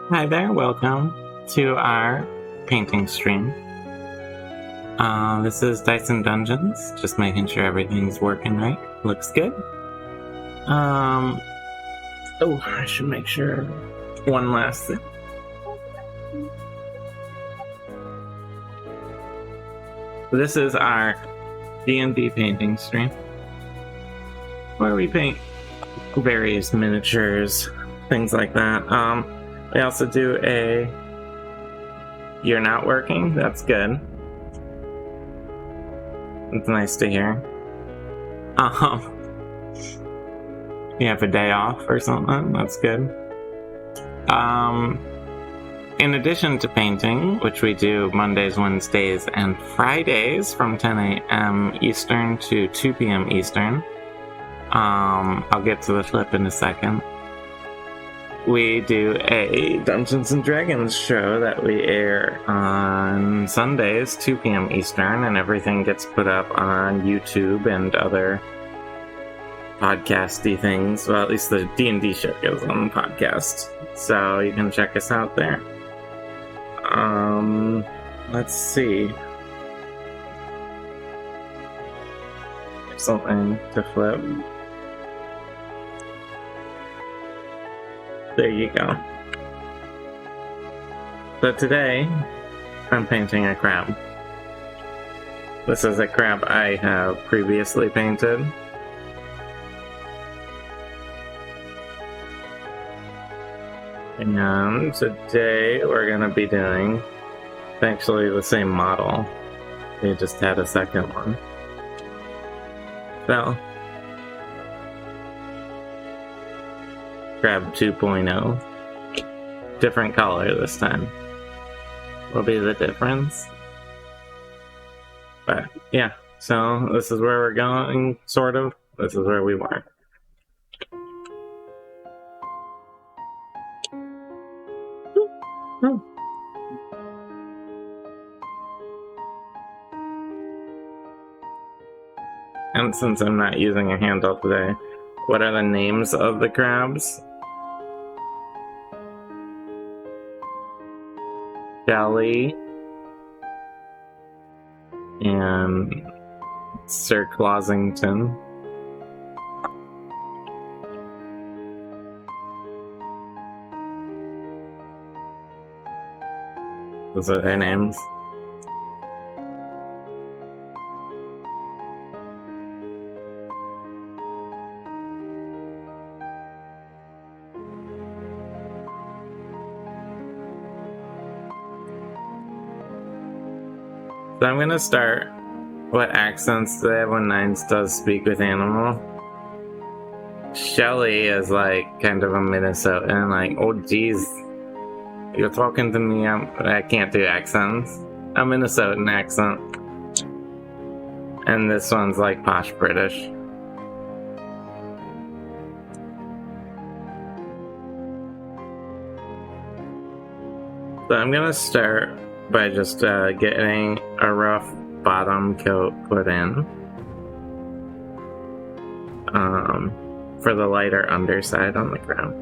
Hi there, welcome to our painting stream. This is Dyson Dungeons, just making sure everything's working right. Looks good. Oh, I should make sure one last thing. This is our D&D painting stream, where we paint various miniatures, things like that. We also do a "You're not working?" That's good. It's nice to hear. You have a day off or something? That's good. In addition to painting, which we do Mondays, Wednesdays, and Fridays from 10 a.m. Eastern to 2 p.m. Eastern, I'll get to the flip in a second. We do a Dungeons & Dragons show that we air on Sundays, 2 p.m. Eastern, and everything gets put up on YouTube and other podcasty things. Well, at least the D&D show goes on the podcast, so you can check us out there. Let's see. Something to flip. There you go. So today, I'm painting a crab. This is a crab I have previously painted. And today we're going to be doing actually the same model. We just had a second one. So, Crab 2.0. Different color this time. Will be the difference. But yeah, so this is where we're going, sort of. This is where we were. Oh. And since I'm not using a handle today, what are the names of the crabs? Shelly and Sir Closington. Those are their names. So I'm gonna start. What accents do they have when Nines does speak with animal? Shelly is like kind of a Minnesotan, like, oh geez, you're talking to me. I can't do accents. A Minnesotan accent. And this one's like posh British. So I'm gonna start by just getting a rough bottom coat put in for the lighter underside on the ground.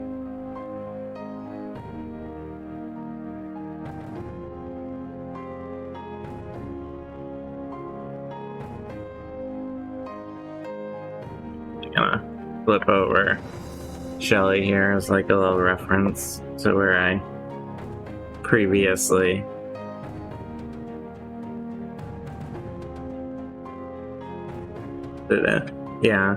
I'm gonna flip over Shelly here as like a little reference to where I previously did it. Yeah.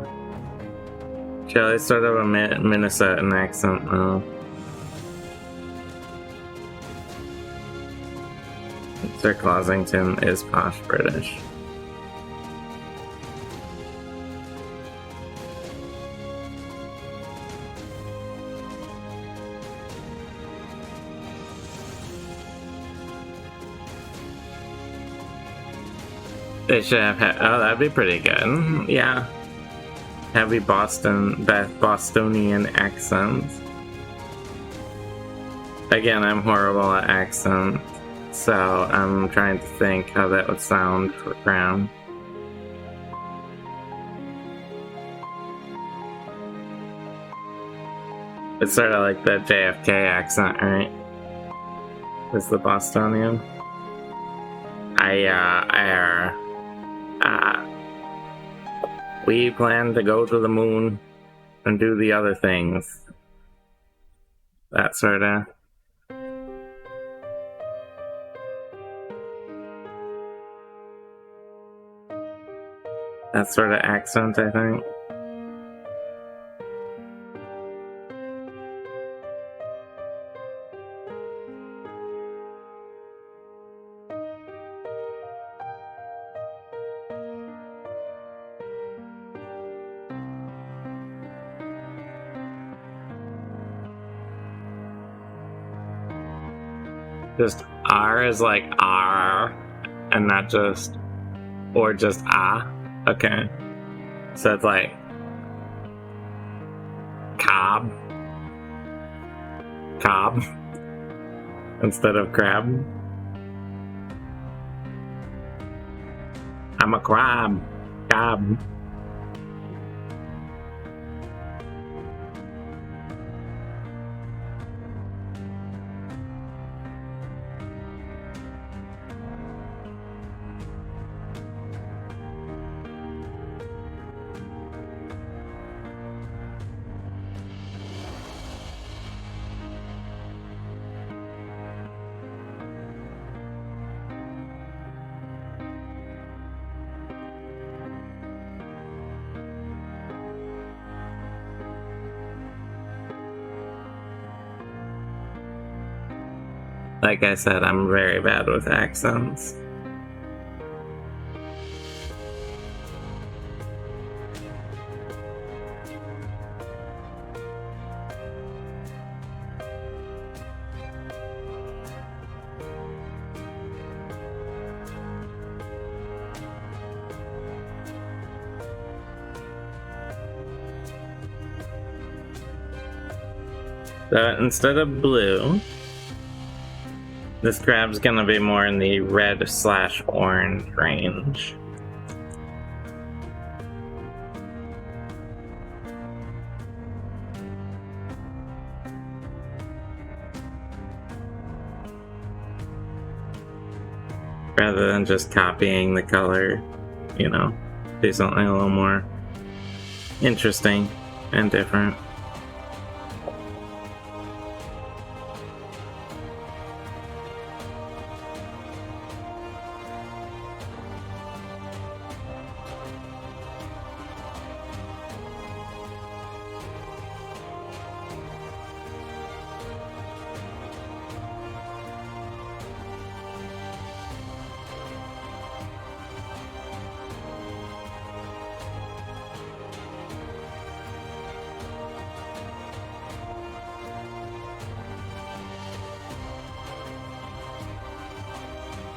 Shelly's sort of a Minnesotan accent though. Sir Closington is posh British. They should have had. Oh, that'd be pretty good. Yeah. Heavy Bostonian accents. Again, I'm horrible at accents, so I'm trying to think how that would sound for Crown. It's sort of like the JFK accent, right? is the Bostonian. We plan to go to the moon and do the other things. That sort of... That sort of accent, I think. Just R is like R, and not just, or just ah. Okay. So it's like cob instead of crab. I'm a crab. Cob. Like I said, I'm very bad with accents. So instead of blue, this crab's gonna be more in the red/orange range. Rather than just copying the color, you know, do something a little more interesting and different.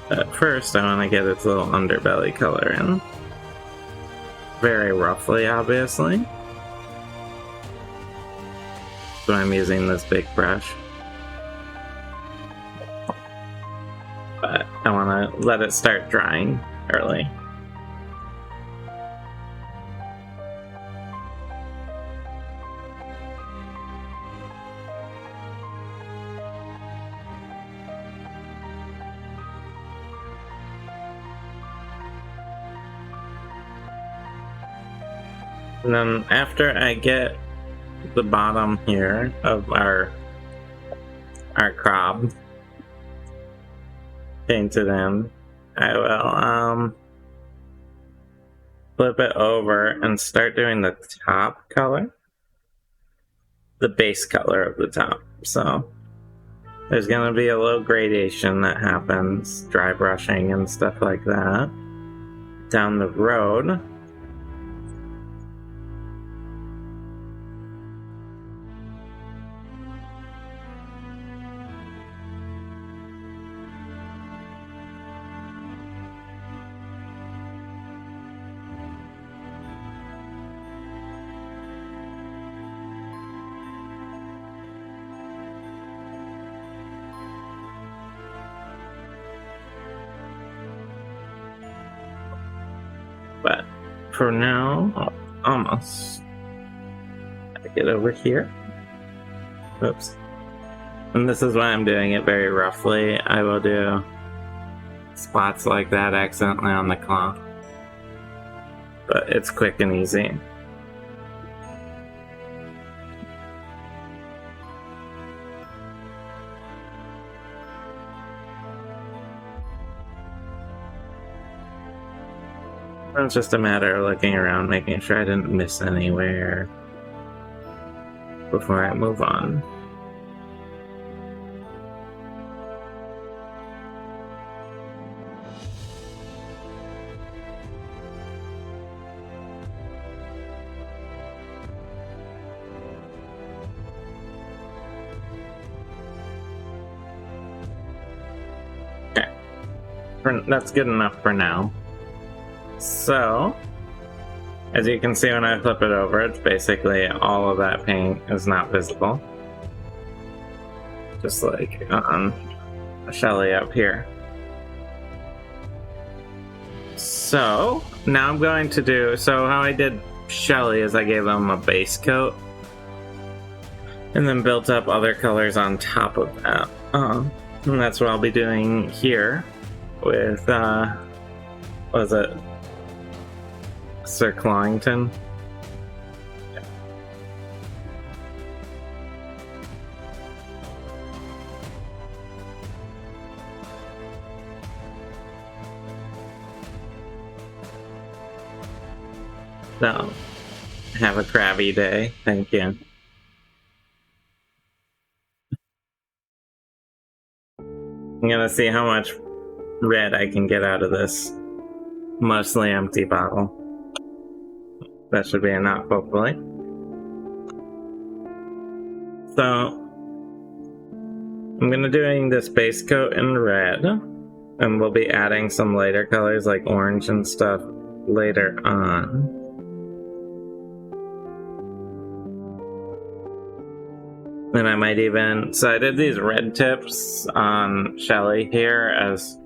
But first, I want to get its little underbelly color in. Very roughly, obviously. So I'm using this big brush. But I want to let it start drying early. And then after I get the bottom here of our crab painted in, I will flip it over and start doing the top color, the base color of the top. So there's gonna be a little gradation that happens, dry brushing and stuff like that down the road. But for now, almost. I get over here. Oops. And this is why I'm doing it very roughly. I will do spots like that accidentally on the cloth. But it's quick and easy. It's just a matter of looking around, making sure I didn't miss anywhere before I move on. Okay. That's good enough for now. So, as you can see when I flip it over, it's basically all of that paint is not visible. Just like on Shelly up here. So, now I'm going to do, so how I did Shelly is I gave them a base coat and then built up other colors on top of that. And that's what I'll be doing here with, what was it? Sir Clawington. So, have a crabby day. Thank you. I'm gonna see how much red I can get out of this mostly empty bottle. That should be enough, hopefully. So, I'm gonna doing this base coat in red, and we'll be adding some lighter colors like orange and stuff later on. And I might even, so I did these red tips on Shelly here as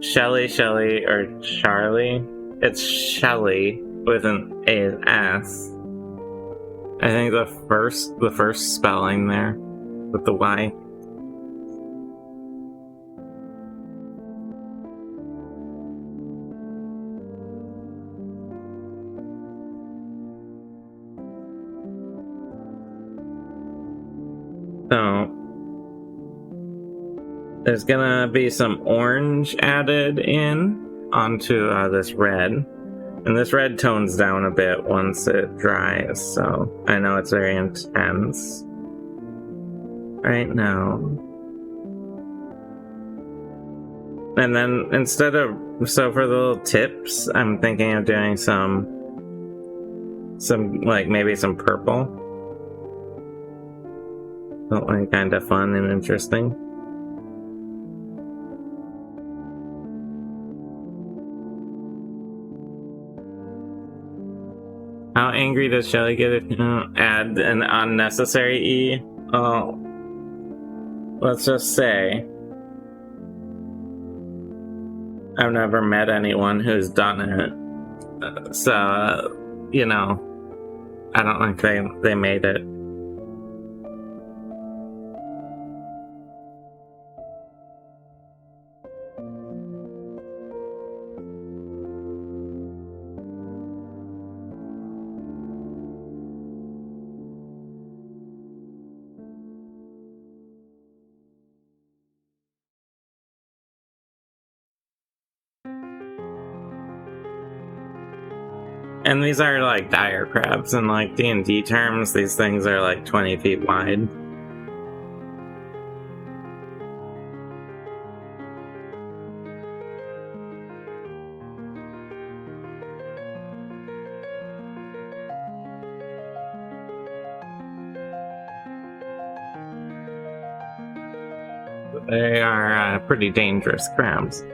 Shelly, or Charlie. It's Shelly with an A-S. I think the first spelling there with the Y. So there's gonna be some orange added in onto this red, and this red tones down a bit once it dries, so I know it's very intense right now. And then instead of, so for the little tips, I'm thinking of doing some like maybe some purple. Something kind of fun and interesting. How angry does Shelly get if you add an unnecessary E? Oh, let's just say I've never met anyone who's done it. So, you know, I don't think they made it. And these are like dire crabs, in like D&D terms, these things are like 20 feet wide. They are pretty dangerous crabs.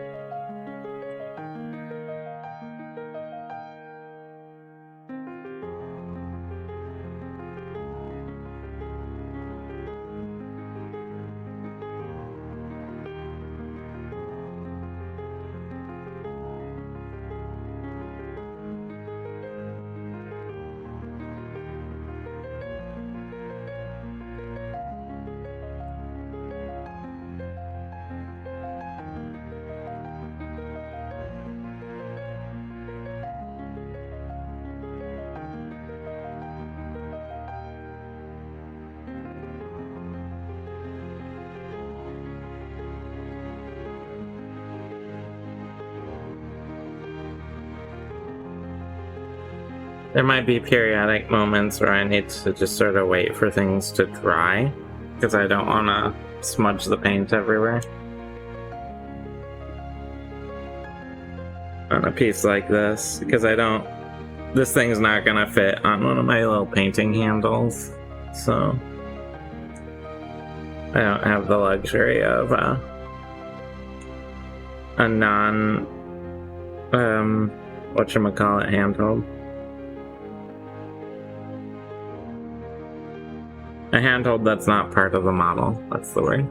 There might be periodic moments where I need to just sort of wait for things to dry, because I don't want to smudge the paint everywhere. On a piece like this, because this thing's not gonna fit on one of my little painting handles, so I don't have the luxury of a non, whatchamacallit handhold. A handhold that's not part of the model, that's the word.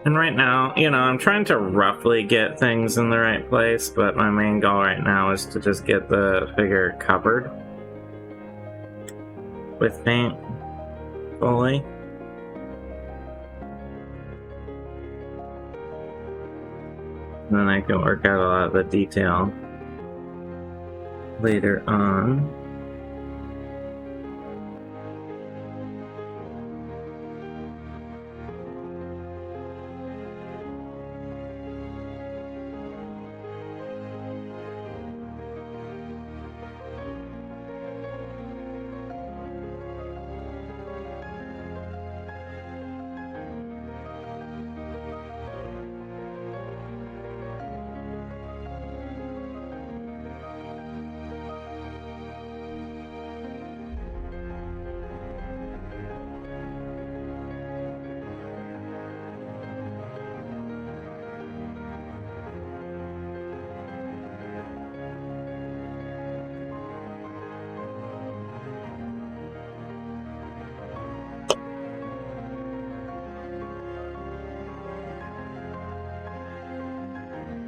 And right now, I'm trying to roughly get things in the right place, but my main goal right now is to just get the figure covered with paint fully. And then I can work out a lot of the detail later on.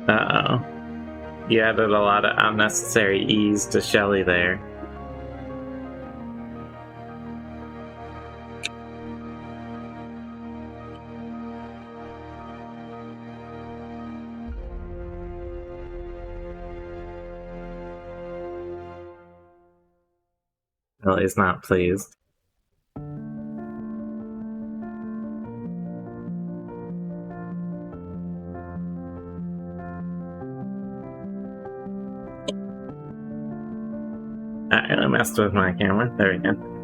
Uh-oh. You added a lot of unnecessary ease to Shelly there. Shelly's not pleased. I messed with my camera. There we go.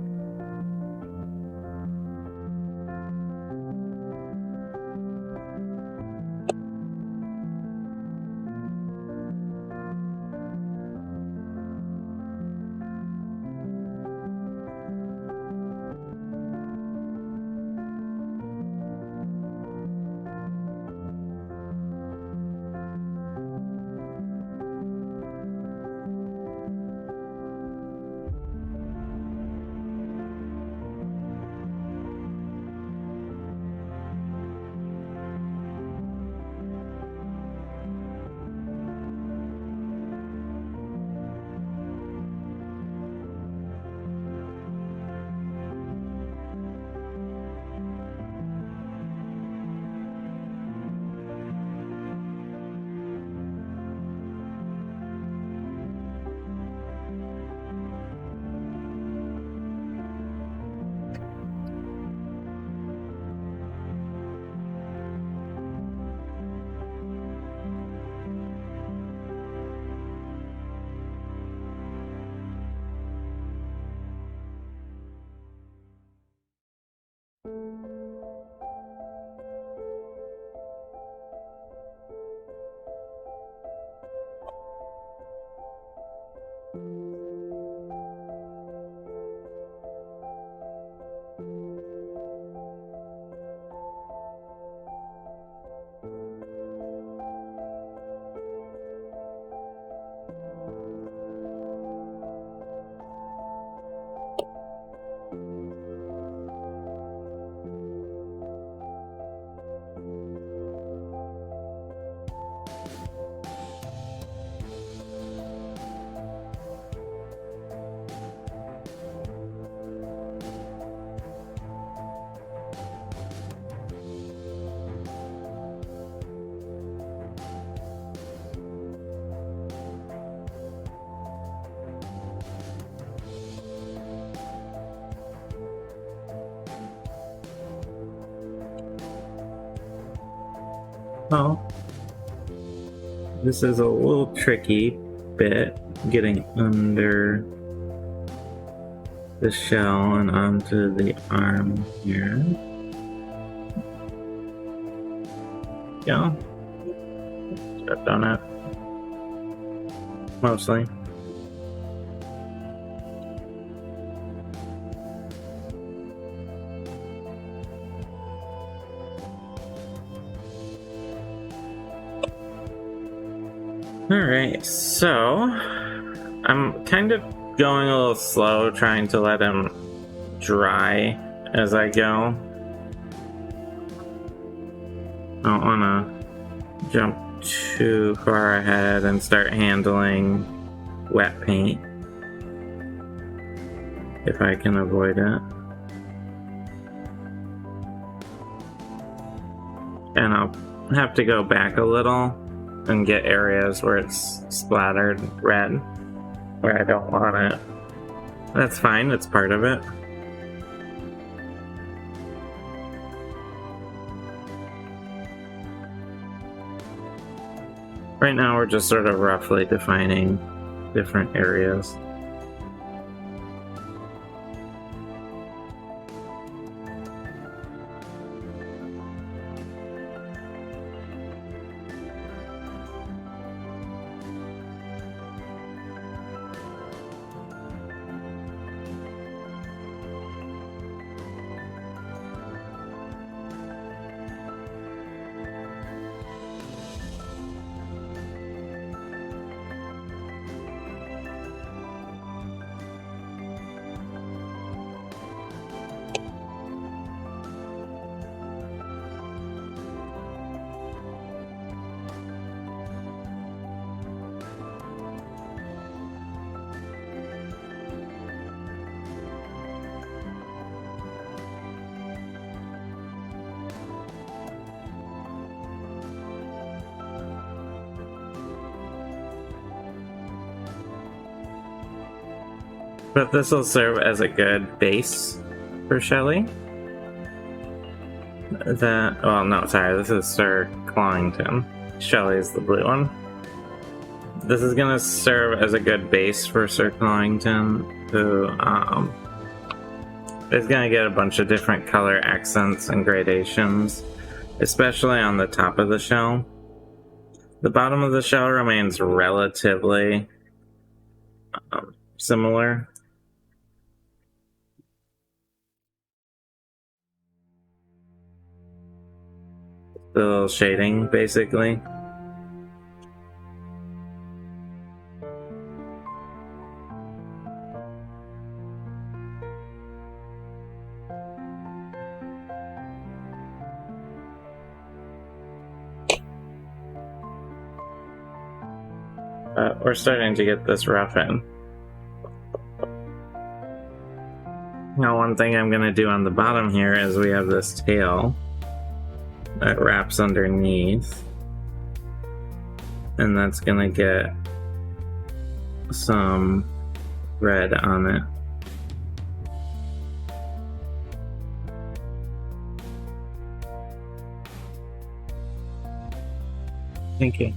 Oh, this is a little tricky bit, getting under the shell and onto the arm here. Yeah, stepped on it. Mostly. Alright, so I'm kind of going a little slow, trying to let him dry as I go. I don't want to jump too far ahead and start handling wet paint if I can avoid it. And I'll have to go back a little and get areas where it's splattered red, where I don't want it. That's fine, it's part of it. Right now we're just sort of roughly defining different areas. But this will serve as a good base for Shelly. This is Sir Clawington. Shelly is the blue one. This is gonna serve as a good base for Sir Clawington, who is gonna get a bunch of different color accents and gradations, especially on the top of the shell. The bottom of the shell remains relatively similar. The little shading, basically. We're starting to get this rough in. Now, one thing I'm going to do on the bottom here is we have this tail that wraps underneath, and that's gonna get some red on it. Thank you.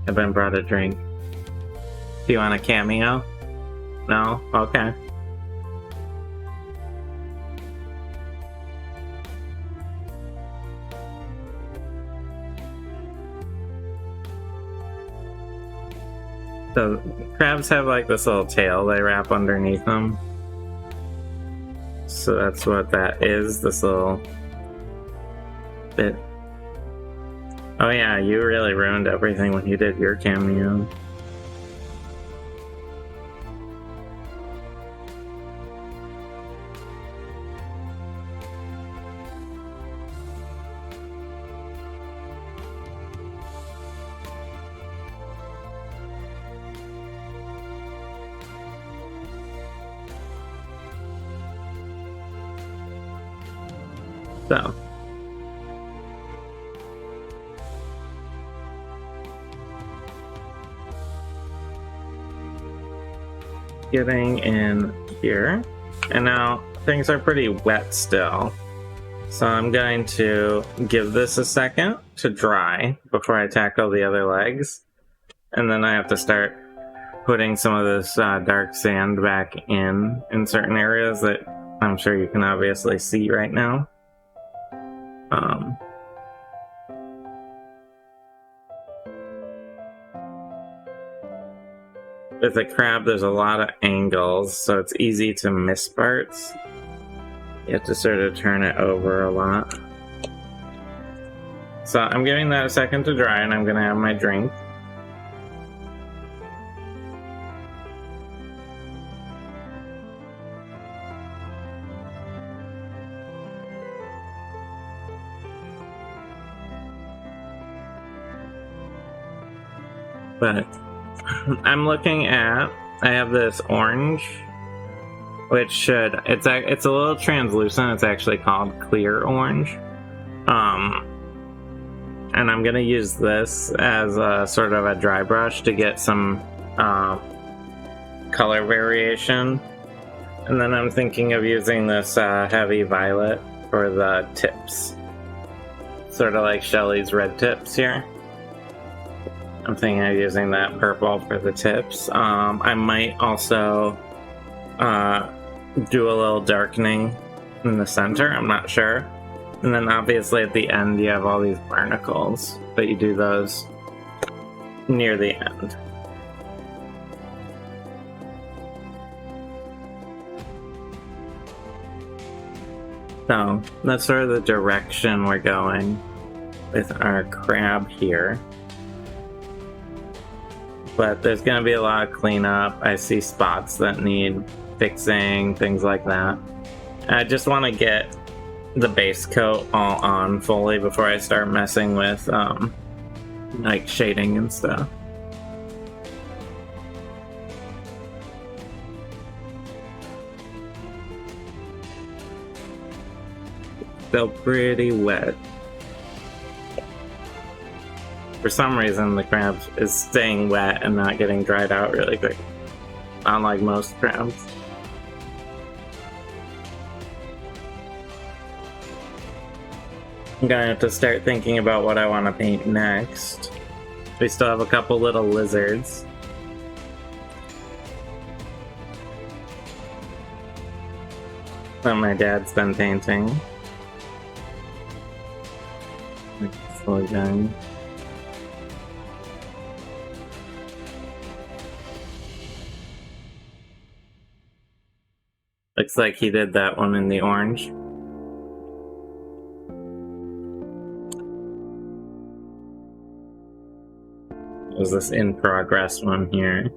I've been brought a drink. Do you want a cameo? No? Okay. So crabs have like this little tail they wrap underneath them. So that's what that is, this little bit. Oh yeah, you really ruined everything when you did your cameo. So, getting in here, and now things are pretty wet still, So I'm going to give this a second to dry before I tackle the other legs. And then I have to start putting some of this dark sand back in certain areas that I'm sure you can obviously see right now. With a crab, there's a lot of angles, so it's easy to miss parts. You have to sort of turn it over a lot. So I'm giving that a second to dry, and I'm gonna have my drink. But I'm looking at, I have this orange, which should, it's a little translucent. It's actually called clear orange. And I'm gonna use this as a sort of a dry brush to get some color variation. And then I'm thinking of using this heavy violet for the tips. Sort of like Shelly's red tips here. I'm thinking of using that purple for the tips. I might also do a little darkening in the center, I'm not sure. And then obviously at the end you have all these barnacles, but you do those near the end. So that's sort of the direction we're going with our crab here. But there's going to be a lot of cleanup. I see spots that need fixing, things like that. I just want to get the base coat all on fully before I start messing with like shading and stuff. Still pretty wet. For some reason, the crab is staying wet and not getting dried out really quick. Unlike most crabs. I'm gonna have to start thinking about what I want to paint next. We still have a couple little lizards. That my dad's been painting. Slow down. Looks like he did that one in the orange. There's this in progress one here.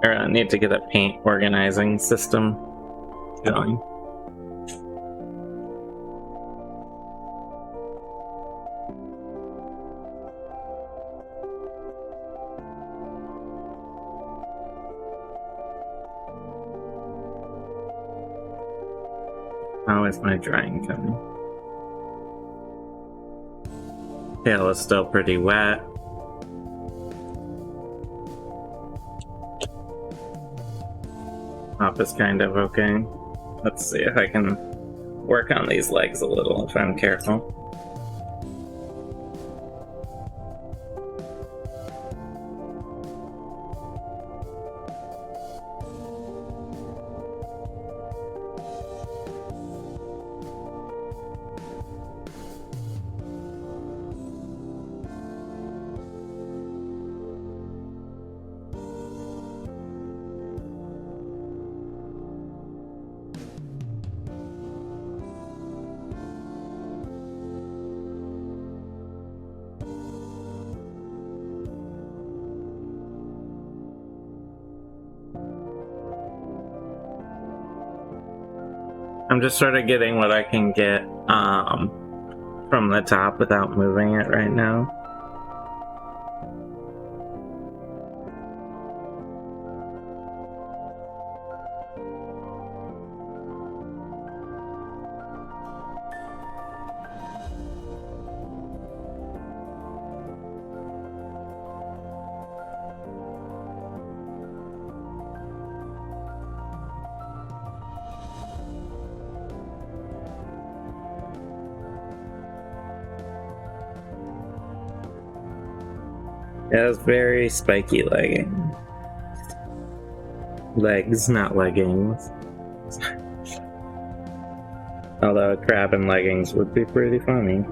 I need to get a paint organizing system going. How is my drying coming? Tail is still pretty wet. Top is kind of okay. Let's see if I can work on these legs a little if I'm careful. I'm just sort of getting what I can get from the top without moving it right now. It has very spiky leggings. Legs, not leggings. Although a crab in leggings would be pretty funny.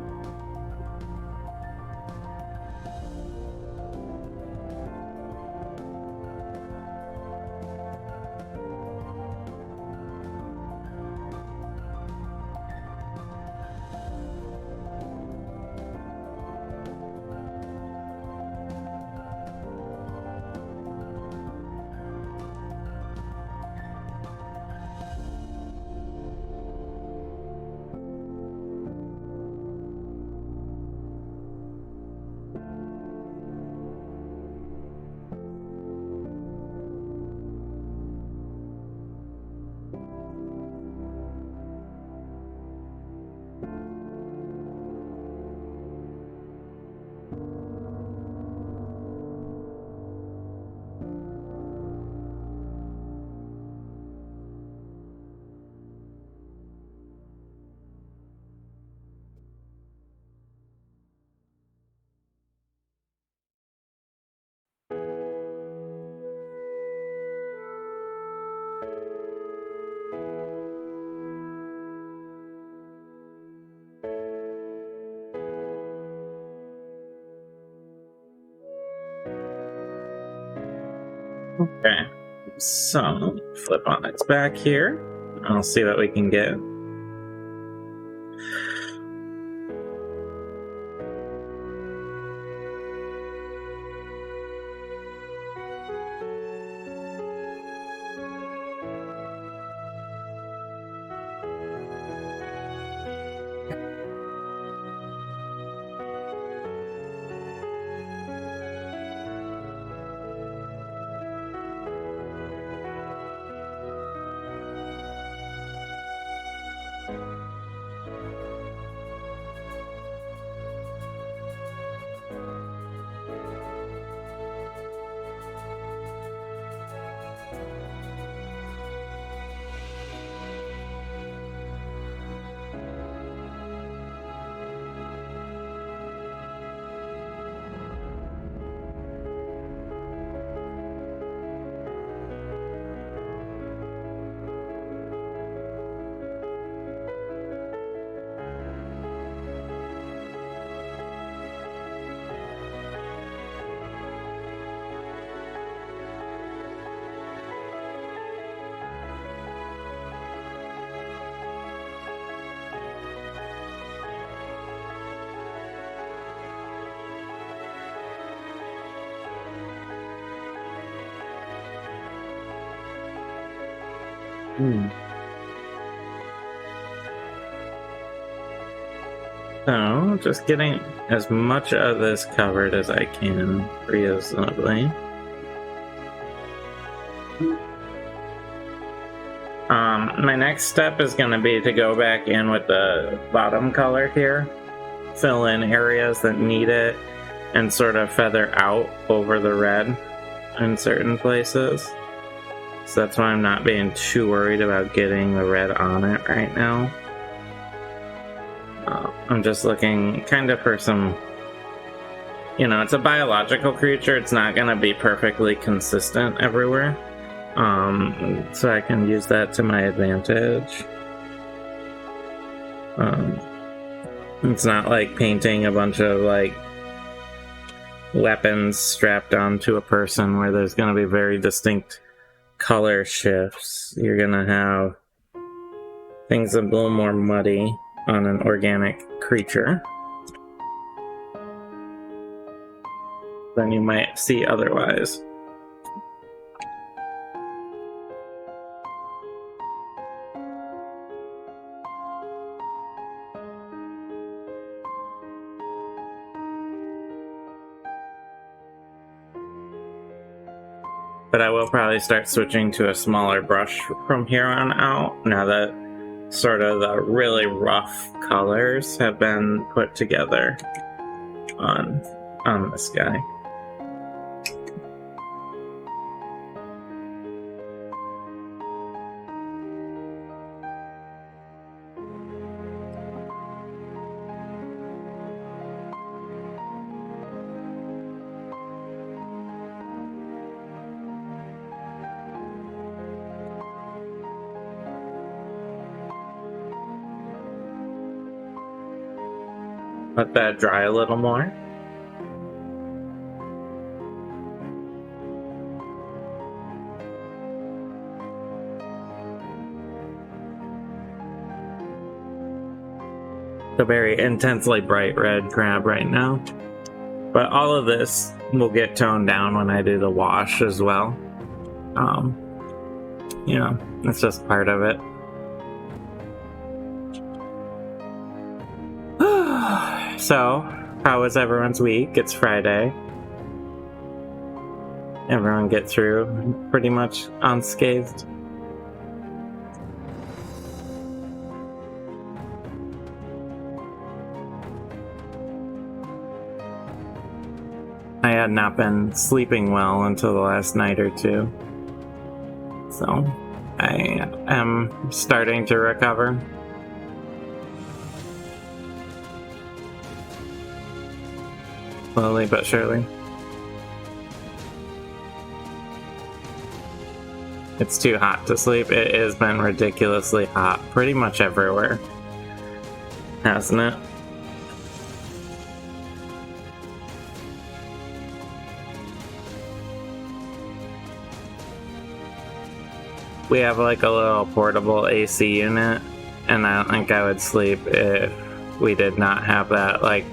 Okay, so flip on its back here. I'll see what we can get. So, just getting as much of this covered as I can reasonably. My next step is going to be to go back in with the bottom color here, fill in areas that need it, and sort of feather out over the red in certain places. So that's why I'm not being too worried about getting the red on it right now. I'm just looking kind of for some, you know, it's a biological creature. It's not going to be perfectly consistent everywhere. So I can use that to my advantage. It's not like painting a bunch of like weapons strapped onto a person where there's going to be very distinct color shifts. You're going to have things a little more muddy on an organic creature than you might see otherwise. But I will probably start switching to a smaller brush from here on out, now that sort of the really rough colors have been put together on this guy. Let that dry a little more. A very intensely bright red crab right now. But all of this will get toned down when I do the wash as well. You know, it's just part of it. So, how was everyone's week? It's Friday. Everyone get through pretty much unscathed. I had not been sleeping well until the last night or two. So, I am starting to recover. Slowly but surely. It's too hot to sleep. It has been ridiculously hot pretty much everywhere, hasn't it? We have like a little portable AC unit, and I don't think I would sleep if we did not have that like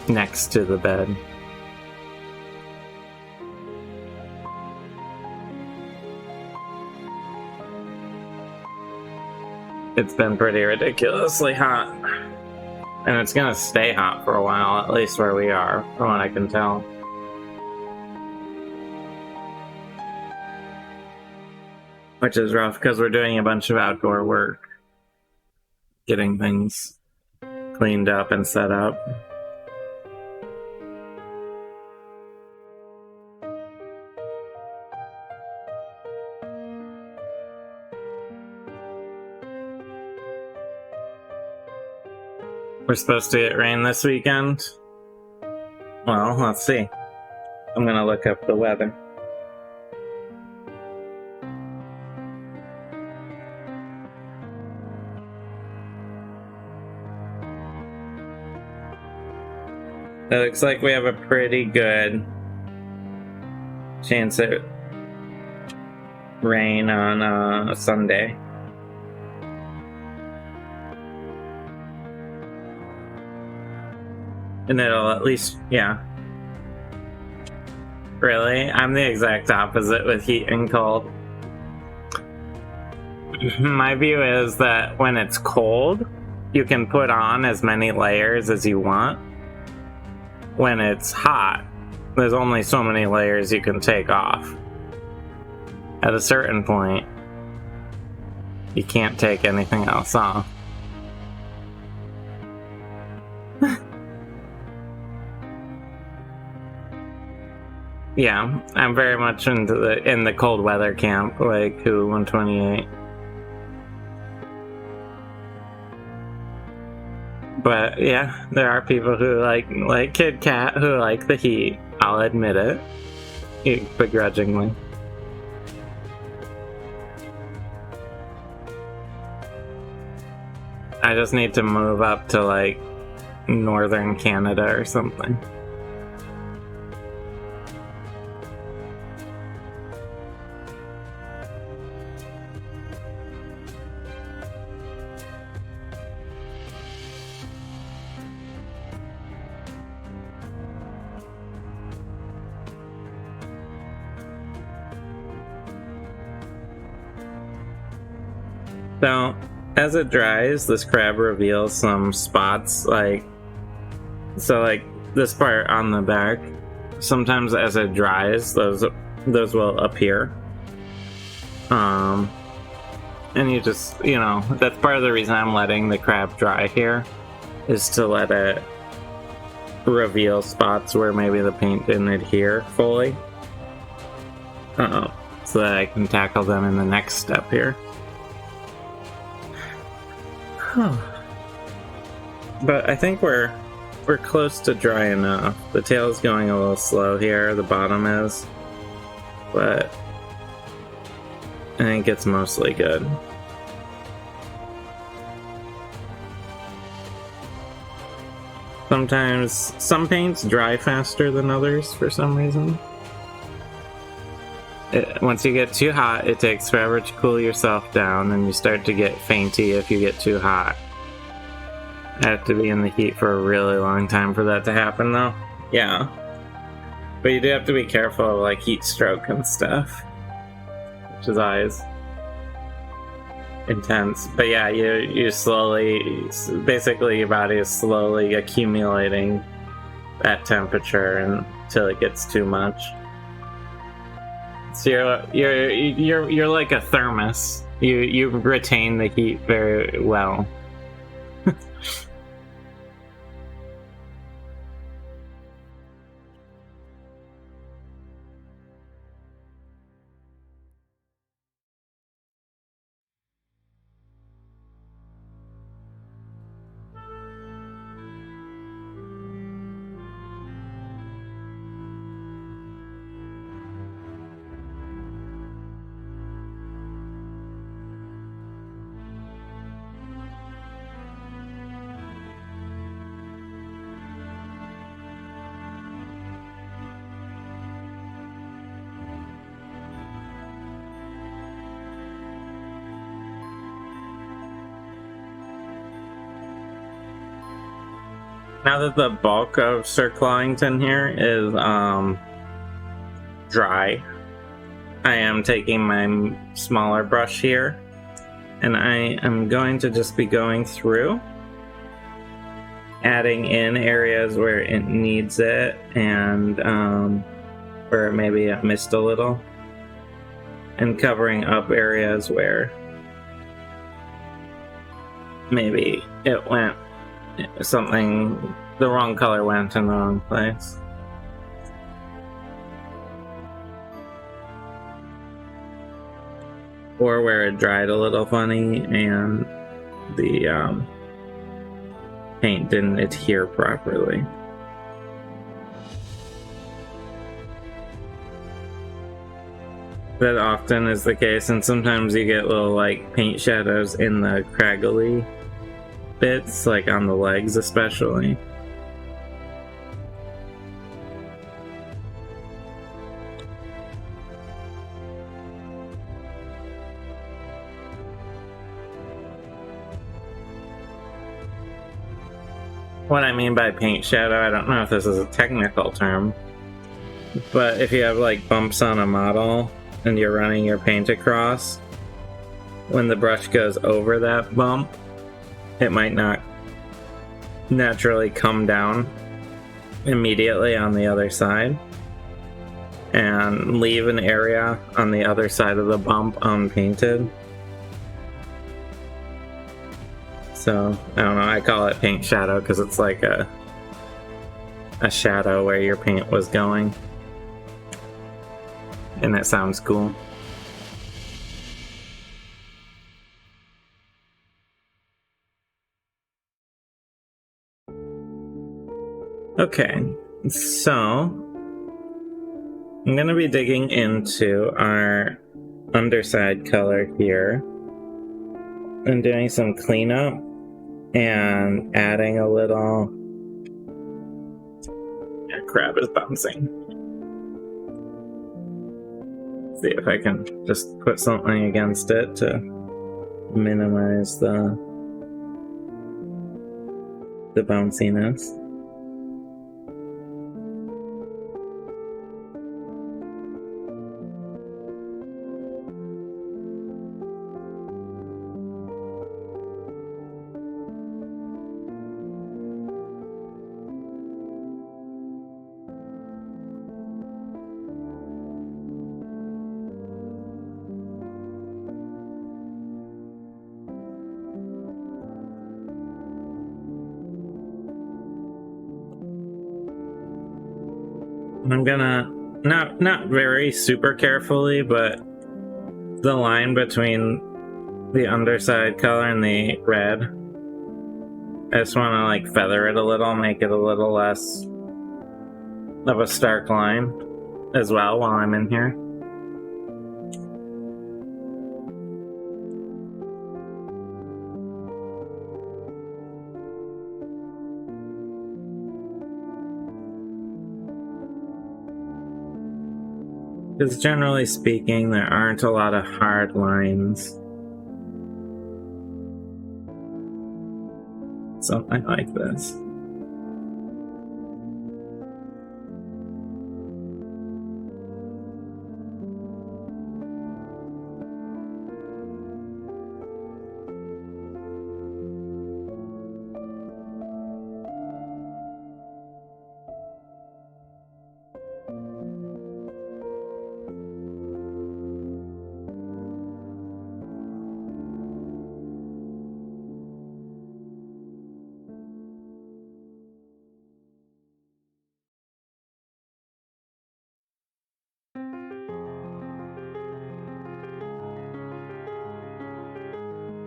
next to the bed. It's been pretty ridiculously hot, and it's gonna stay hot for a while, at least where we are, from what I can tell. Which is rough because we're doing a bunch of outdoor work, getting things cleaned up and set up. We're supposed to get rain this weekend. Well, let's see. I'm gonna look up the weather. It looks like we have a pretty good chance at rain on Sunday. And it'll at least, yeah. Really? I'm the exact opposite with heat and cold. My view is that when it's cold, you can put on as many layers as you want. When it's hot, there's only so many layers you can take off. At a certain point, you can't take anything else off. Yeah, I'm very much in the cold weather camp, like who 128. But yeah, there are people who like Kid Cat who like the heat. I'll admit it, begrudgingly. I just need to move up to like northern Canada or something. So, as it dries, this crab reveals some spots, like this part on the back. Sometimes as it dries, those will appear. And you just, that's part of the reason I'm letting the crab dry here, is to let it reveal spots where maybe the paint didn't adhere fully. So that I can tackle them in the next step here. But I think we're close to dry enough. The tail's going a little slow here, the bottom is. But I think it's mostly good. Sometimes some paints dry faster than others for some reason. Once you get too hot, it takes forever to cool yourself down, and you start to get fainty if you get too hot. I have to be in the heat for a really long time for that to happen, though. Yeah. But you do have to be careful of, like, heat stroke and stuff. Which is always intense. But yeah, you slowly... Basically, your body is slowly accumulating that temperature until it gets too much. So you're like a thermos. You retain the heat very well. Now that the bulk of Sir Clawington here is dry, I am taking my smaller brush here, and I am going to just be going through, adding in areas where it needs it, and where maybe it missed a little, and covering up areas where maybe it went something, the wrong color went in the wrong place. Or where it dried a little funny and the paint didn't adhere properly. That often is the case, and sometimes you get little like paint shadows in the craggly bits, like on the legs especially. What I mean by paint shadow, I don't know if this is a technical term, but if you have like bumps on a model and you're running your paint across, when the brush goes over that bump, it might not naturally come down immediately on the other side and leave an area on the other side of the bump unpainted. So, I don't know, I call it paint shadow because it's like a shadow where your paint was going. And it sounds cool. Okay, so I'm going to be digging into our underside color here and doing some cleanup and adding a little... Yeah, crab is bouncing. See if I can just put something against it to minimize the bounciness. I'm gonna, not very super carefully, but the line between the underside color and the red, I just want to like feather it a little, make it a little less of a stark line as well while I'm in here. Because generally speaking, there aren't a lot of hard lines. Something like this.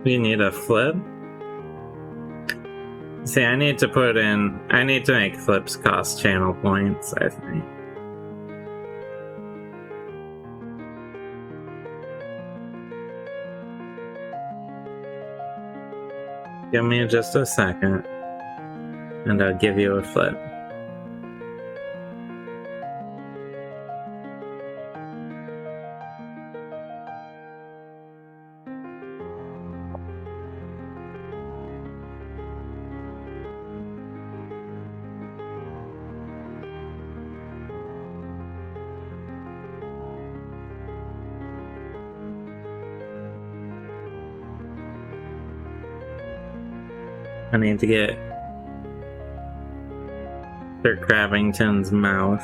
You need a flip? See, I need to make flips cost channel points, I think. Give me just a second, and I'll give you a flip. I need to get Sir Crabbington's mouth.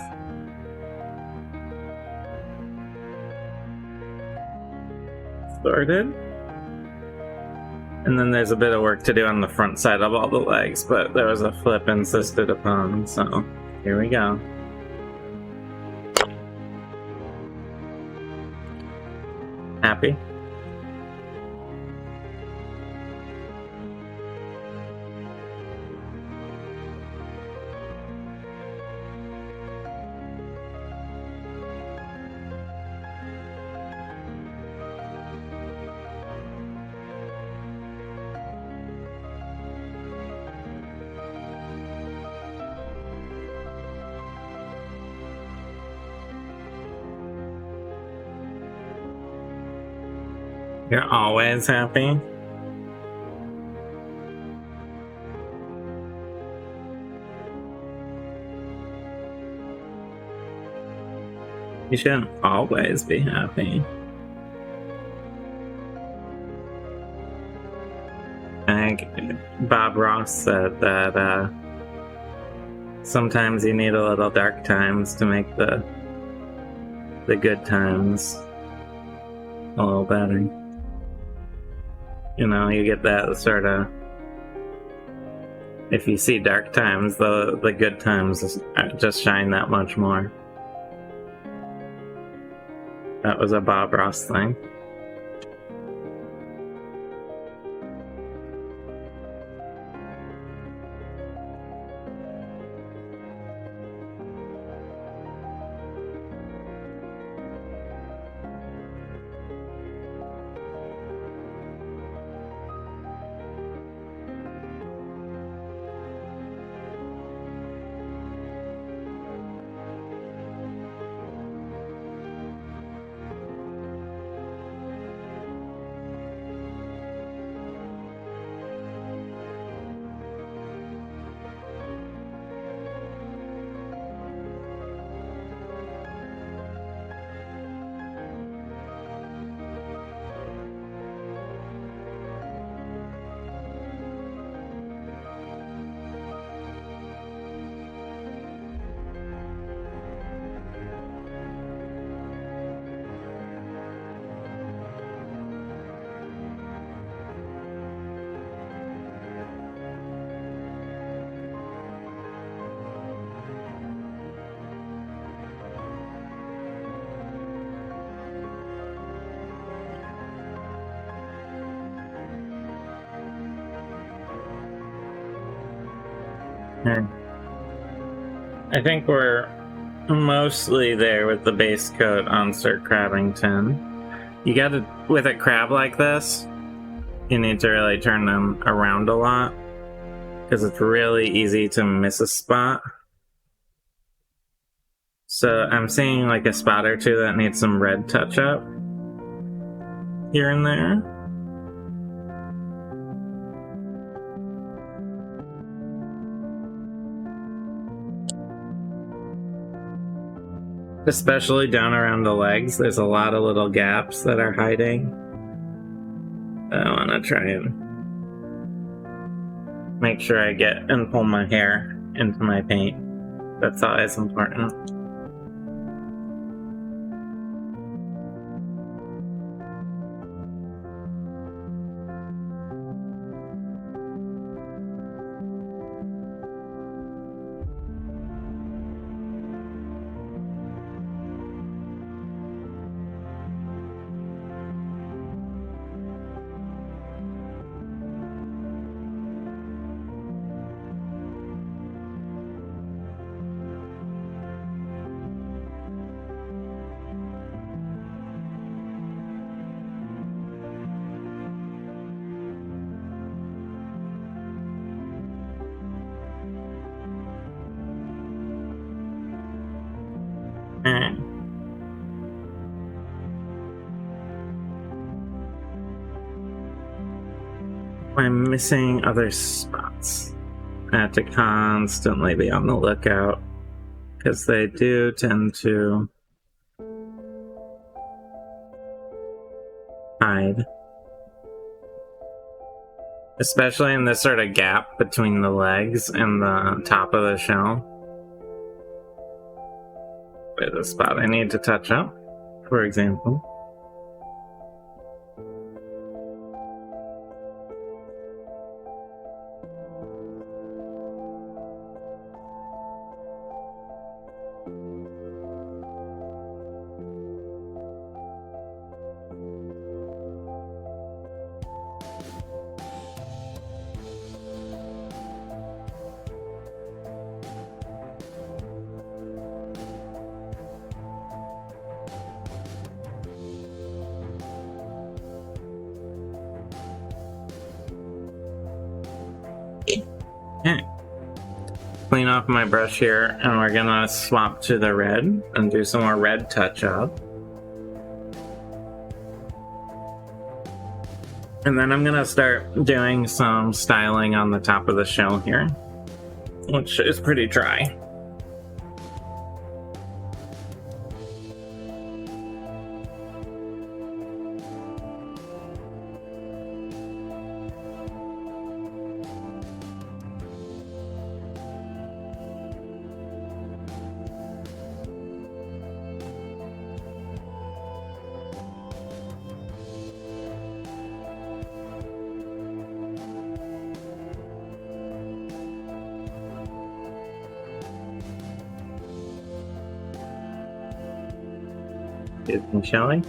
Started. And then there's a bit of work to do on the front side of all the legs, but there was a flip insisted upon, so here we go. Happy? You're always happy? You shouldn't always be happy. I think Bob Ross said that sometimes you need a little dark times to make the good times a little better. You know, you get that sort of, if you see dark times, the good times just shine that much more. That was a Bob Ross thing. I think we're mostly there with the base coat on Sir Crabbington. You gotta, with a crab like this, you need to really turn them around a lot, because it's really easy to miss a spot. So I'm seeing like a spot or two that needs some red touch up here and there. Especially down around the legs, there's a lot of little gaps that are hiding. I want to try and make sure I get and pull my hair into my paint. That's always important. Alright. I'm missing other spots. I have to constantly be on the lookout because they do tend to hide. Especially in this sort of gap between the legs and the top of the shell. There's a spot I need to touch up, for example. Okay. Clean off my brush here, and we're gonna swap to the red and do some more red touch up. And then I'm gonna start doing some styling on the top of the shell here, which is pretty dry. Shall we?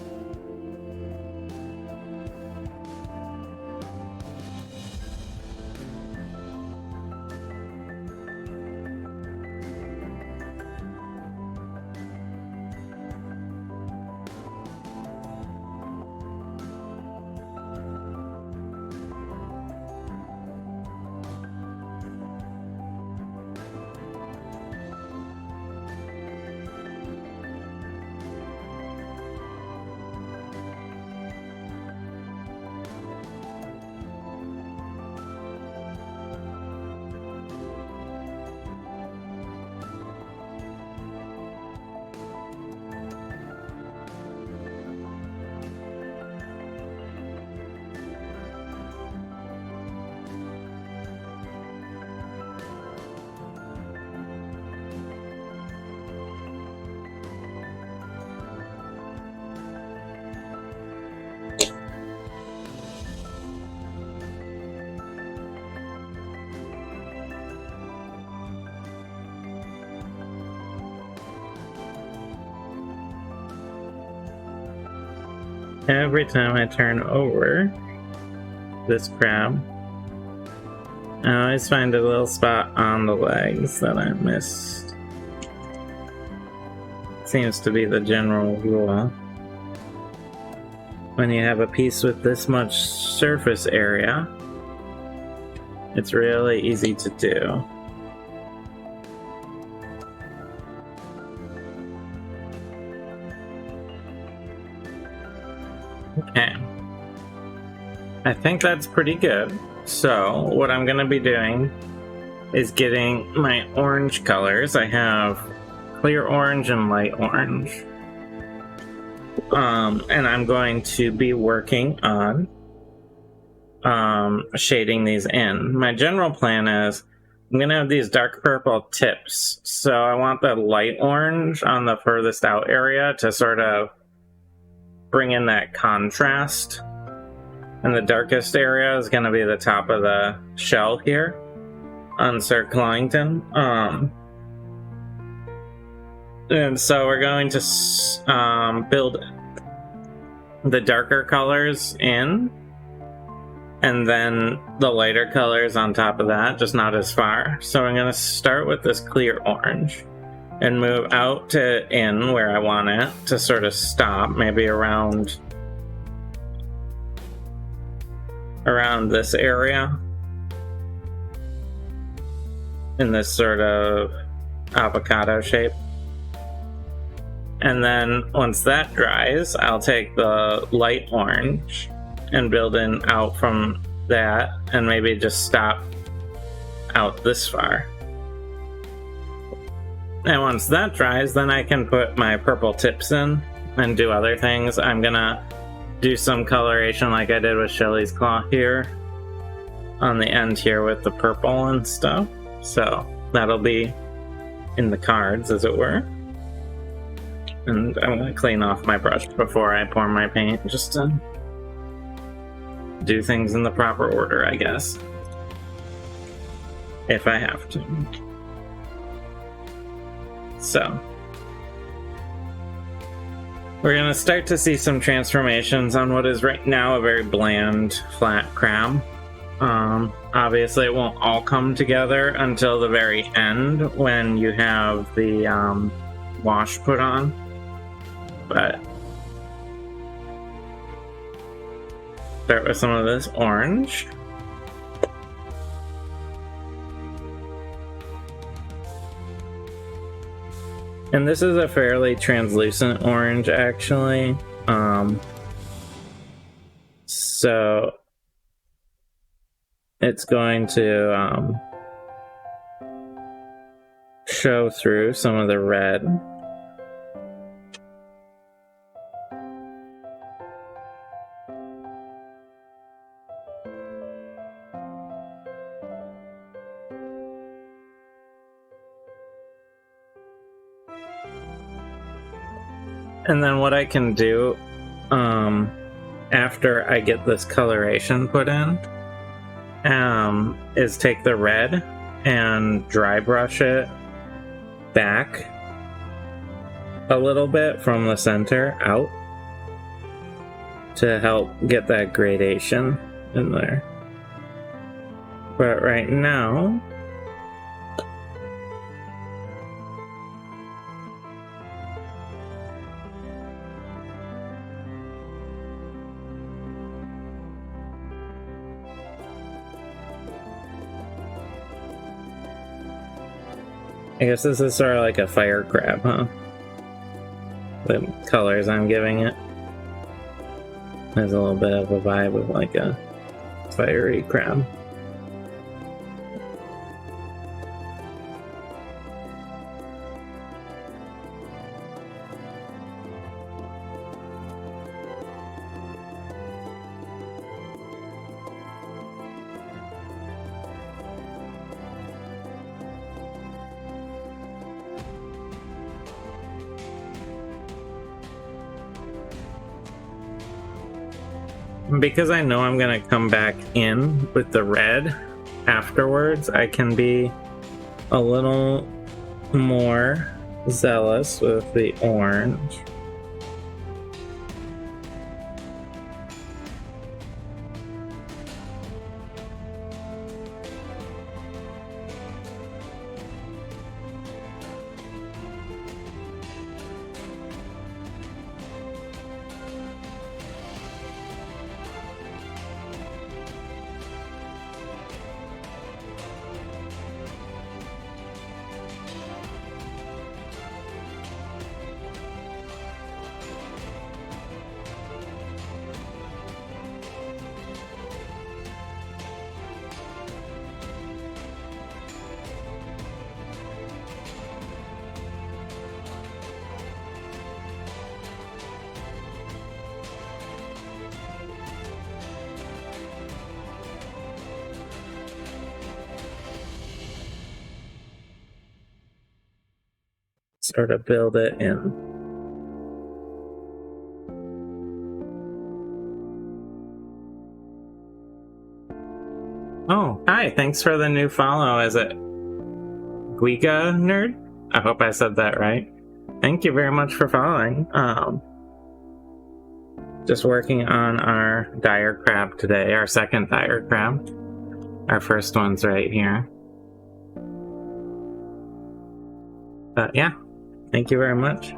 Every time I turn over this crab, I always find a little spot on the legs that I missed. Seems to be the general rule. When you have a piece with this much surface area, it's really easy to do. Okay. I think that's pretty good. So, what I'm going to be doing is getting my orange colors. I have clear orange and light orange. And I'm going to be working on shading these in. My general plan is I'm going to have these dark purple tips. So I want the light orange on the furthest out area to sort of bring in that contrast. And the darkest area is going to be the top of the shell here on Sir Clongton. And so we're going to build the darker colors in, and then the lighter colors on top of that, just not as far. So I'm going to start with this clear orange and move out to in where I want it to sort of stop, maybe around this area, in this sort of avocado shape. And then once that dries, I'll take the light orange and build in out from that, and maybe just stop out this far. And once that dries, then I can put my purple tips in and do other things. I'm gonna do some coloration like I did with Shelly's Claw here on the end here with the purple and stuff. So that'll be in the cards, as it were. And I'm going to clean off my brush before I pour my paint, just to do things in the proper order, I guess. If I have to. So we're going to start to see some transformations on what is right now a very bland, flat crab. Obviously, it won't all come together until the very end when you have the wash put on. But start with some of this orange. And this is a fairly translucent orange, actually. So it's going to show through some of the red. And then what I can do after I get this coloration put in is take the red and dry brush it back a little bit from the center out to help get that gradation in there. But right now, I guess this is sort of like a fire crab, huh? The colors I'm giving it. There's a little bit of a vibe of like a fiery crab. Because I know I'm going to come back in with the red afterwards, I can be a little more zealous with the orange. sort of build it in. Oh, hi, thanks for the new follow. Is it Guiga Nerd? I hope I said that right. Thank you very much for following. Just working on our dire crab today, our second dire crab. Our first one's right here. But yeah, thank you very much.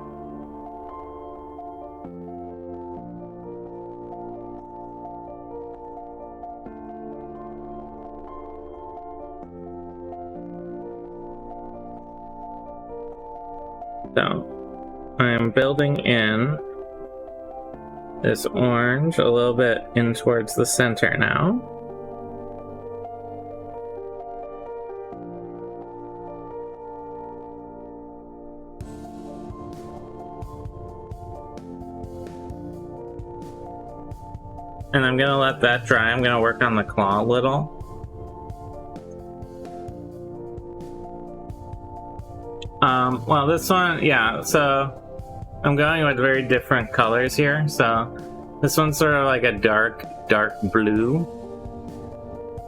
So, I am building in this orange a little bit in towards the center now. And I'm gonna let that dry. I'm gonna work on the claw a little. Well, this one, yeah, so I'm going with very different colors here. So this one's sort of like a dark blue.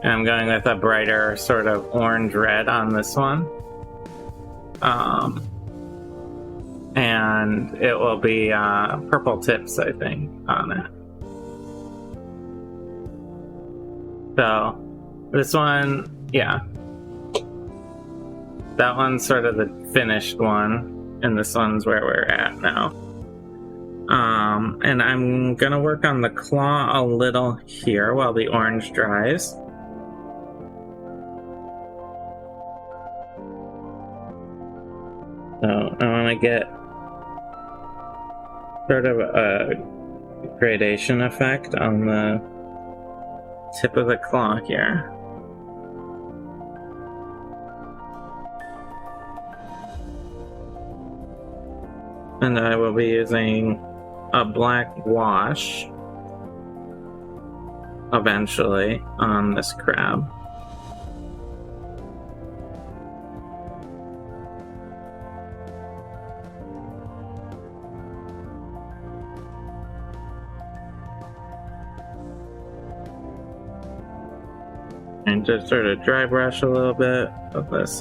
And I'm going with a brighter sort of orange-red on this one. And it will be purple tips, I think, on it. So this one, yeah. That one's sort of the finished one, and this one's where we're at now. And I'm gonna work on the claw a little here while the orange dries. So I want to get sort of a gradation effect on the tip of the claw here. And I will be using a black wash eventually on this crab. And just sort of dry brush a little bit of this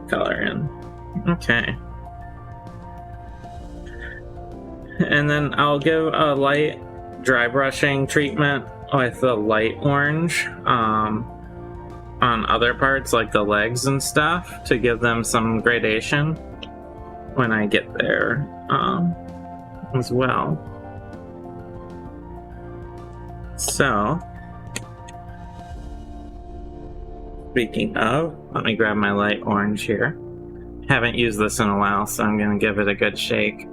color in. Okay. And then I'll give a light dry brushing treatment with the light orange on other parts like the legs and stuff to give them some gradation when I get there as well. So, speaking of, let me grab my light orange here. Haven't used this in a while, so I'm going to give it a good shake.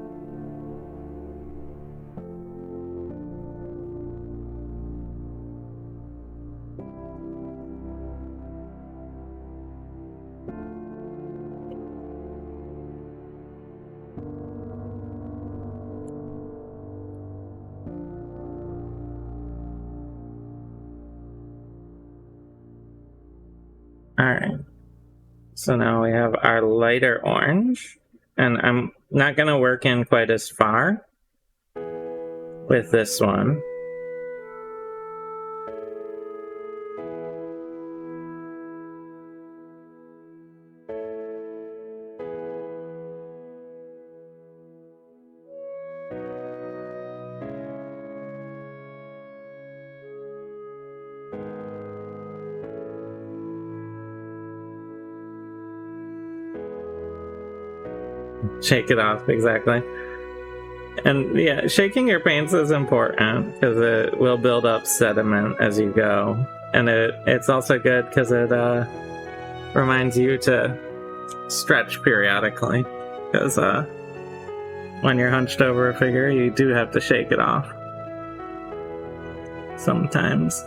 Alright, so now we have our lighter orange, and I'm not going to work in quite as far with this one. Shake it off, exactly. And yeah, shaking your paints is important because it will build up sediment as you go. And it's also good because it reminds you to stretch periodically. Because when you're hunched over a figure, you do have to shake it off sometimes.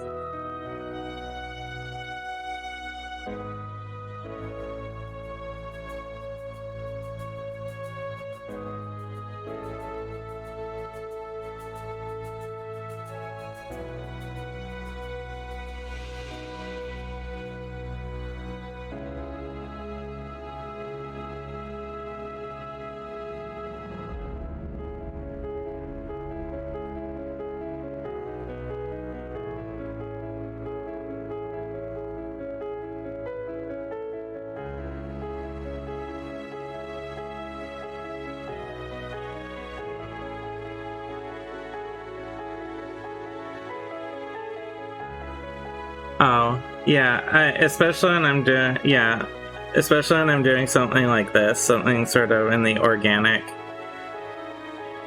Oh, yeah, especially when I'm doing, yeah, especially when I'm doing something like this, something sort of in the organic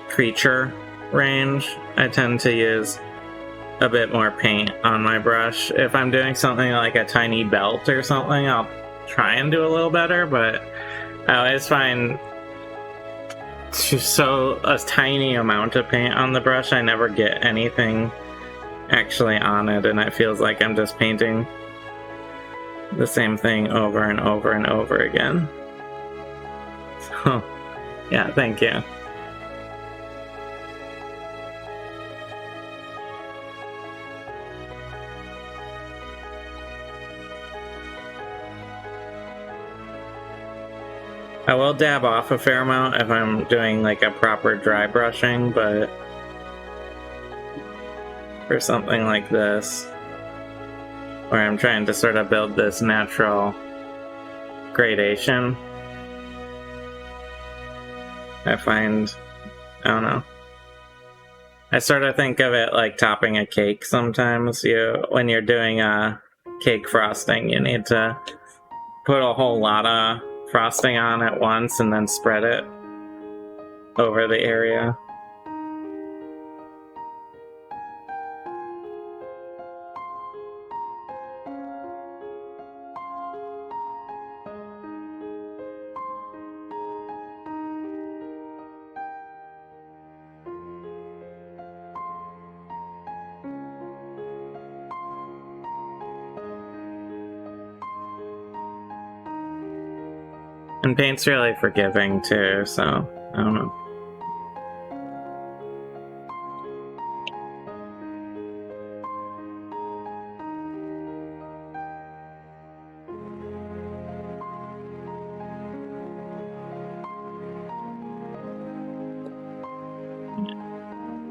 creature range, I tend to use a bit more paint on my brush. If I'm doing something like a tiny belt or something, I'll try and do a little better, but I always find so a tiny amount of paint on the brush, I never get anything actually on it, and it feels like I'm just painting the same thing over and over and over again. So, yeah, thank you. I will dab off a fair amount if I'm doing like a proper dry brushing, but for something like this, where I'm trying to sort of build this natural gradation, I find, I don't know, I sort of think of it like topping a cake sometimes. When you're doing a cake frosting, you need to put a whole lot of frosting on at once and then spread it over the area. And paint's really forgiving too, so I don't know.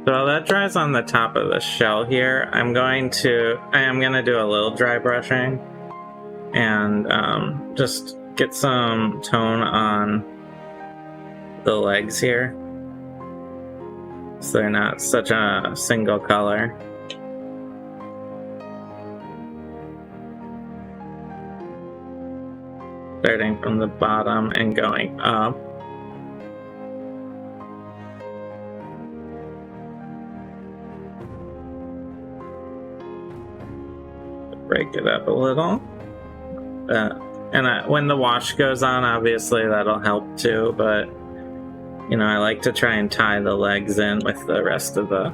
So while that dries on the top of the shell here, I am gonna do a little dry brushing and just get some tone on the legs here, so they're not such a single color. Starting from the bottom and going up. Break it up a little. When the wash goes on, obviously that'll help too, but you know, I like to try and tie the legs in with the rest of the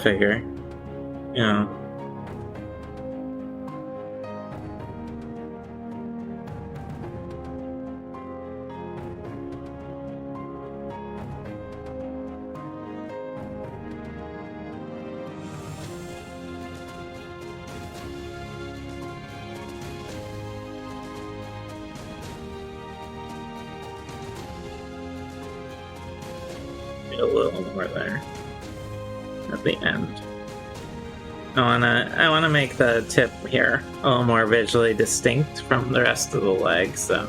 figure, you know. A little more there at the end. I wanna make the tip here a little more visually distinct from the rest of the leg, so.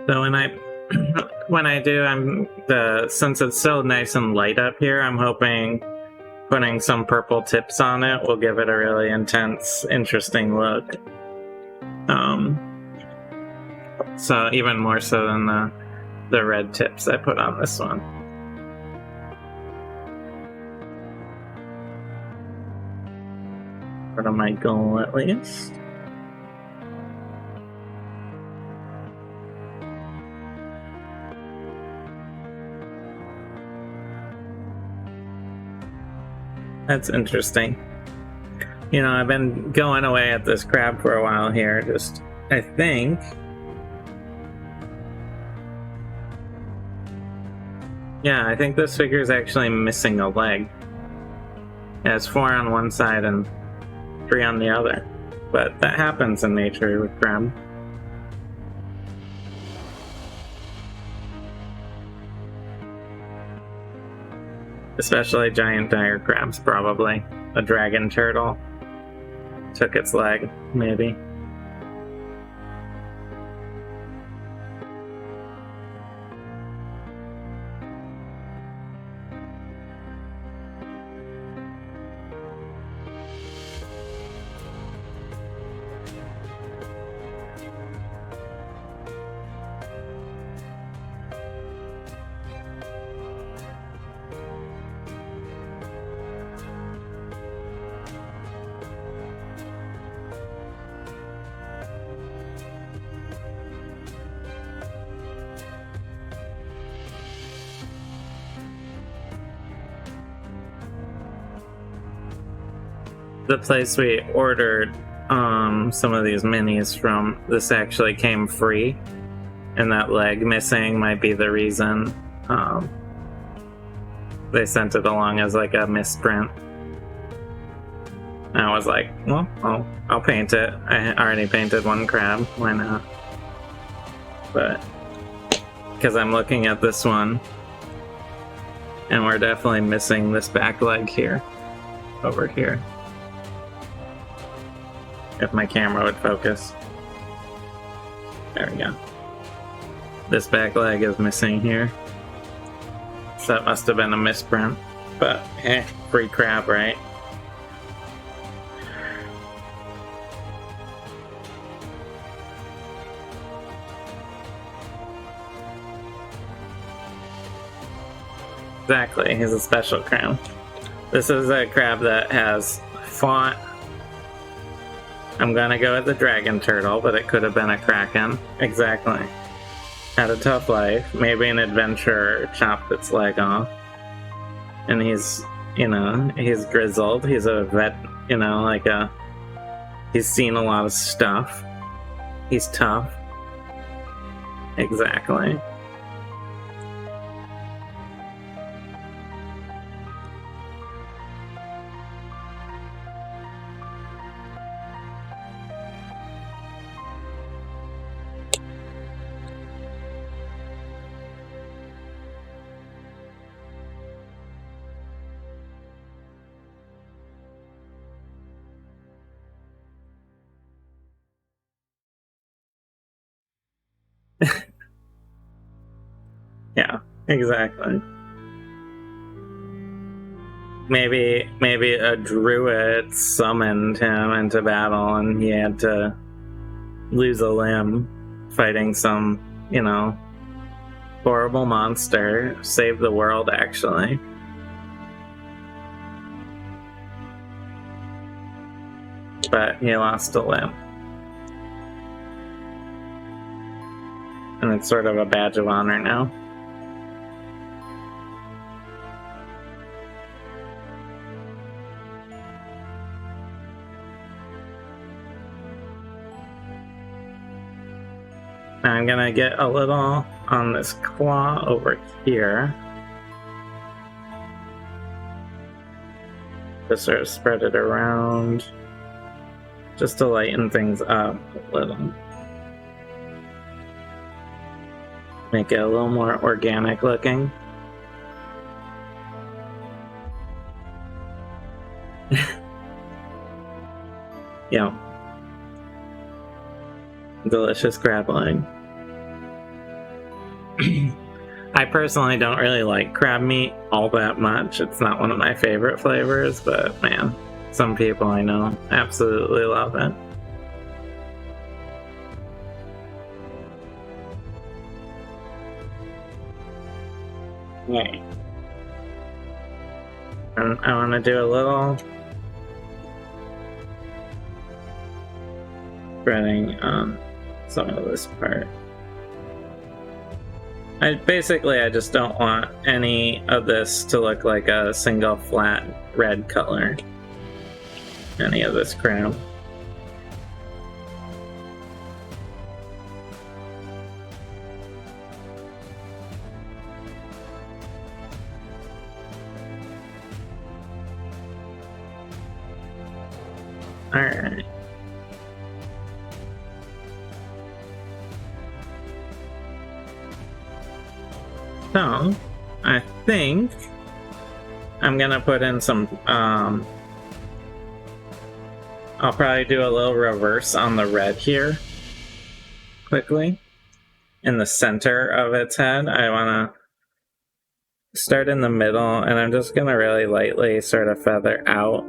So when I do, since it's so nice and light up here, I'm hoping putting some purple tips on it will give it a really intense, interesting look. So even more so than the red tips I put on this one. For my goal, at least. That's interesting. You know, I've been going away at this crab for a while here. Just, I think. Yeah, I think this figure is actually missing a leg. It has 4 on one side and 3 on the other. But that happens in nature with crab. Especially giant dire crabs, probably. A dragon turtle took its leg, maybe. The place we ordered some of these minis from, this actually came free, and that leg missing might be the reason they sent it along as like a misprint. And I was like, well, I'll paint it. I already painted one crab, why not? But because I'm looking at this one, and we're definitely missing this back leg here, over here. If my camera would focus. There we go. This back leg is missing here. So that must have been a misprint. But, free crab, right? Exactly, he's a special crab. This is a crab that has fought. I'm gonna go with the dragon turtle, but it could have been a kraken. Exactly. Had a tough life. Maybe an adventurer chopped its leg off. And he's, you know, he's grizzled. He's a vet, you know, like he's seen a lot of stuff. He's tough. Exactly. Yeah, exactly. Maybe a druid summoned him into battle and he had to lose a limb fighting some, you know, horrible monster. Save the world, actually. But he lost a limb. And it's sort of a badge of honor now. Now I'm gonna get a little on this claw over here. Just sort of spread it around. Just to lighten things up a little. Make it a little more organic looking. Yeah. Delicious crab leg. I personally don't really like crab meat all that much. It's not one of my favorite flavors, but man, some people I know absolutely love it. Yay. And I want to do a little spreading on some of this part. I just don't want any of this to look like a single flat red color. Any of this crap. Alright. So, I think I'm gonna put in some, I'll probably do a little reverse on the red here, quickly. In the center of its head, I wanna start in the middle, and I'm just gonna really lightly sort of feather out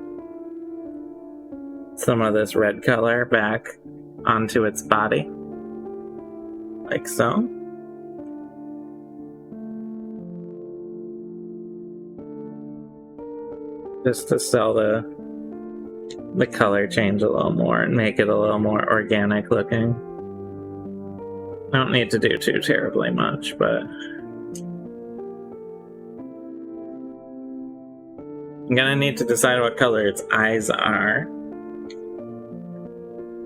some of this red color back onto its body. Like so. Just to sell the color change a little more and make it a little more organic looking. I don't need to do too terribly much, but I'm gonna need to decide what color its eyes are.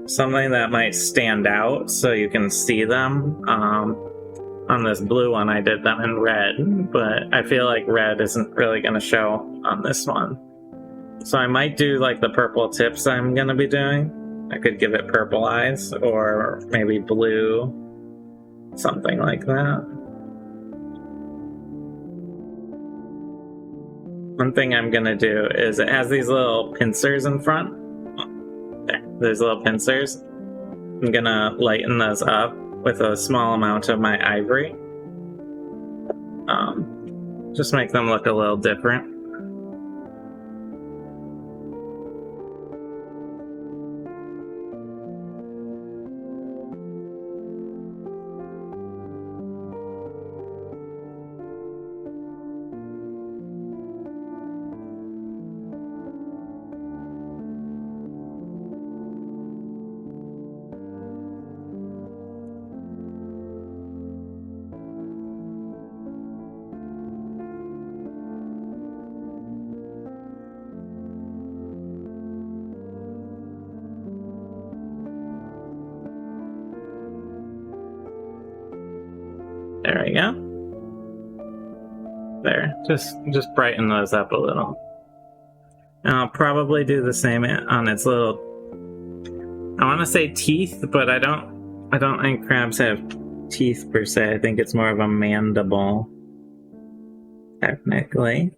Something that might stand out so you can see them. On this blue one, I did them in red, but I feel like red isn't really gonna show on this one. So I might do like the purple tips I'm gonna be doing. I could give it purple eyes, or maybe blue, something like that. One thing I'm gonna do is it has these little pincers in front. There's little pincers. I'm gonna lighten those up with a small amount of my ivory. Just make them look a little different. There we go. There, just brighten those up a little. And I'll probably do the same on its little, I want to say teeth, but I don't think crabs have teeth per se. I think it's more of a mandible, technically.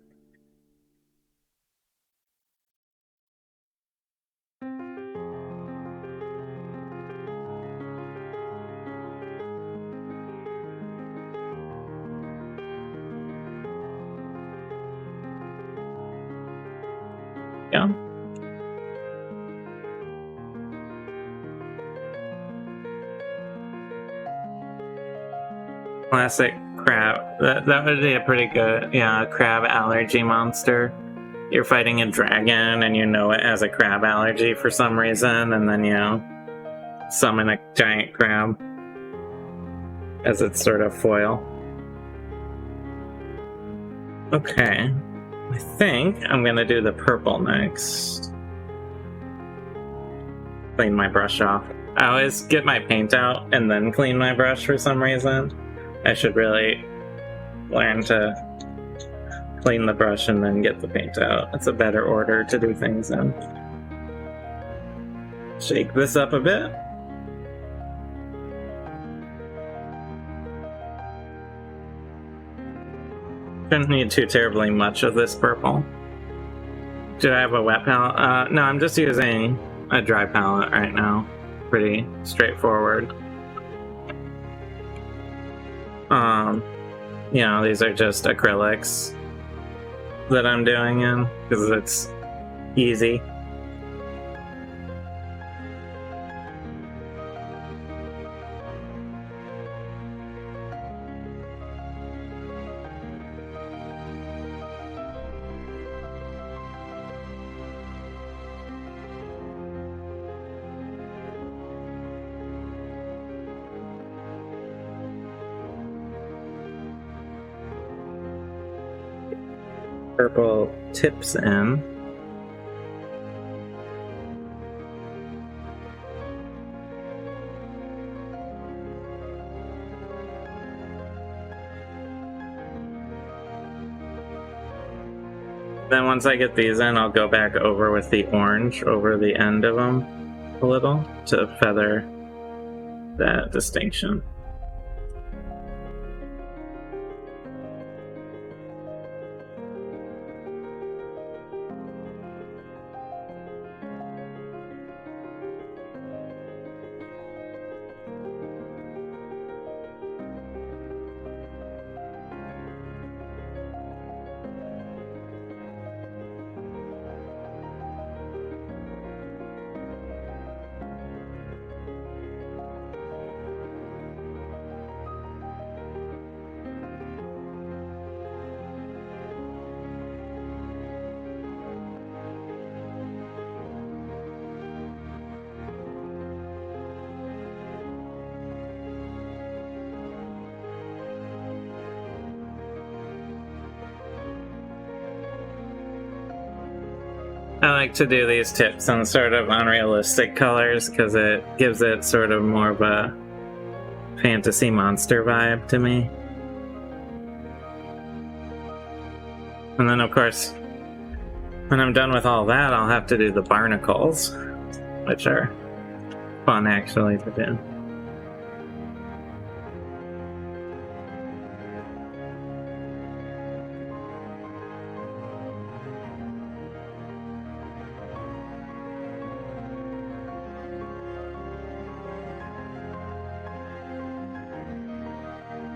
Yeah. Classic crab. That would be a pretty good, yeah, crab allergy monster. You're fighting a dragon and you know it has a crab allergy for some reason, and then you summon a giant crab as its sort of foil. Okay. I think I'm gonna do the purple next. Clean my brush off. I always get my paint out and then clean my brush for some reason. I should really learn to clean the brush and then get the paint out. It's a better order to do things in. Shake this up a bit. Shouldn't need too terribly much of this purple. Do I have a wet palette? No, I'm just using a dry palette right now. Pretty straightforward. You know, these are just acrylics that I'm doing in because it's easy. purple tips in. Then once I get these in, I'll go back over with the orange over the end of them a little to feather that distinction. I like to do these tips in sort of unrealistic colors because it gives it sort of more of a fantasy monster vibe to me. And then, of course, when I'm done with all that, I'll have to do the barnacles, which are fun actually to do.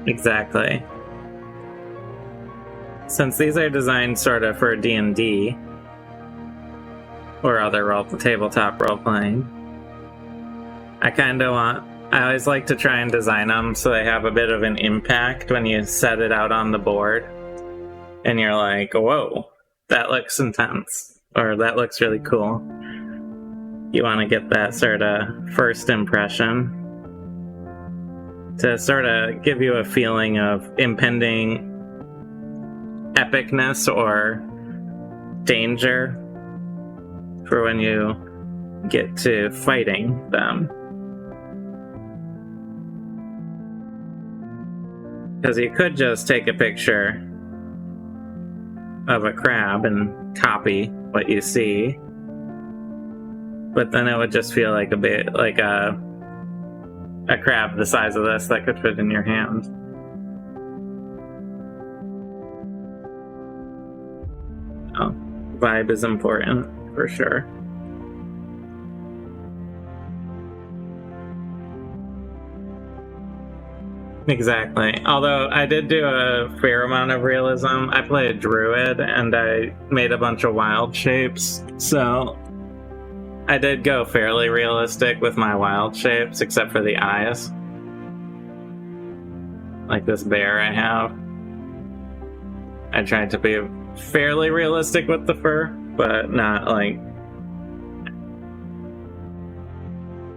Exactly. Since these are designed sort of for D&D or other tabletop role-playing, I always like to try and design them so they have a bit of an impact when you set it out on the board and you're like, whoa, that looks intense, or that looks really cool. You want to get that sort of first impression to sort of give you a feeling of impending epicness or danger for when you get to fighting them. Because you could just take a picture of a crab and copy what you see, but then it would just feel like a bit like a crab the size of this that could fit in your hand. Oh, vibe is important for sure. Exactly. Although I did do a fair amount of realism. I play a druid and I made a bunch of wild shapes, so I did go fairly realistic with my wild shapes, except for the eyes. Like this bear I have. I tried to be fairly realistic with the fur, but not like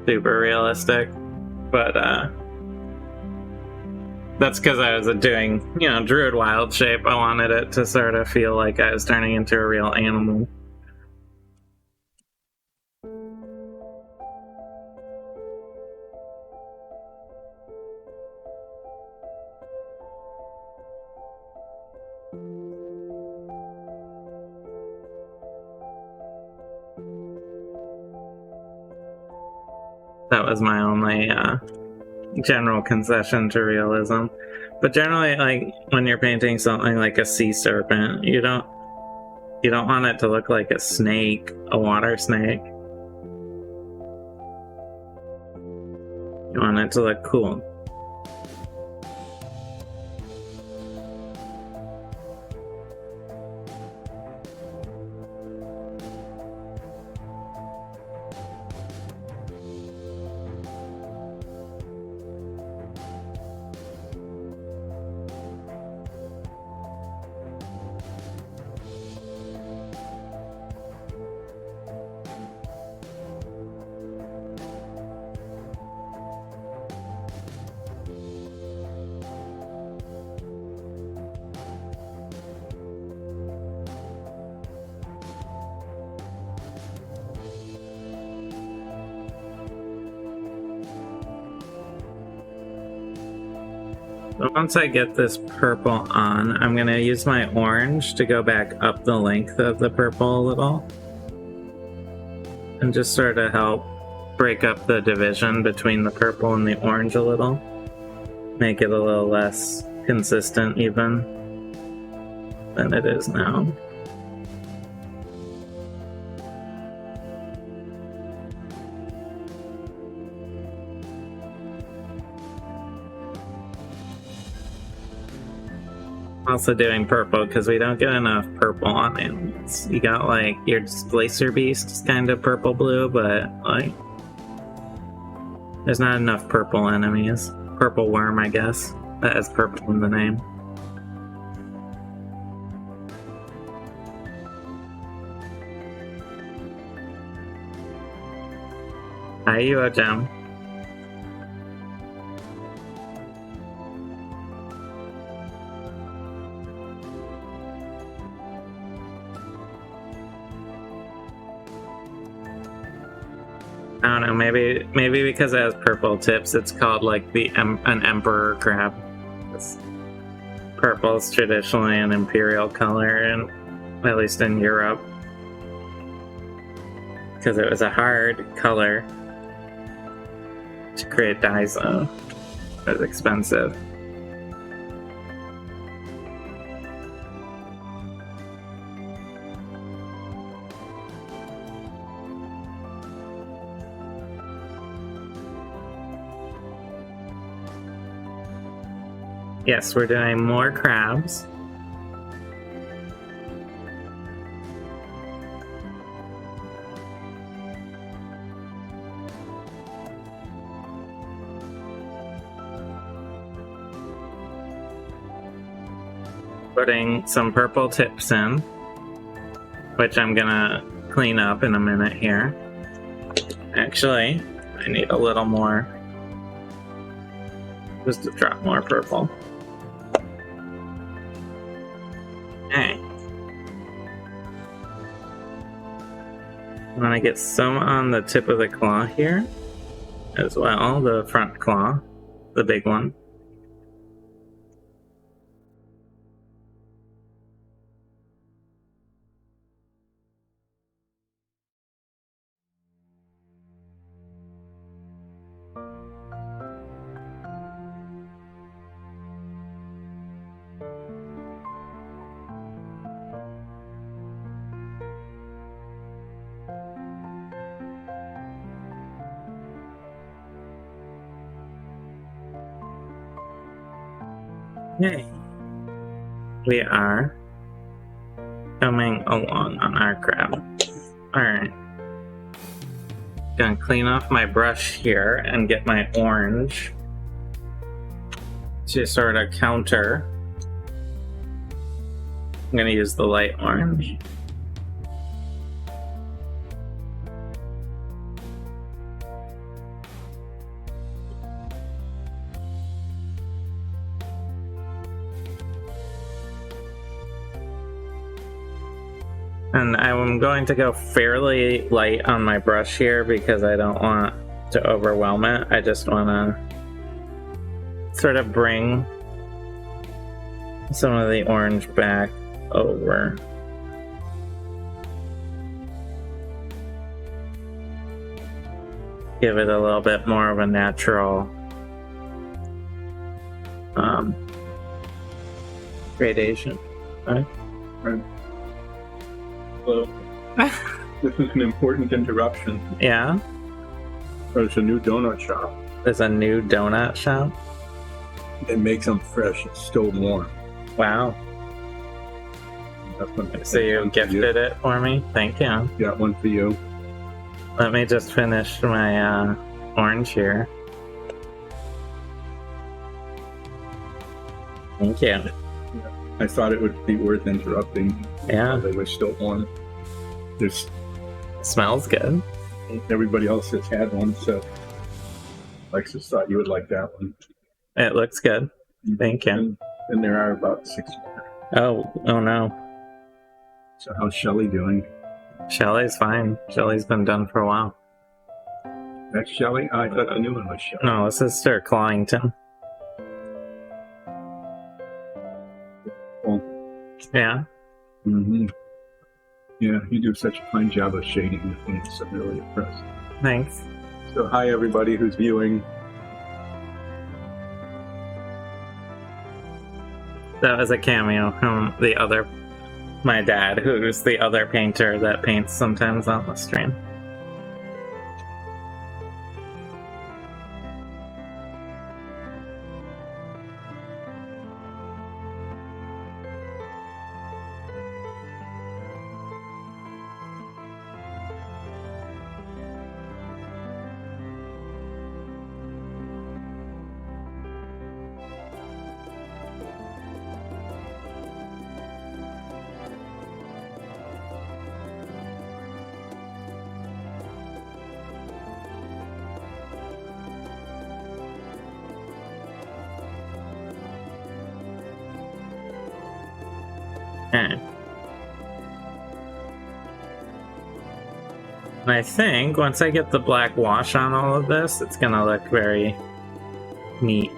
super realistic. But that's because I was doing, druid wild shape. I wanted it to sort of feel like I was turning into a real animal. That was my only general concession to realism. But generally, like when you're painting something like a sea serpent, you don't want it to look like a snake, a water snake. You want it to look cool. But once I get this purple on, I'm going to use my orange to go back up the length of the purple a little. And just sort of help break up the division between the purple and the orange a little. Make it a little less consistent even than it is now. Also doing purple because we don't get enough purple on animals. You got like your Displacer Beast is kind of purple blue, but like there's not enough purple enemies. Purple worm, I guess. That has purple in the name. Hi, you a gem. I don't know, maybe because it has purple tips, it's called like an emperor crab. Purple is traditionally an imperial color, and at least in Europe, because it was a hard color to create dyes of. It was expensive. Yes, we're doing more crabs. Putting some purple tips in, which I'm gonna clean up in a minute here. Actually, I need a little more, just to drop more purple. Okay. I'm gonna get some on the tip of the claw here as well, the front claw, the big one. Okay. We are coming along on our crab. Alright. Gonna clean off my brush here and get my orange to sort of counter. I'm gonna use the light orange. And I'm going to go fairly light on my brush here because I don't want to overwhelm it. I just want to sort of bring some of the orange back over. Give it a little bit more of a natural gradation. Right? Right. Hello. This is an important interruption. Yeah? There's a new donut shop. There's a new donut shop? It makes them fresh. It's still warm. Wow. So you gifted it for me? Thank you. Got one for you. Let me just finish my orange here. Thank you. I thought it would be worth interrupting. Yeah. They were still warm. There's Smells good. everybody else has had one, so Alexis thought you would like that one. It looks good. Thank you. And there are about 6 more. Oh no. So how's Shelly doing? Shelly's fine. Shelly's been done for a while. That's Shelly? I thought the new one was Shelly. No, this is Sir Clawington. Yeah. Mm-hmm. Yeah, you do such a fine job of shading the things. I'm really impressed. Thanks. So hi everybody who's viewing. That was a cameo from my dad, who's the other painter that paints sometimes on the stream. Okay. And I think once I get the black wash on all of this, it's gonna look very neat.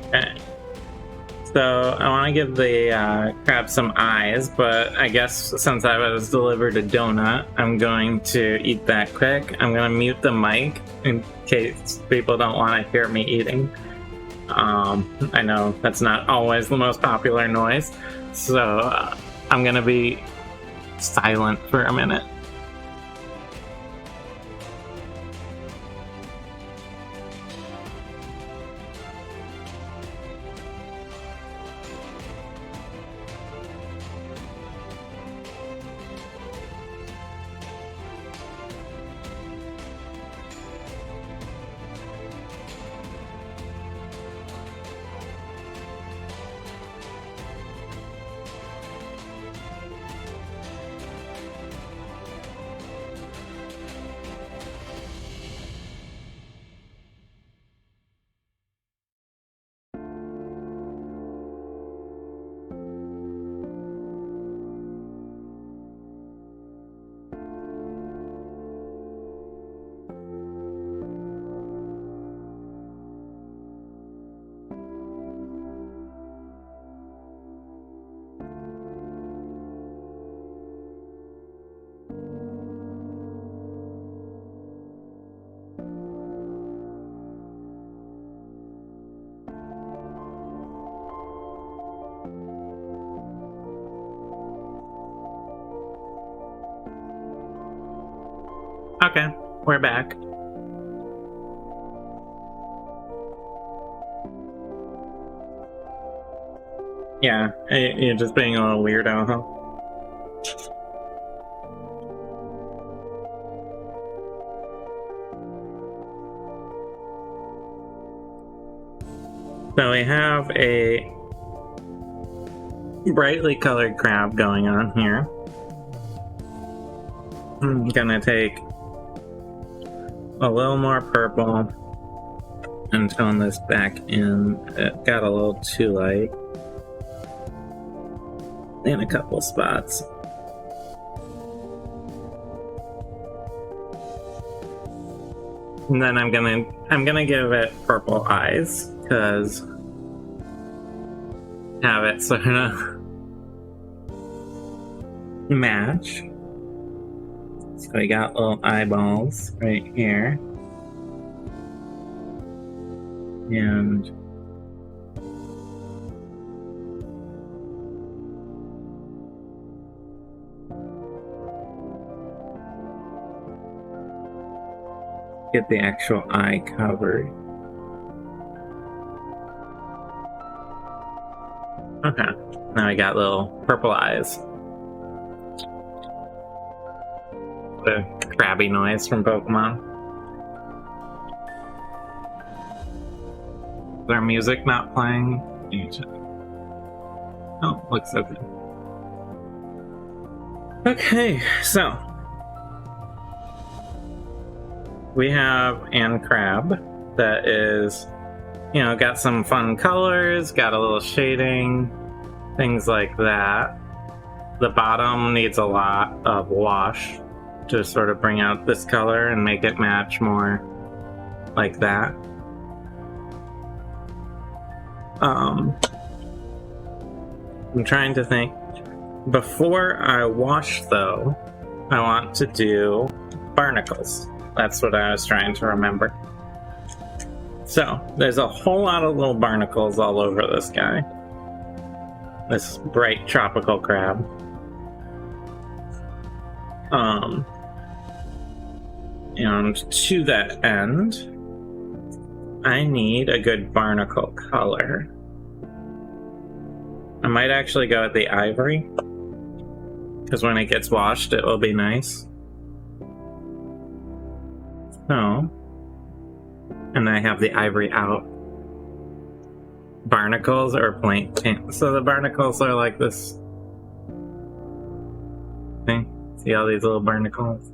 Okay. So I want to give the crab some eyes, but I guess since I was delivered a donut, I'm going to eat that quick. I'm going to mute the mic in case people don't want to hear me eating. I know that's not always the most popular noise, so I'm going to be silent for a minute. Okay, we're back. Yeah, you're just being a little weirdo, huh? So we have a brightly colored crab going on here. I'm gonna take a little more purple and tone this back in. It got a little too light in a couple spots. And then I'm gonna give it purple eyes, because have it sort of match. So we got little eyeballs right here. And get the actual eye covered. Okay, now we got little purple eyes. The crabby noise from Pokemon. Is our music not playing? Oh, looks so good. Okay, so we have Anne Crab that is, you know, got some fun colors, got a little shading, things like that. The bottom needs a lot of wash to sort of bring out this color and make it match more like that. I'm trying to think. Before I wash, though, I want to do barnacles. That's what I was trying to remember. So, there's a whole lot of little barnacles all over this guy. This bright tropical crab. And to that end, I need a good barnacle color. I might actually go with the ivory, because when it gets washed, it will be nice. So, and I have the ivory out. Barnacles or plain. So the barnacles are like this thing. See all these little barnacles?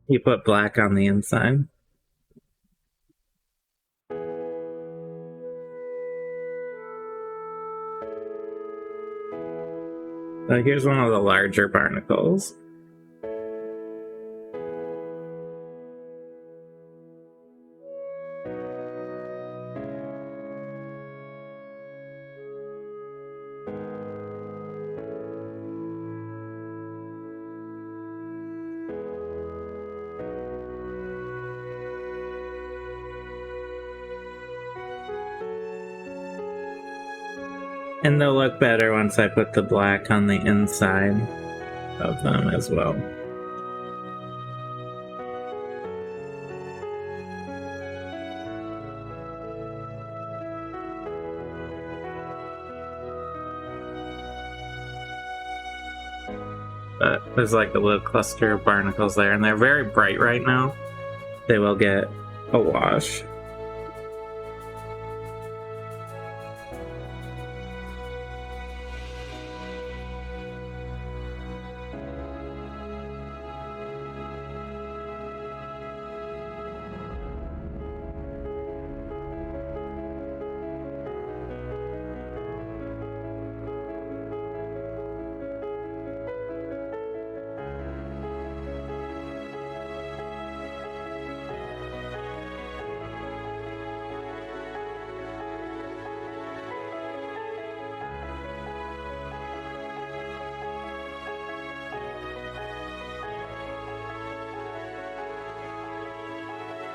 You put black on the inside. So here's one of the larger barnacles. And they'll look better once I put the black on the inside of them as well. But there's like a little cluster of barnacles there, and they're very bright right now. They will get a wash.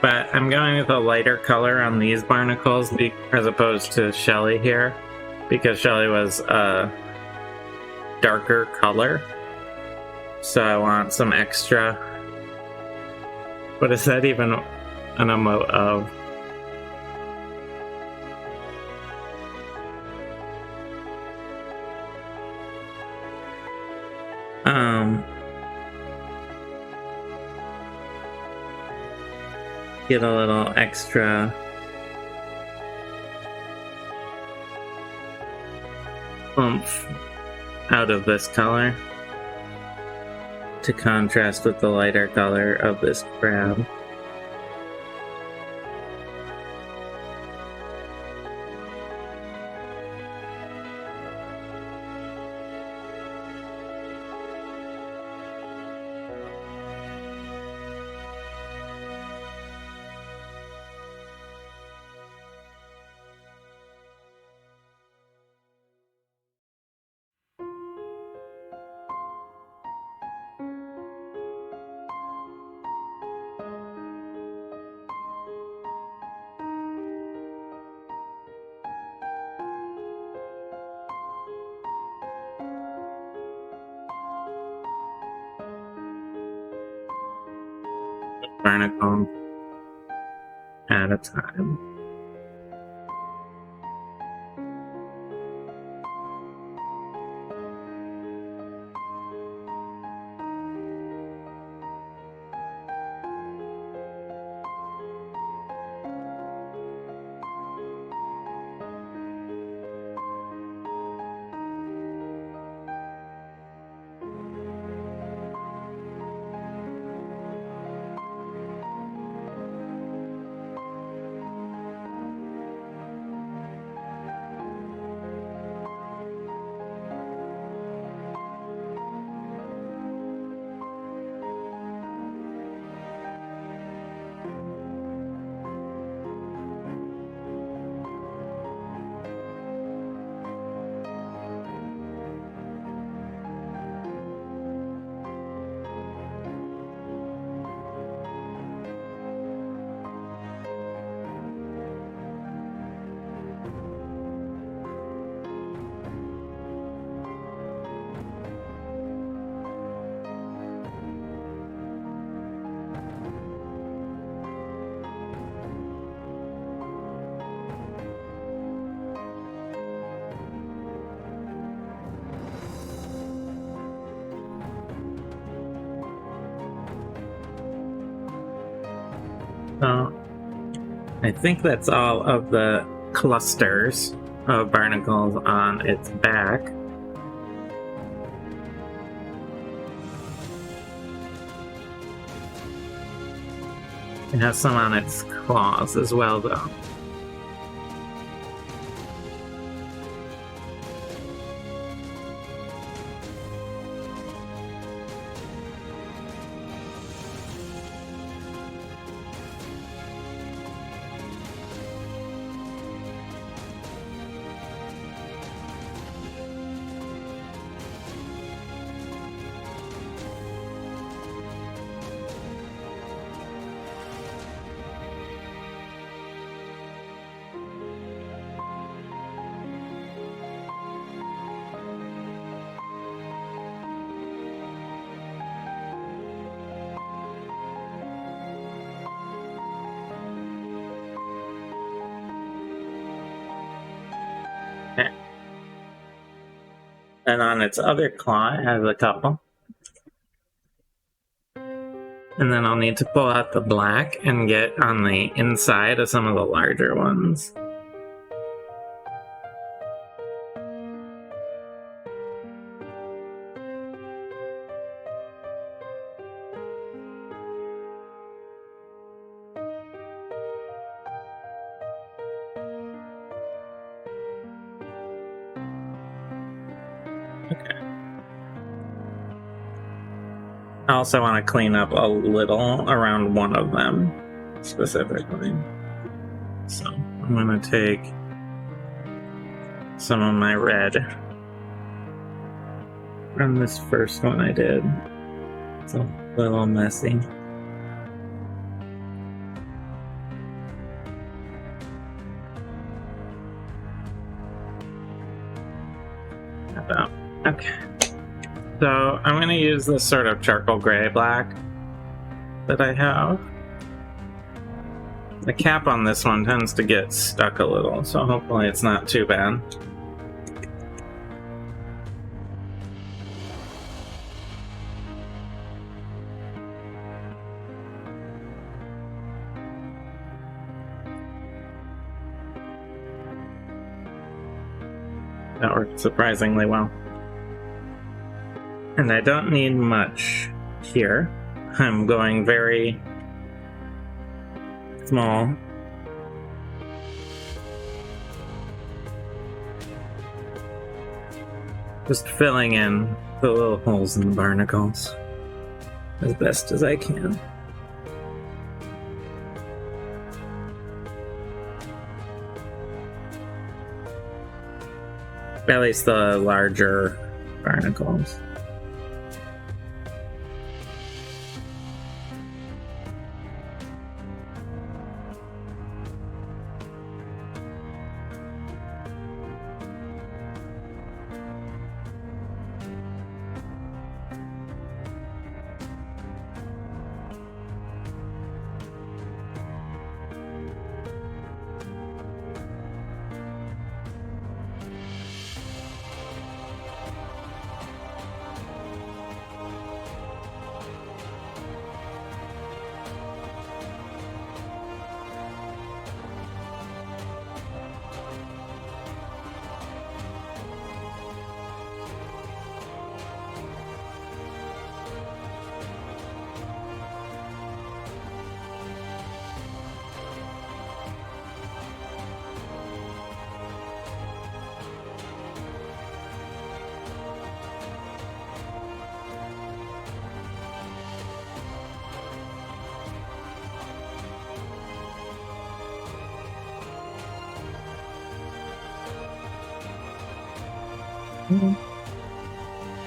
But I'm going with a lighter color on these barnacles as opposed to Shelly here, because Shelly was a darker color. So I want some extra. What is that even an emote of? Get a little extra oomph out of this color to contrast with the lighter color of this crab. Barnacle at a time. So I think that's all of the clusters of barnacles on its back. It has some on its claws as well, though. And on its other claw, it has a couple. And then I'll need to pull out the black and get on the inside of some of the larger ones. I also want to clean up a little around one of them, specifically. So I'm going to take some of my red from this first one I did. It's a little messy. Okay. So I'm going to use this sort of charcoal gray black that I have. The cap on this one tends to get stuck a little, so hopefully it's not too bad. That worked surprisingly well. And I don't need much here. I'm going very small. Just filling in the little holes in the barnacles as best as I can. At least the larger barnacles.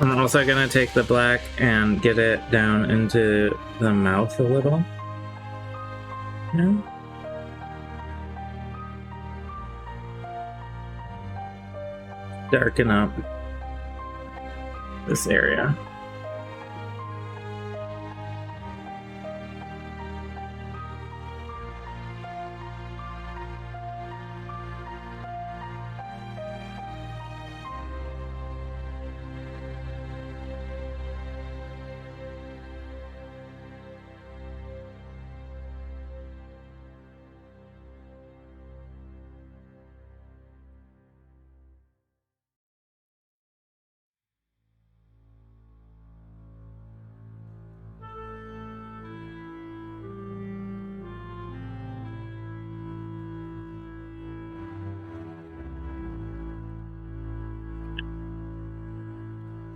I'm also going to take the black and get it down into the mouth a little. Yeah. Darken up this area.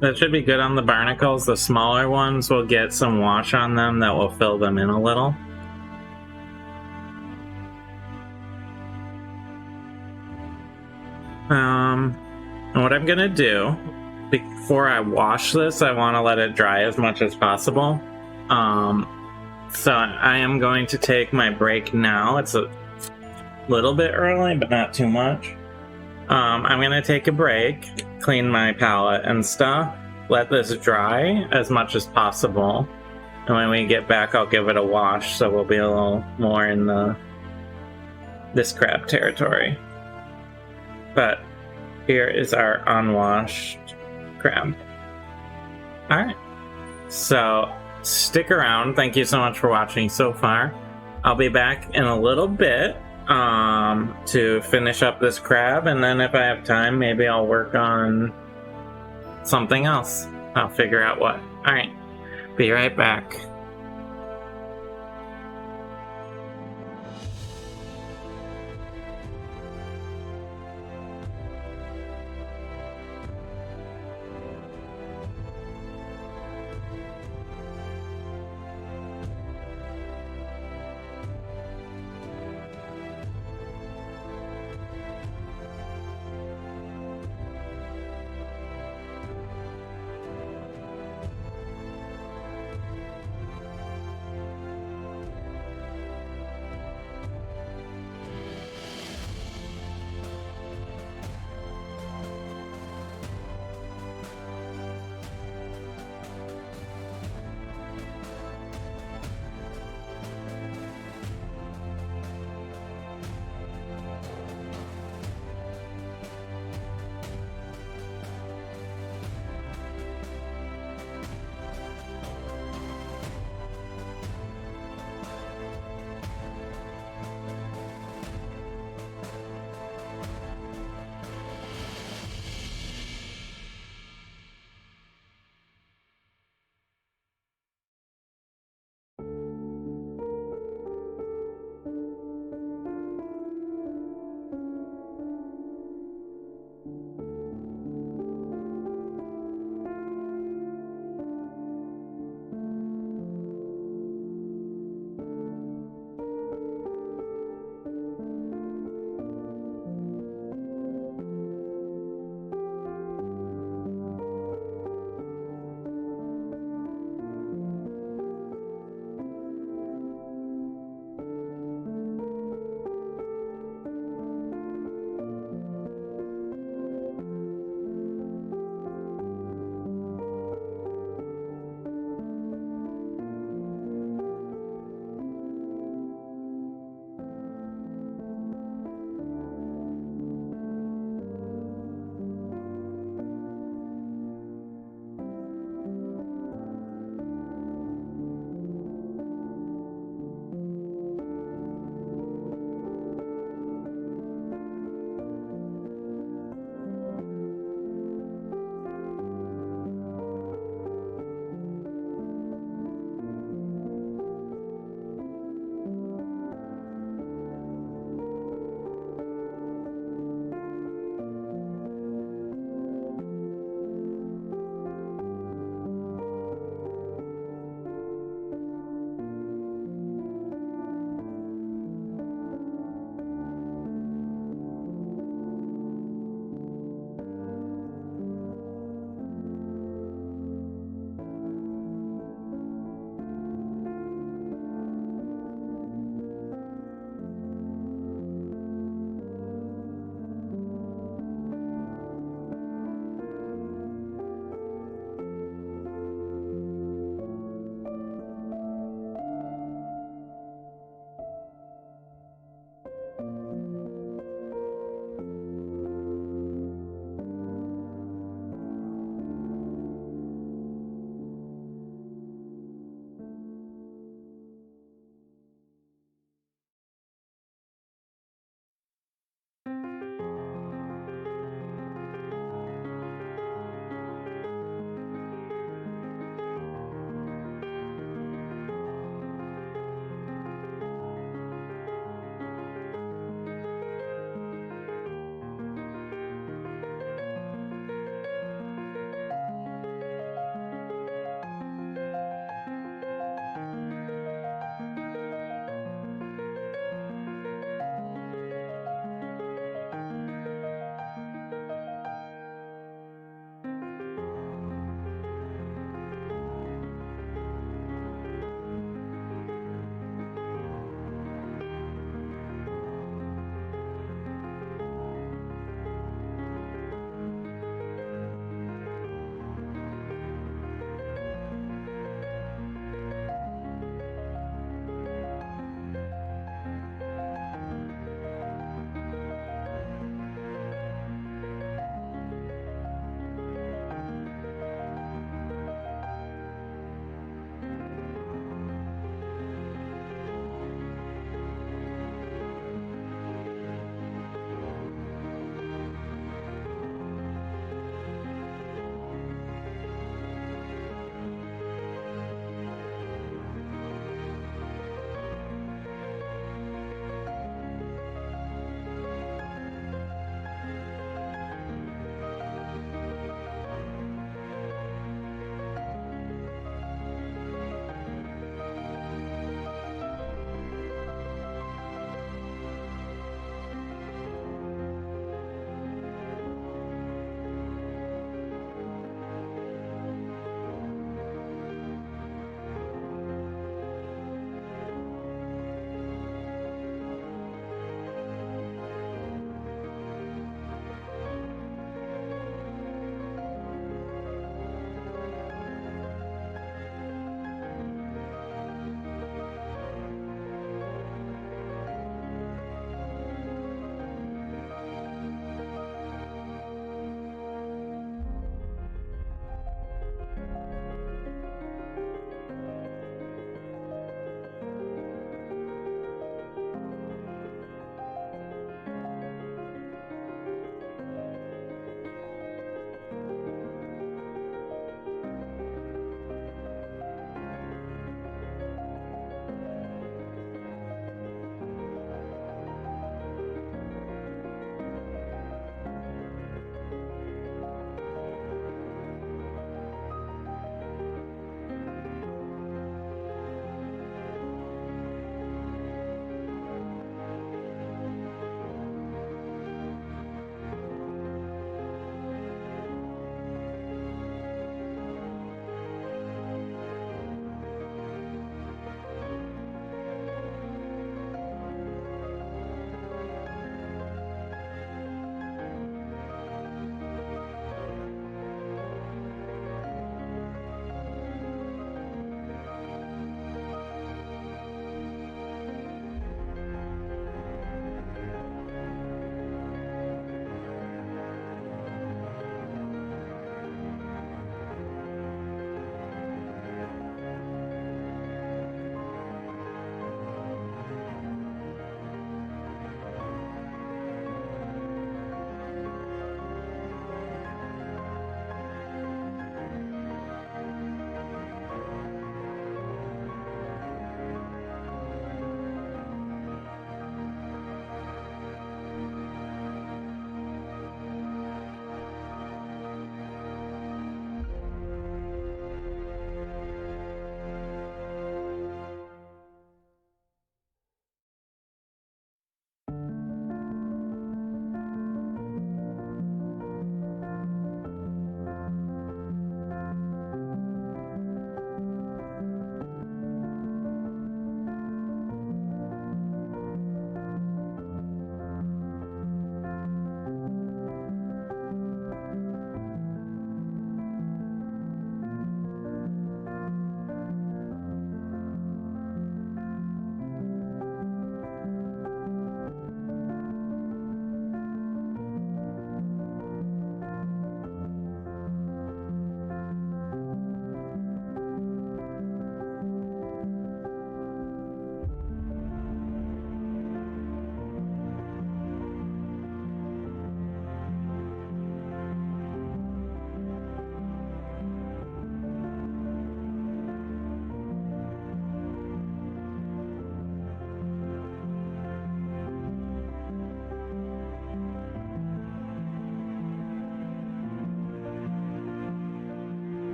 That should be good on the barnacles. The smaller ones will get some wash on them that will fill them in a little. And what I'm gonna do, before I wash this, I want to let it dry as much as possible. So I am going to take my break now. It's a little bit early, but not too much. I'm gonna take a break, clean my palette and stuff, let this dry as much as possible, and when we get back I'll give it a wash, so we'll be a little more in this crab territory. But here is our unwashed crab. Alright, so stick around. Thank you so much for watching so far. I'll be back in a little bit to finish up this crab, and then if I have time, maybe I'll work on something else. I'll figure out what. Alright, be right back.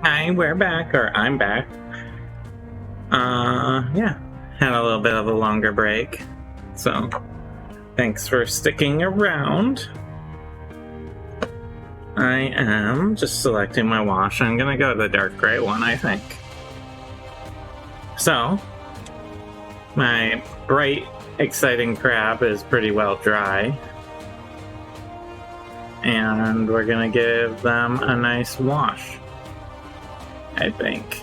Hi, we're back, or I'm back. Yeah, had a little bit of a longer break, so thanks for sticking around. I am just selecting my wash. I'm gonna go the dark gray one, I think. So, my bright, exciting crab is pretty well dry. And we're gonna give them a nice wash, I think.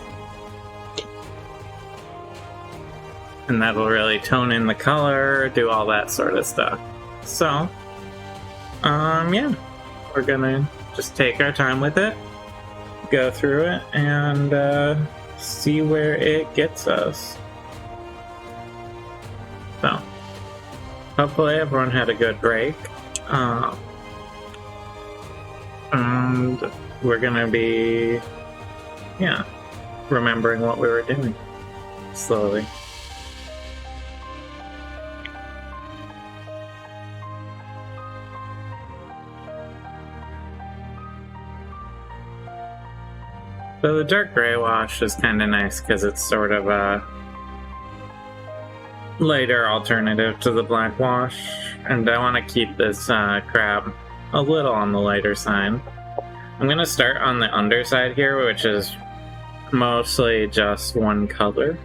And that'll really tone in the color, do all that sort of stuff. So, yeah, we're gonna just take our time with it, go through it, and see where it gets us. So, hopefully everyone had a good break. And we're gonna be, yeah, remembering what we were doing slowly. So the dark gray wash is kind of nice because it's sort of a lighter alternative to the black wash, and I want to keep this crab a little on the lighter side. I'm going to start on the underside here, which is mostly just one color.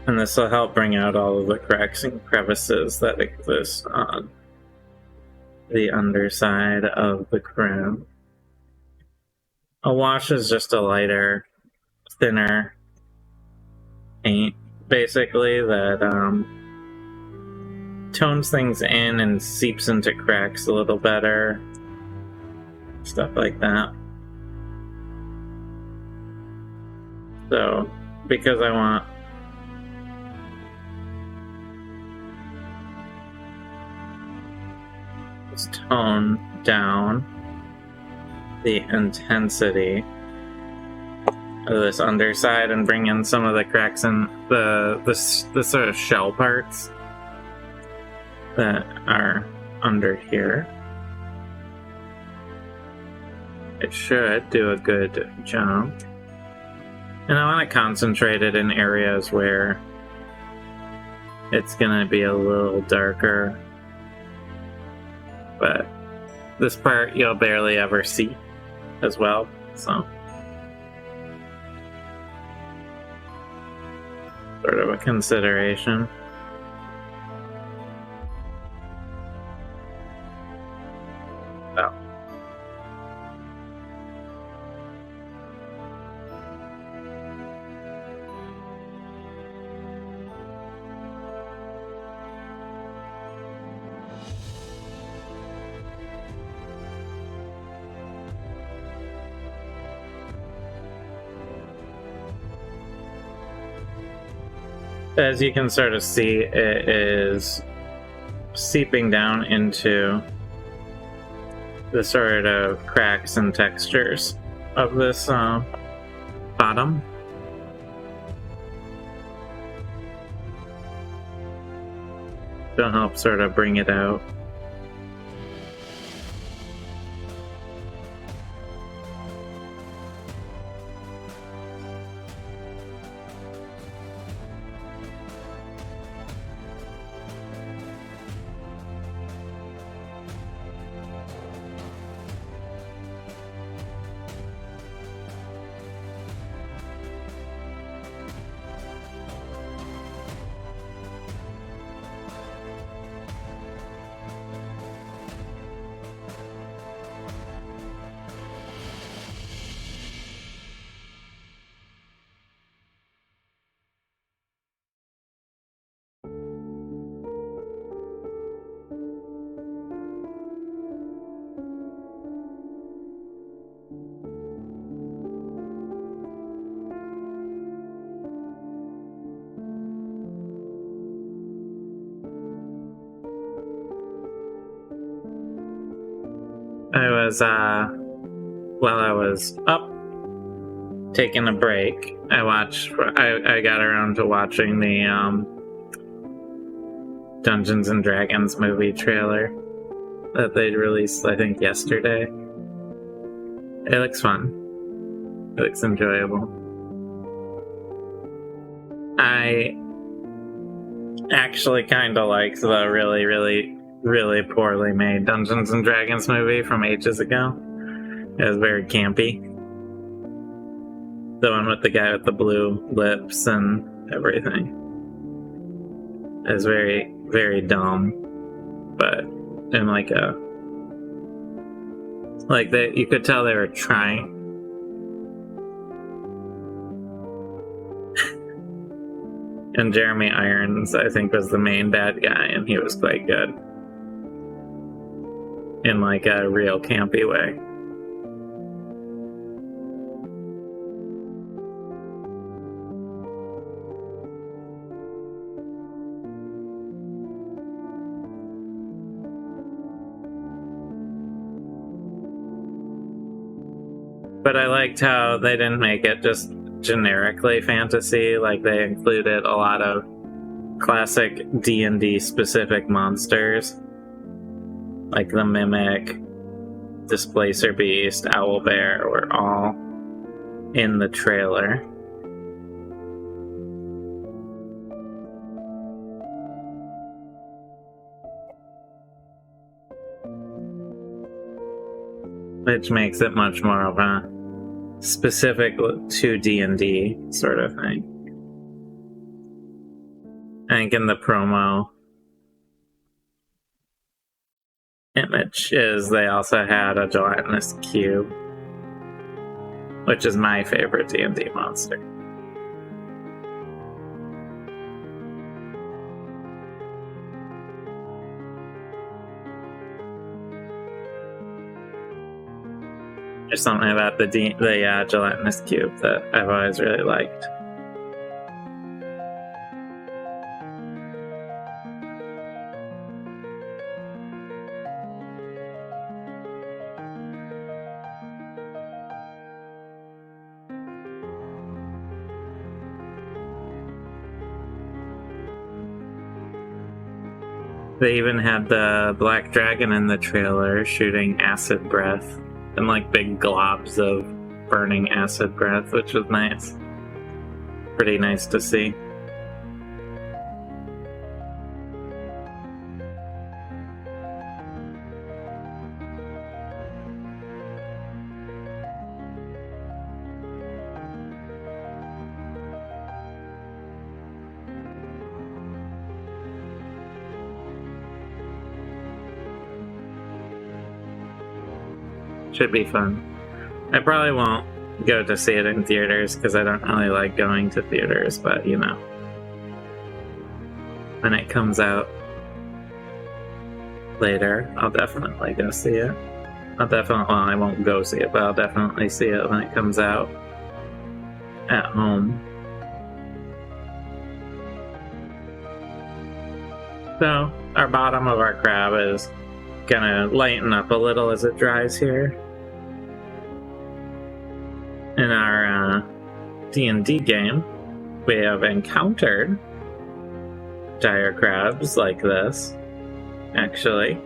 And this will help bring out all of the cracks and crevices that exist on the underside of the crab. A wash is just a lighter, thinner paint, basically, that tones things in and seeps into cracks a little better. Stuff like that. So, because I want this tone down the intensity of this underside and bring in some of the cracks and the sort of shell parts that are under here. It should do a good job. And I want to concentrate it in areas where it's going to be a little darker. But this part you'll barely ever see as well, so sort of a consideration. Oh. As you can sort of see, it is seeping down into the sort of cracks and textures of this bottom. To help sort of bring it out. While I was up taking a break, I got around to watching the Dungeons and Dragons movie trailer that they released, I think, yesterday. It looks fun. It looks enjoyable. I actually kind of like the really, really, really poorly made Dungeons and Dragons movie from ages ago. It was very campy. The one with the guy with the blue lips and everything. It was very, very dumb. But in like a... like, you could tell they were trying. And Jeremy Irons, I think, was the main bad guy, and he was quite good. In like a real campy way. But I liked how they didn't make it just generically fantasy, like they included a lot of classic D&D specific monsters, like the Mimic, Displacer Beast, Owlbear were all in the trailer. Which makes it much more of a specific to D&D sort of thing. I think in the promo images, they also had a gelatinous cube, which is my favorite D&D monster. There's something about the gelatinous cube that I've always really liked. They even had the Black Dragon in the trailer shooting acid breath. And like big globs of burning acid breath, which was nice. Pretty nice to see. Should be fun. I probably won't go to see it in theaters because I don't really like going to theaters, but you know, when it comes out later, I'll definitely go see it. I won't go see it, but I'll definitely see it when it comes out at home. So, our bottom of our crab is gonna lighten up a little as it dries here. In our D&D game, we have encountered dire crabs like this, actually,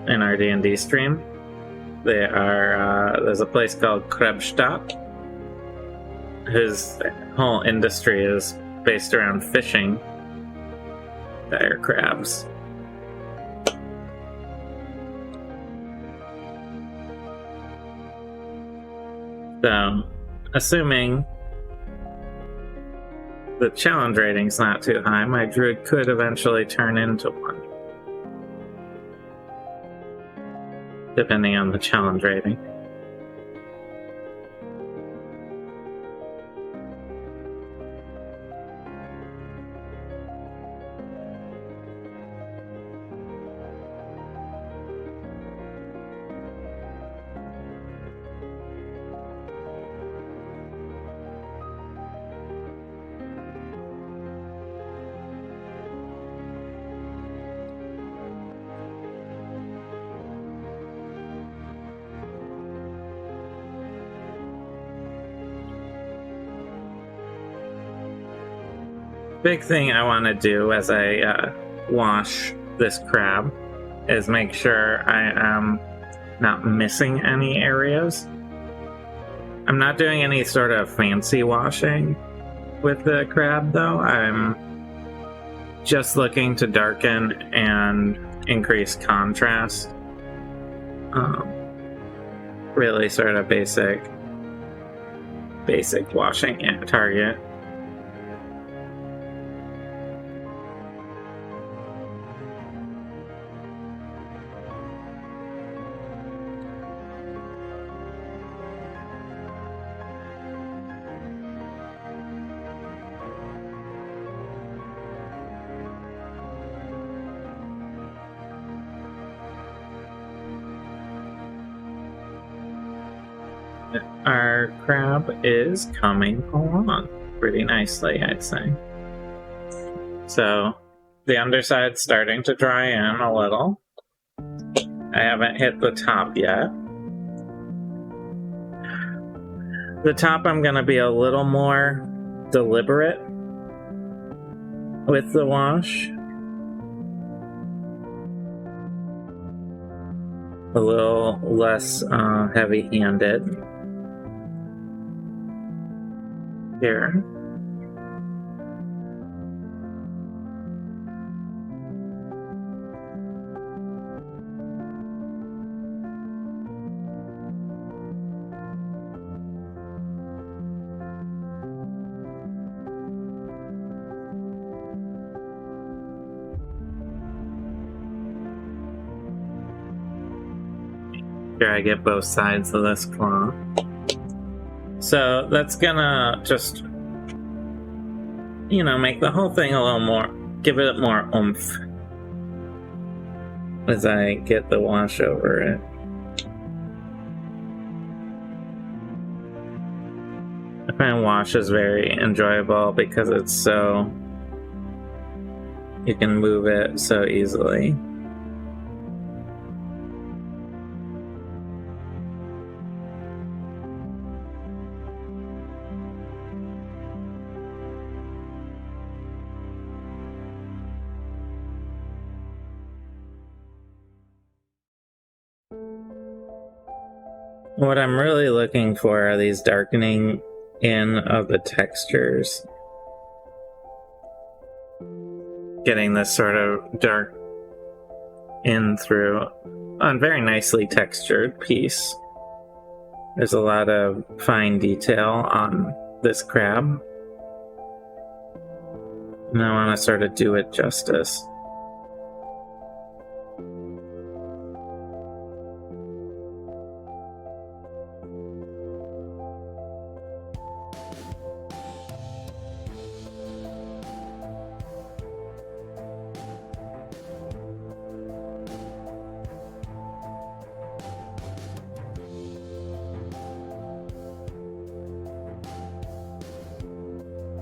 in our D&D stream. They are, there's a place called Krebstadt, whose whole industry is based around fishing dire crabs. So, assuming the challenge rating's not too high, my druid could eventually turn into one. Depending on the challenge rating. Big thing I want to do as I wash this crab is make sure I am not missing any areas. I'm not doing any sort of fancy washing with the crab, though. I'm just looking to darken and increase contrast. Really sort of basic washing at Target. Our crab is coming along pretty nicely, I'd say. So the underside's starting to dry in a little. I haven't hit the top yet. The top, I'm going to be a little more deliberate with the wash. A little less heavy-handed. Here. Here I get both sides of this claw. So that's gonna just, make the whole thing a little more, give it more oomph as I get the wash over it. I find wash is very enjoyable because it's so, you can move it so easily. What I'm really looking for are these darkening in of the textures. Getting this sort of dark in through a very nicely textured piece. There's a lot of fine detail on this crab. And I want to sort of do it justice.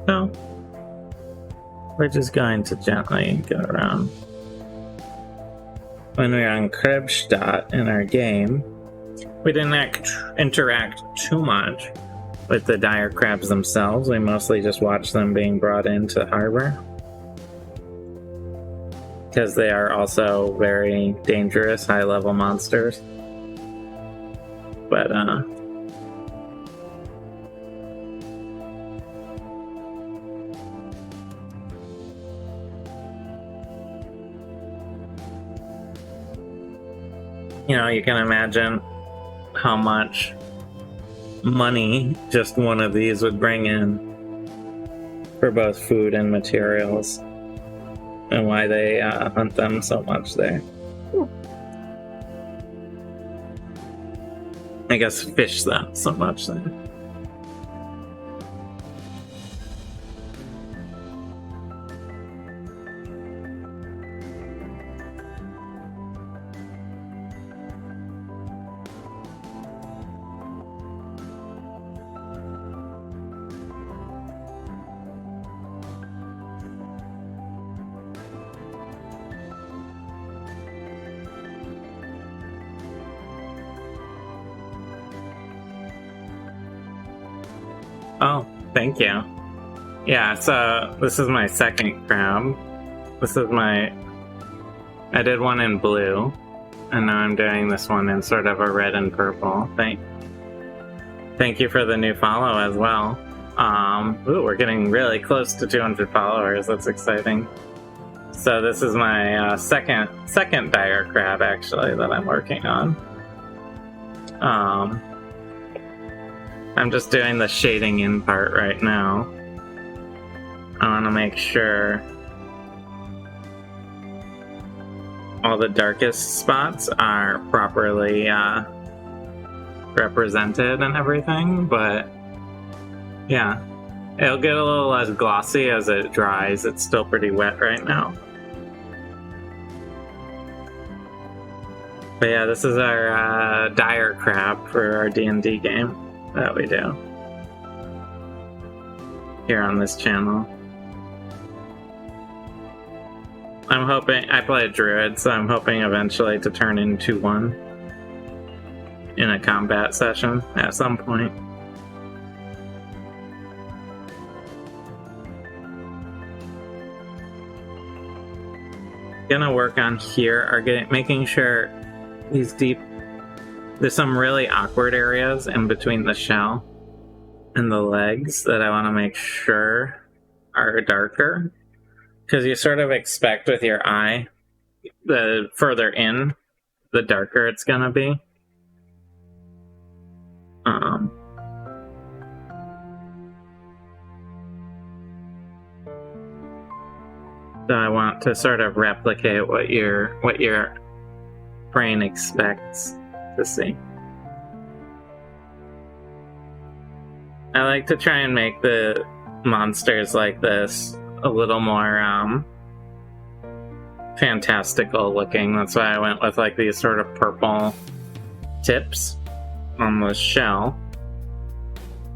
So, we're just going to gently go around. When we're on Krebsstadt in our game, we didn't interact too much with the dire crabs themselves. We mostly just watched them being brought into harbor. Because they are also very dangerous, high-level monsters. But, you can imagine how much money just one of these would bring in for both food and materials, and why they hunt them so much there. I guess fish them so much there. Oh, thank you. Yeah, so this is my second crab. I did one in blue. And now I'm doing this one in sort of a red and purple. Thank you for the new follow as well. Ooh, we're getting really close to 200 followers. That's exciting. So this is my second dire crab, actually, that I'm working on. I'm just doing the shading in part right now. I want to make sure all the darkest spots are properly represented and everything, but yeah, it'll get a little less glossy as it dries. It's still pretty wet right now. But yeah, this is our dire crab for our D&D game that we do here on this channel. I'm hoping, I play a druid, so I'm hoping eventually to turn into one in a combat session at some point. Gonna work on here are making sure these there's some really awkward areas in between the shell and the legs that I want to make sure are darker. Because you sort of expect with your eye, the further in, the darker it's gonna be. So I want to sort of replicate what your brain expects to see. I like to try and make the monsters like this a little more fantastical looking. That's why I went with like these sort of purple tips on the shell,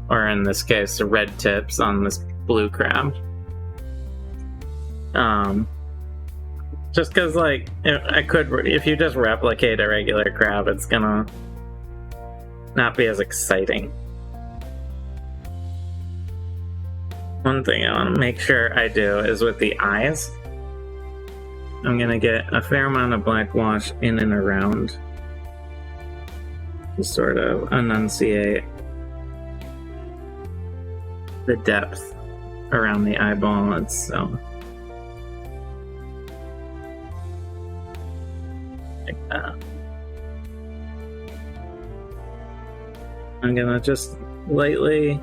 or in this case the red tips on this blue crab. Just because like if you just replicate a regular crab, it's gonna not be as exciting. One thing I want to make sure I do is with the eyes. I'm going to get a fair amount of black wash in and around to sort of enunciate the depth around the eyeball itself. Like that. I'm going to just lightly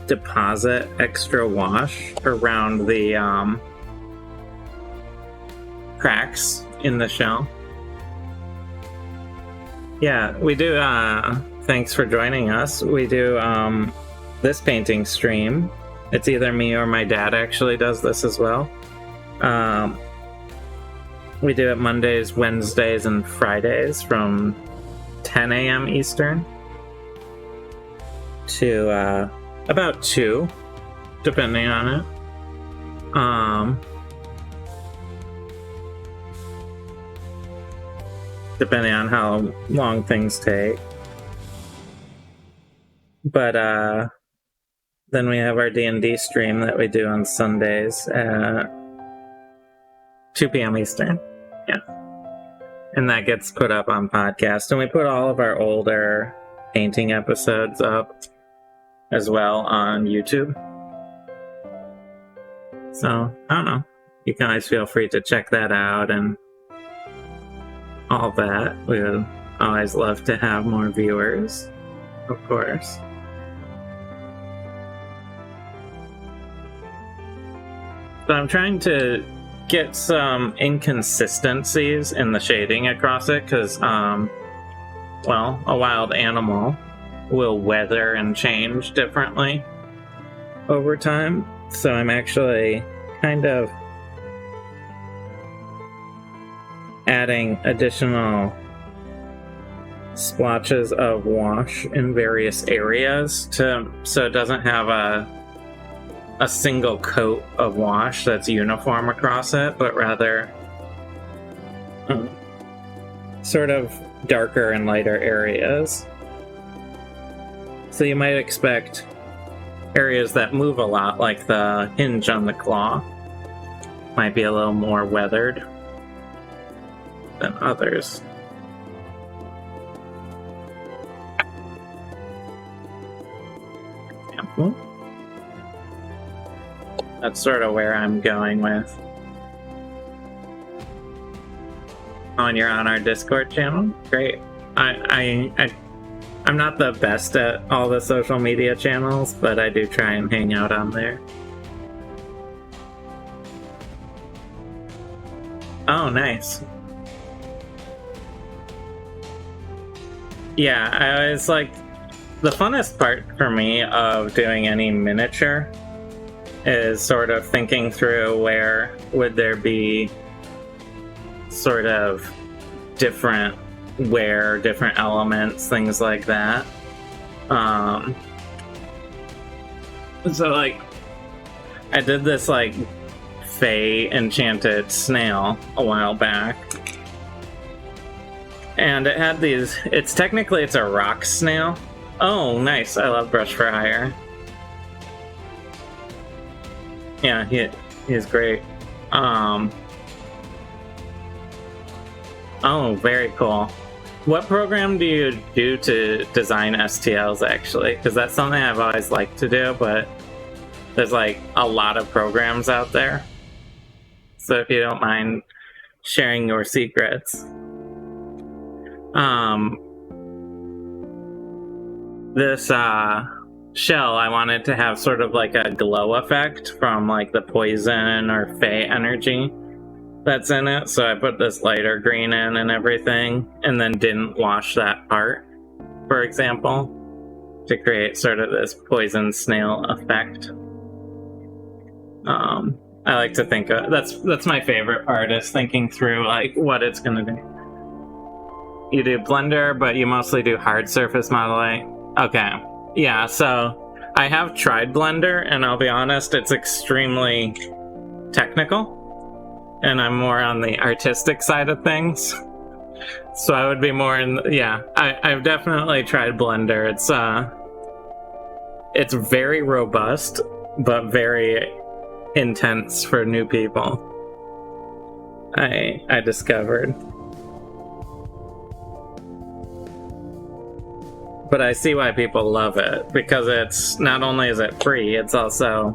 deposit extra wash around the cracks in the shell. Yeah, we do, thanks for joining us. We do this painting stream. It's either me or my dad actually does this as well. We do it Mondays, Wednesdays, and Fridays from 10 a.m. Eastern to about 2, depending on it. Depending on how long things take. But then we have our D&D stream that we do on Sundays at 2 p.m. Eastern. Yeah. And that gets put up on podcast. And we put all of our older painting episodes up as well on YouTube. So, I don't know. You can always feel free to check that out and all that. We would always love to have more viewers, of course. So I'm trying to get some inconsistencies in the shading across it, because, well, a wild animal will weather and change differently over time. So I'm actually kind of adding additional splotches of wash in various areas so it doesn't have a single coat of wash that's uniform across it, but rather sort of darker and lighter areas. So you might expect areas that move a lot, like the hinge on the claw, might be a little more weathered. than others. Example. That's sort of where I'm going with. Oh, and you're on our Discord channel? Great. I'm not the best at all the social media channels, but I do try and hang out on there. Oh, nice. Yeah, I always like... The funnest part for me of doing any miniature is sort of thinking through where would there be sort of different elements, things like that. So like I did this like Fey enchanted snail a while back, and it had these, it's a rock snail. Oh nice, I love Brush for Hire. Yeah, he's great. Oh, very cool. What program do you do to design STLs, actually? Because that's something I've always liked to do, but there's like a lot of programs out there. So if you don't mind sharing your secrets. This shell, I wanted to have sort of like a glow effect from like the poison or Fey energy that's in it, so I put this lighter green in and everything, and then didn't wash that part, for example, to create sort of this poison snail effect. I like to think of, that's my favorite part, is thinking through like what it's gonna do. You do Blender, but you mostly do hard surface modeling. Okay, yeah, so I have tried Blender, and I'll be honest, it's extremely technical. And I'm more on the artistic side of things. So I would be more in, yeah, I've definitely tried Blender. It's very robust, but very intense for new people. I discovered. But I see why people love it, because it's, not only is it free, it's also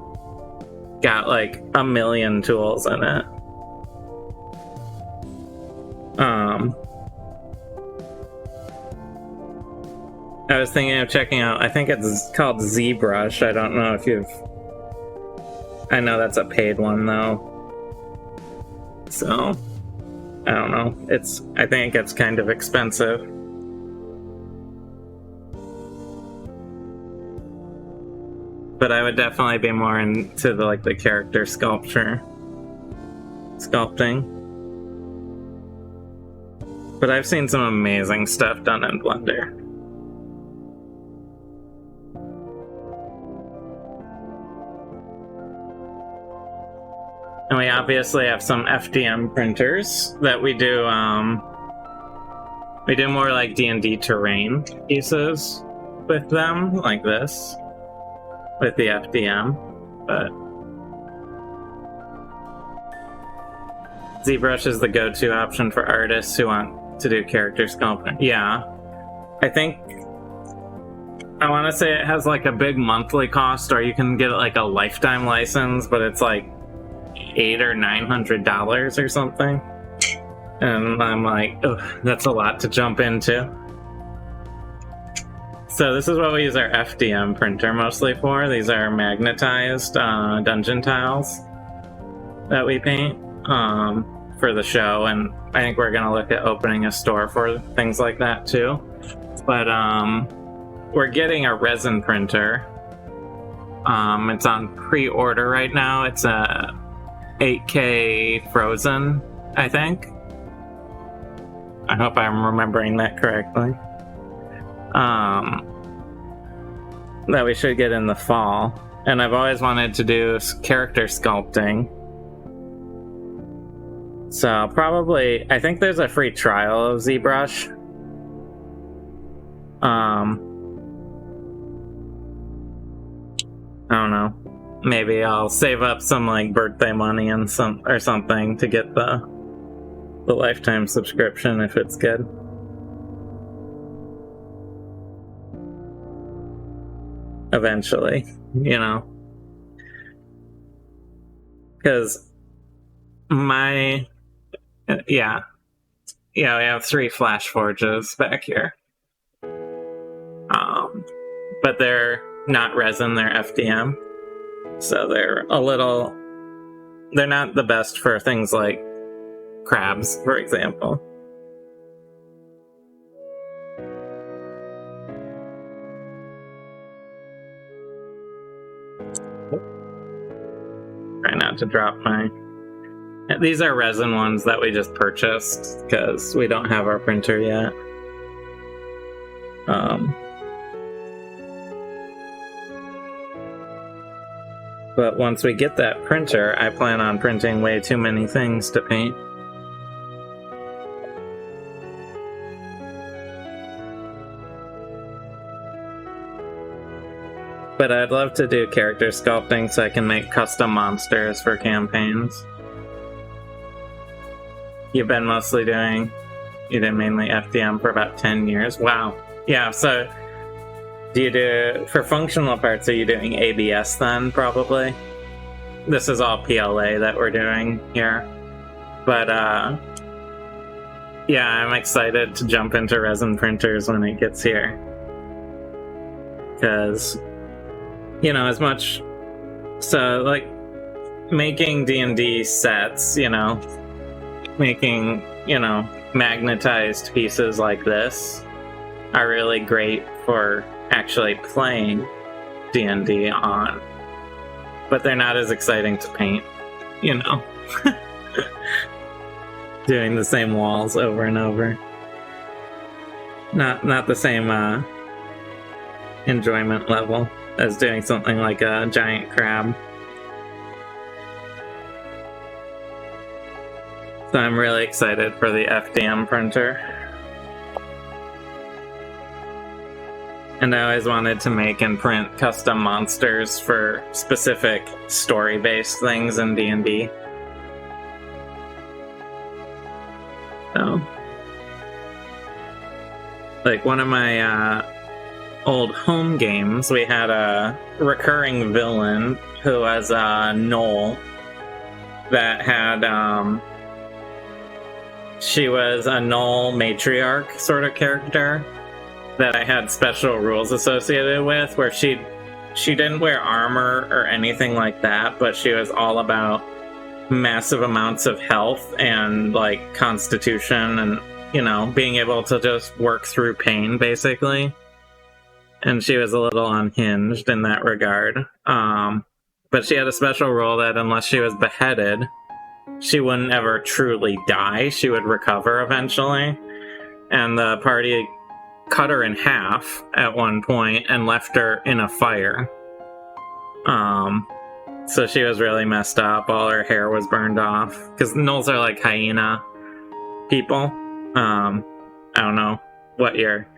got like a million tools in it. I was thinking of checking out, I think it's called ZBrush. I don't know if I know that's a paid one though. So, I don't know. I think it's kind of expensive. But I would definitely be more into the character sculpting. But I've seen some amazing stuff done in Blender. And we obviously have some FDM printers that we do more like D&D terrain pieces with them, like this, with the FDM, but ZBrush is the go-to option for artists who want to do character sculpting. Yeah, I think I want to say it has like a big monthly cost, or you can get like a lifetime license, but it's like $800 or $900 or something. And I'm like, ugh, that's a lot to jump into. So this is what we use our FDM printer mostly for. These are magnetized dungeon tiles that we paint for the show, and I think we're gonna look at opening a store for things like that too. But we're getting a resin printer. It's on pre-order right now. It's a 8K frozen, I think. I hope I'm remembering that correctly. That we should get in the fall. And I've always wanted to do character sculpting. So probably, I think there's a free trial of ZBrush. I don't know. Maybe I'll save up some like birthday money and something to get the the lifetime subscription if it's good. Eventually, you know. Because yeah, we have 3 Flash Forges back here. But they're not resin, they're FDM. So they're not the best for things like crabs, for example. Try not to drop my... These are resin ones that we just purchased because we don't have our printer yet. But once we get that printer, I plan on printing way too many things to paint. But I'd love to do character sculpting so I can make custom monsters for campaigns. You did mainly FDM for about 10 years. Wow. Yeah, so for functional parts, are you doing ABS then, probably? This is all PLA that we're doing here. But, yeah, I'm excited to jump into resin printers when it gets here. Because, you know, as much... So, like, making D&D sets, you know, making, you know, magnetized pieces like this are really great for actually playing D&D on, but they're not as exciting to paint, you know. Doing the same walls over and over. Not the same enjoyment level as doing something like a giant crab. So I'm really excited for the FDM printer. And I always wanted to make and print custom monsters for specific story-based things in D&D. So, like one of my old home games, we had a recurring villain who was Nichole that had, she was a null matriarch sort of character that I had special rules associated with, where she didn't wear armor or anything like that, but she was all about massive amounts of health and like constitution and, you know, being able to just work through pain basically. And she was a little unhinged in that regard. But she had a special rule that unless she was beheaded, she wouldn't ever truly die. She would recover eventually. And the party cut her in half at one point and left her in a fire. So she was really messed up. All her hair was burned off. Because gnolls are like hyena people. I don't know what your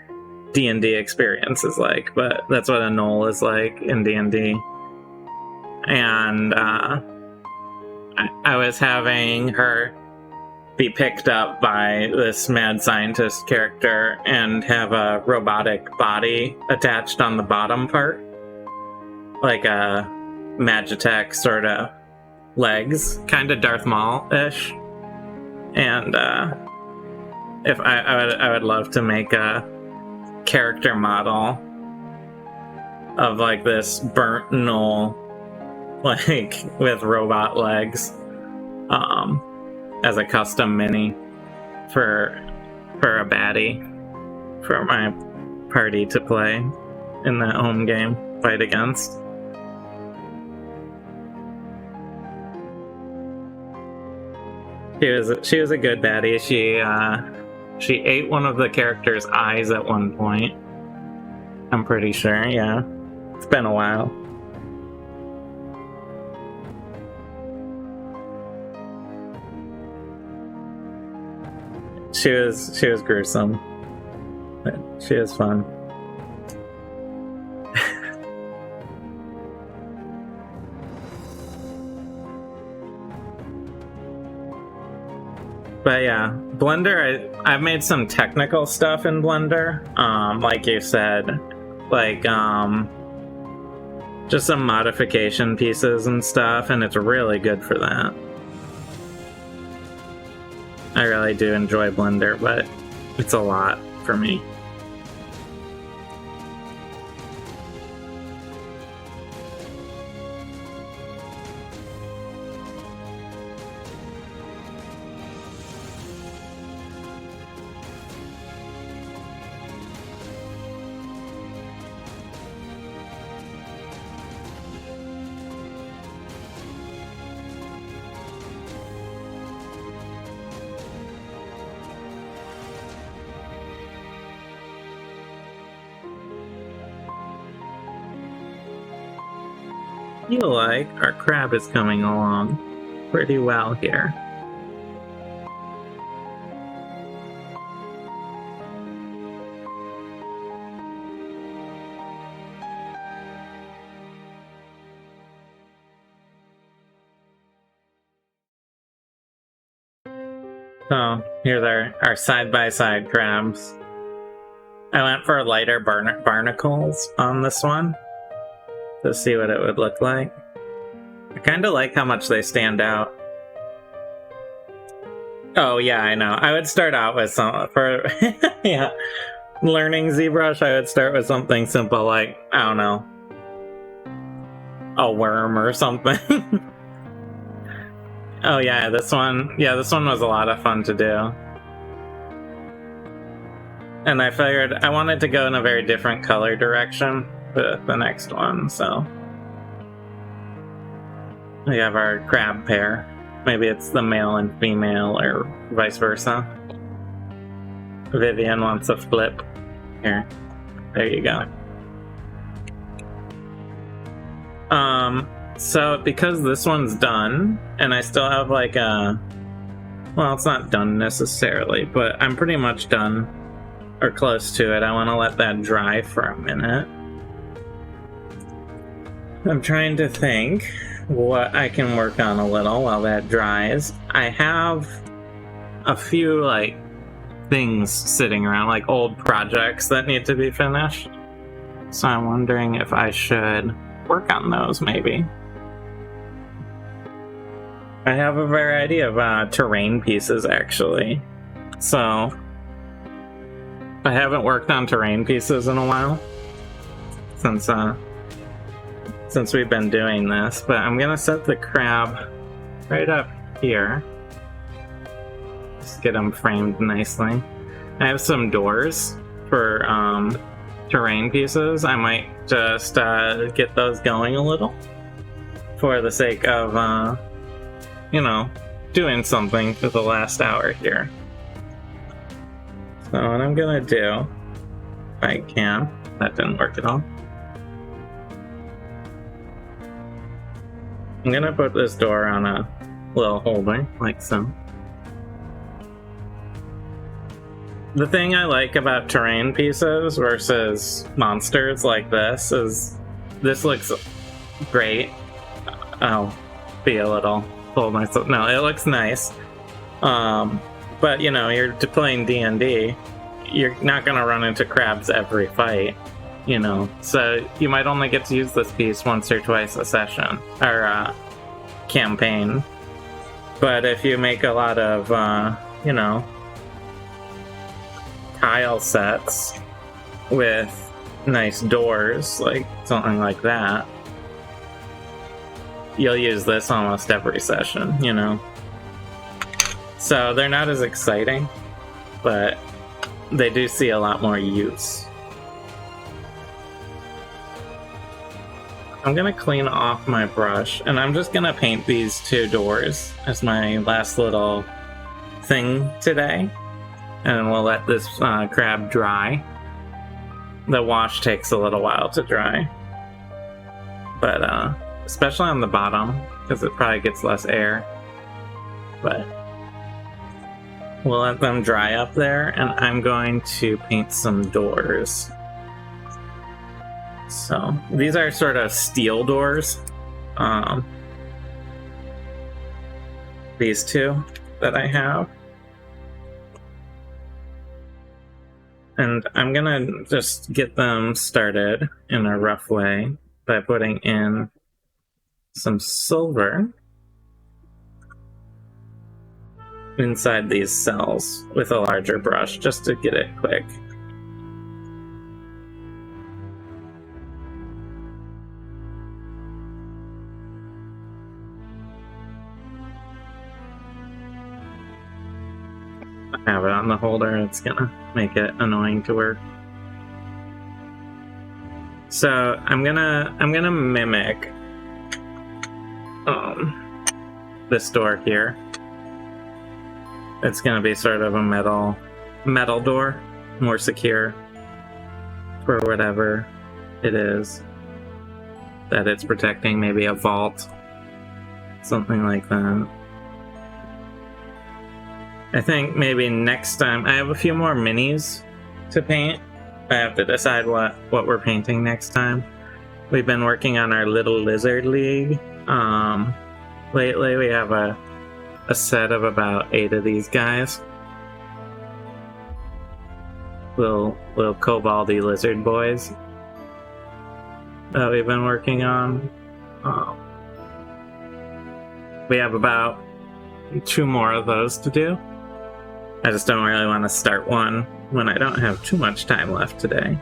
D&D experience is like, but that's what a gnoll is like in D&D. And I was having her be picked up by this mad scientist character and have a robotic body attached on the bottom part, like a Magitech sort of legs, kind of Darth Maul-ish. And if I would love to make a character model of like this burnt gnoll, like with robot legs, as a custom mini for a baddie for my party to play in the home game fight against. She was a good baddie. She ate one of the character's eyes at one point. I'm pretty sure, yeah. It's been a while. She was gruesome, but she was fun. But yeah, Blender, I've made some technical stuff in Blender, like you said, like just some modification pieces and stuff, and it's really good for that. I really do enjoy Blender, but it's a lot for me. Feel like our crab is coming along pretty well here. So here's our side-by-side crabs. I went for lighter barnacles on this one to see what it would look like. I kind of like how much they stand out. Oh yeah, I know. I would start out with yeah, learning ZBrush. I would start with something simple like, I don't know, a worm or something. Oh yeah, this one was a lot of fun to do. And I figured I wanted to go in a very different color direction with the next one, so we have our crab pair. Maybe it's the male and female, or vice versa. Vivian wants a flip. Here, there you go. So because this one's done, and I still have like a, well, it's not done necessarily, but I'm pretty much done, or close to it. I want to let that dry for a minute. I'm trying to think what I can work on a little while that dries. I have a few like things sitting around, like old projects that need to be finished. So I'm wondering if I should work on those maybe. I have a variety of terrain pieces actually. So I haven't worked on terrain pieces in a while since we've been doing this, but I'm gonna set the crab right up here. Just get them framed nicely. I have some doors for terrain pieces. I might just get those going a little for the sake of, you know, doing something for the last hour here. So what I'm gonna do, if I can, that didn't work at all. I'm gonna put this door on a little holder, like so. The thing I like about terrain pieces versus monsters like this is this looks great. I'll be a little full myself. No, it looks nice. But you know, you're playing D&D, you're not gonna run into crabs every fight. You know, so you might only get to use this piece once or twice a session, or campaign. But if you make a lot of, you know, tile sets with nice doors, like something like that, you'll use this almost every session, you know. So they're not as exciting, but they do see a lot more use. I'm gonna clean off my brush, and I'm just gonna paint these two doors as my last little thing today. And we'll let this crab dry. The wash takes a little while to dry. But, especially on the bottom, because it probably gets less air. But we'll let them dry up there, and I'm going to paint some doors. So these are sort of steel doors. These two that I have. And I'm gonna just get them started in a rough way by putting in some silver inside these cells with a larger brush just to get it quick. I have it on the holder, it's gonna make it annoying to work. So I'm gonna mimic this door here. It's gonna be sort of a metal door, more secure for whatever it is that it's protecting, maybe a vault, something like that. I think maybe next time, I have a few more minis to paint. I have to decide what we're painting next time. We've been working on our Little Lizard League. Lately we have a set of about 8 of these guys. Little koboldy lizard boys that we've been working on. We have about 2 more of those to do. I just don't really want to start one when I don't have too much time left today.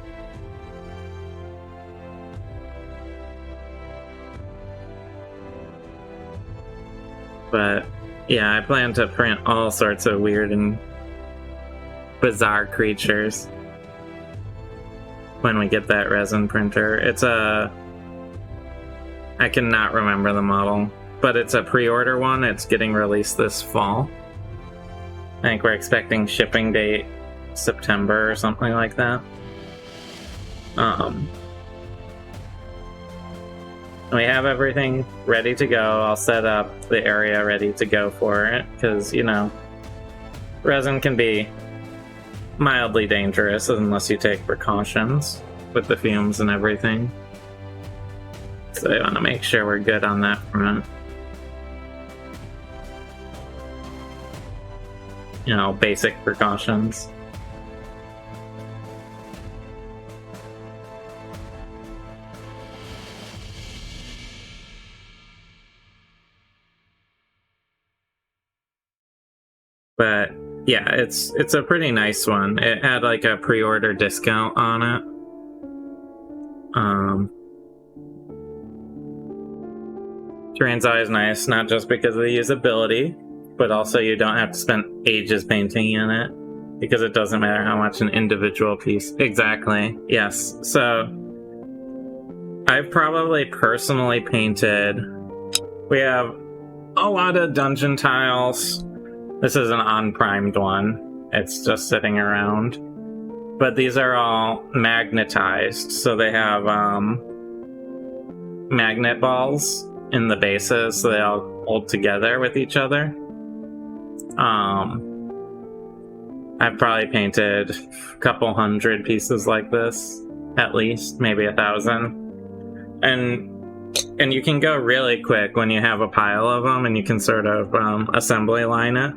But yeah, I plan to print all sorts of weird and bizarre creatures when we get that resin printer. It's I cannot remember the model, but it's a pre-order one. It's getting released this fall. I think we're expecting shipping date September or something like that. We have everything ready to go. I'll set up the area ready to go for it, because, you know, resin can be mildly dangerous unless you take precautions with the fumes and everything. So I want to make sure we're good on that front. You know, basic precautions. But yeah, it's a pretty nice one. It had like a pre-order discount on it. Terrain's always nice, not just because of the usability, but also you don't have to spend ages painting in it, because it doesn't matter how much an individual piece. Exactly, yes. So I've probably personally painted, we have a lot of dungeon tiles. This is an unprimed one. It's just sitting around. But these are all magnetized, so they have magnet balls in the bases, so they all hold together with each other. I've probably painted a couple hundred pieces like this, at least, maybe 1,000. And you can go really quick when you have a pile of them, and you can sort of assembly line it.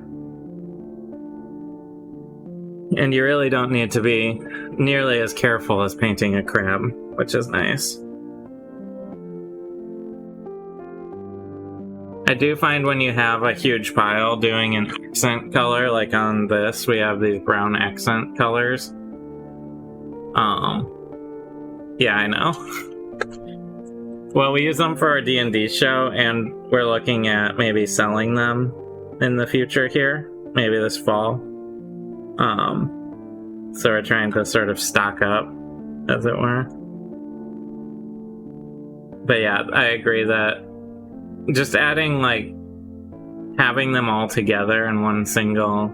And you really don't need to be nearly as careful as painting a crab, which is nice. I do find when you have a huge pile, doing an accent color, like on this, we have these brown accent colors. Yeah, I know. Well, we use them for our D&D show, and we're looking at maybe selling them in the future here, maybe this fall. So we're trying to sort of stock up, as it were. But yeah, I agree that just adding, like, having them all together in one single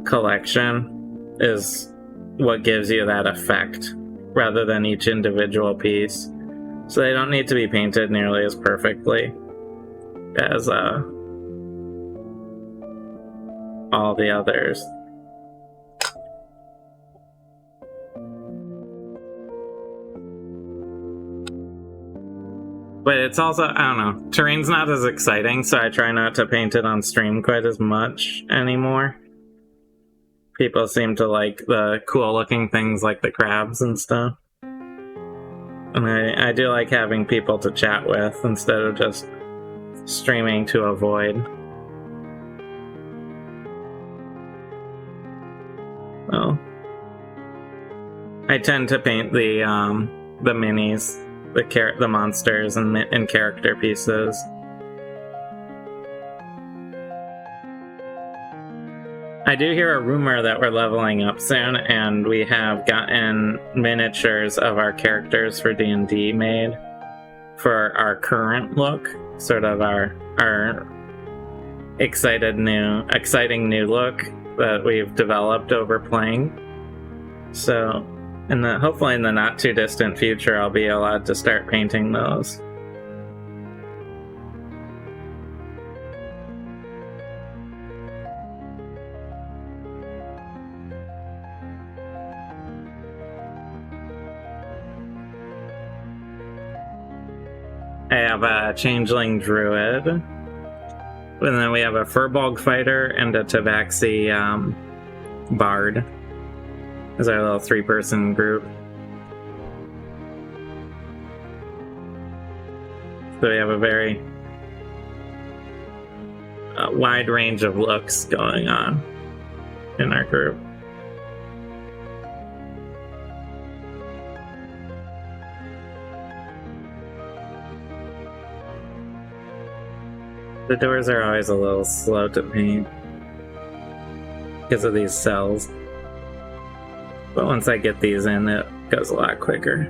collection is what gives you that effect, rather than each individual piece. So they don't need to be painted nearly as perfectly as all the others. But it's also, I don't know, terrain's not as exciting, so I try not to paint it on stream quite as much anymore. People seem to like the cool looking things like the crabs and stuff. And I do like having people to chat with instead of just streaming to avoid. Well, I tend to paint the minis, the monsters and character pieces. I do hear a rumor that we're leveling up soon, and we have gotten miniatures of our characters for D&D made for our current look, sort of our exciting new look that we've developed over playing. So, hopefully in the not too distant future, I'll be allowed to start painting those. I have a changeling druid, and then we have a furbolg fighter and a tabaxi bard as our little 3-person group. So we have a very wide range of looks going on in our group. The doors are always a little slow to paint because of these cells. But once I get these in, it goes a lot quicker.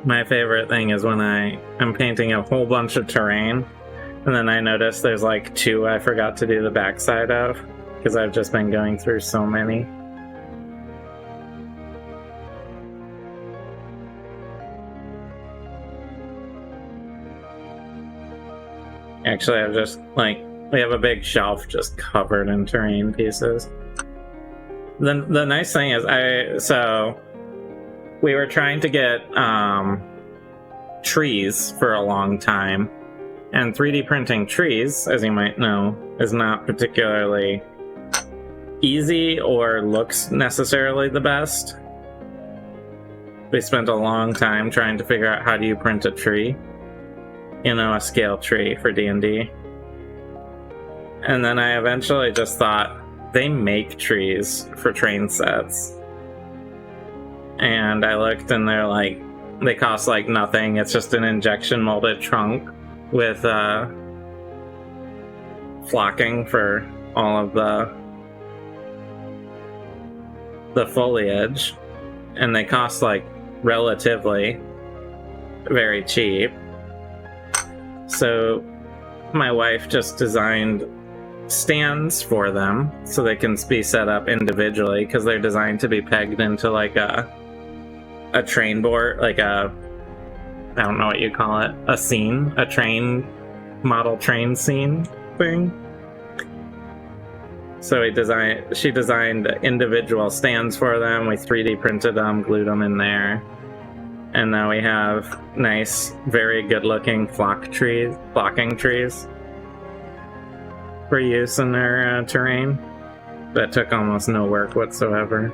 My favorite thing is when I'm painting a whole bunch of terrain, and then I notice there's like 2 I forgot to do the backside of, because I've just been going through so many. Actually, I've just, we have a big shelf just covered in terrain pieces. The nice thing is, so we were trying to get trees for a long time, and 3D printing trees, as you might know, is not particularly easy or looks necessarily the best. We spent a long time trying to figure out how do you print a tree, a scale tree for D&D. And then I eventually just thought, they make trees for train sets. And I looked and they cost nothing. It's just an injection molded trunk with flocking for all of the foliage, and they cost relatively very cheap. So my wife just designed stands for them so they can be set up individually, because they're designed to be pegged into a train board, I don't know what you call it, a train model train scene thing. So she designed individual stands for them. We 3D printed them, glued them in there. And now we have nice, very good looking flocking trees for use in their terrain. That took almost no work whatsoever.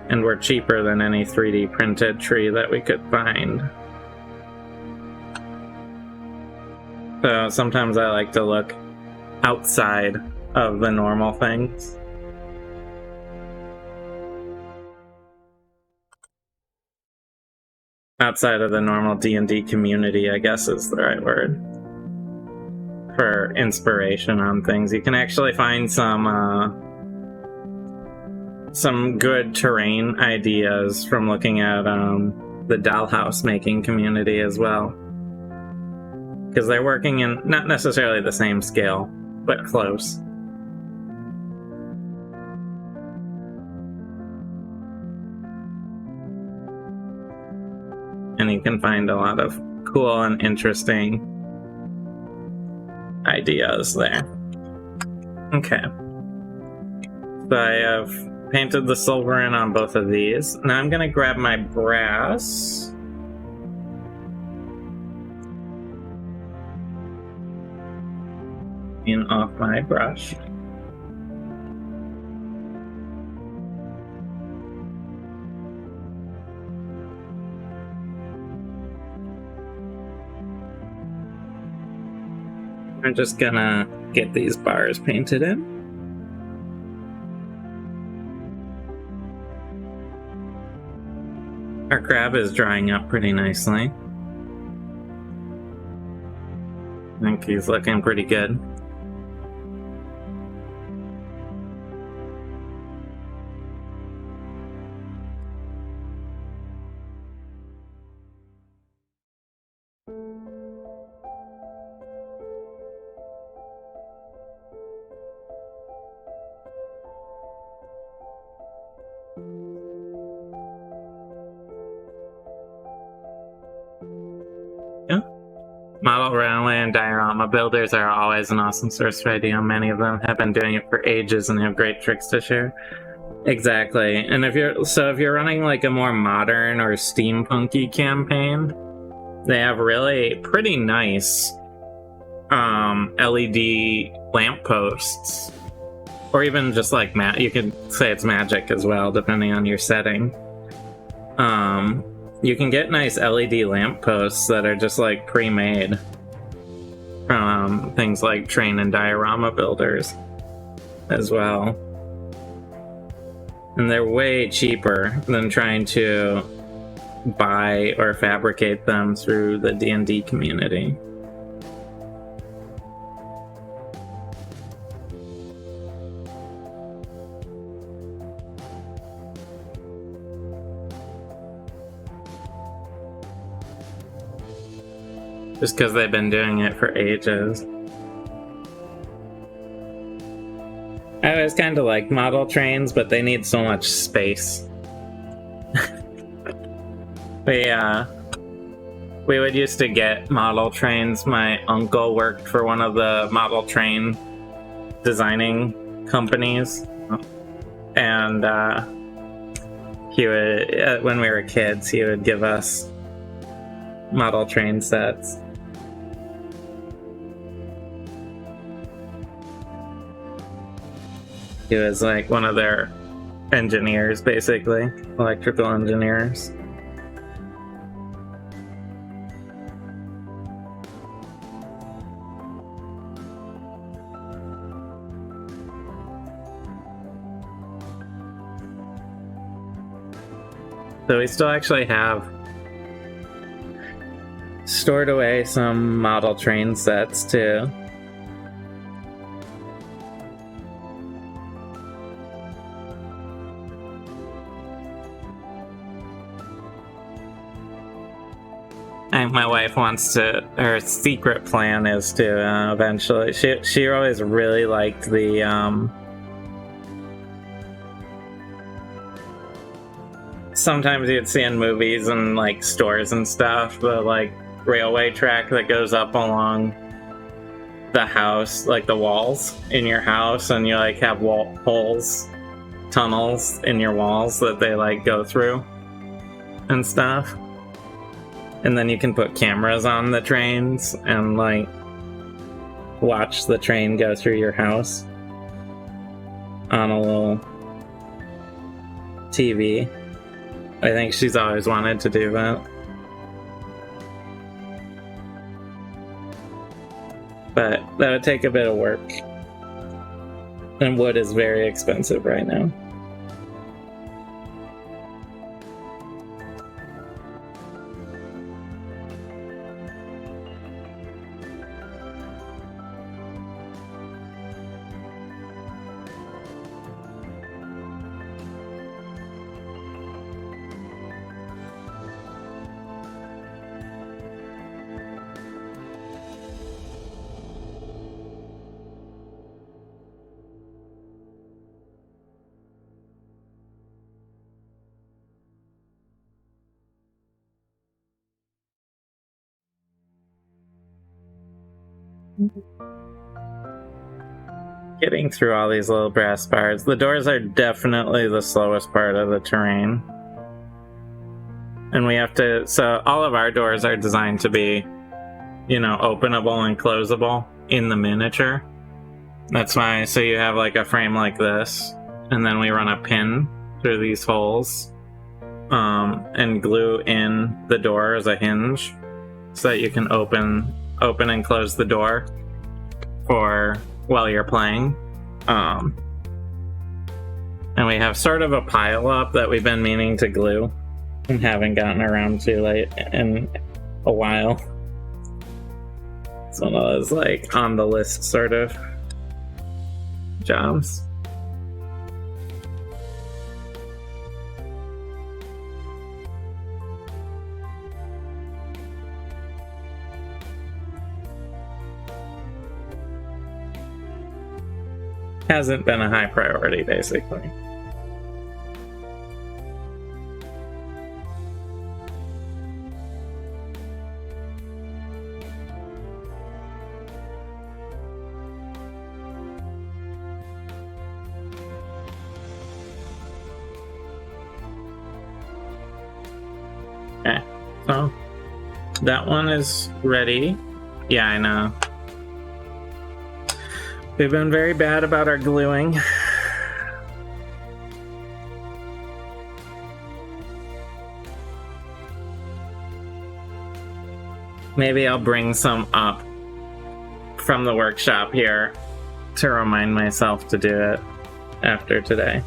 And were cheaper than any 3D printed tree that we could find. So sometimes I like to look outside of the normal things. Outside of the normal D&D community, I guess is the right word, for inspiration on things. You can actually find some good terrain ideas from looking at the dollhouse making community as well, because they're working in not necessarily the same scale, but close. And you can find a lot of cool and interesting ideas there. Okay. So I have painted the silver in on both of these. Now I'm gonna grab my brass. In off my brush. I'm just gonna get these bars painted in. Our crab is drying up pretty nicely. I think he's looking pretty good. Model railway and diorama builders are always an awesome source of idea. Many of them have been doing it for ages and have great tricks to share. Exactly. And if you're running like a more modern or steampunky campaign, they have really pretty nice LED lampposts. Or even just like you could say it's magic as well, depending on your setting. You can get nice LED lampposts that are just like pre-made from things like train and diorama builders as well. And they're way cheaper than trying to buy or fabricate them through the D&D community. Just because they've been doing it for ages. I always kind of like model trains, but they need so much space. We would used to get model trains. My uncle worked for one of the model train designing companies. And he would, when we were kids, he would give us model train sets. He was like one of their engineers, basically, electrical engineers. So we still actually have stored away some model train sets too. I think my wife wants to, her secret plan is to eventually, she always really liked the sometimes you'd see in movies and like stores and stuff, the like railway track that goes up along the house, like the walls in your house, and you like have holes, tunnels in your walls that they like go through and stuff. And then you can put cameras on the trains and like watch the train go through your house on a little TV. I think she's always wanted to do that. But that would take a bit of work. And wood is very expensive right now. getting through all these little brass bars. The doors are definitely the slowest part of the terrain. And we have to, so all of our doors are designed to be, you know, openable and closable in the miniature. That's why, so you have like a frame like this, and then we run a pin through these holes, and glue in the door as a hinge so that you can open and close the door for while you're playing. And we have sort of a pile up that we've been meaning to glue and haven't gotten around to late in a while. It's one of those like on the list sort of jobs. Hasn't been a high priority, basically. Okay, so that one is ready. Yeah, I know. We've been very bad about our gluing. Maybe I'll bring some up from the workshop here to remind myself to do it after today.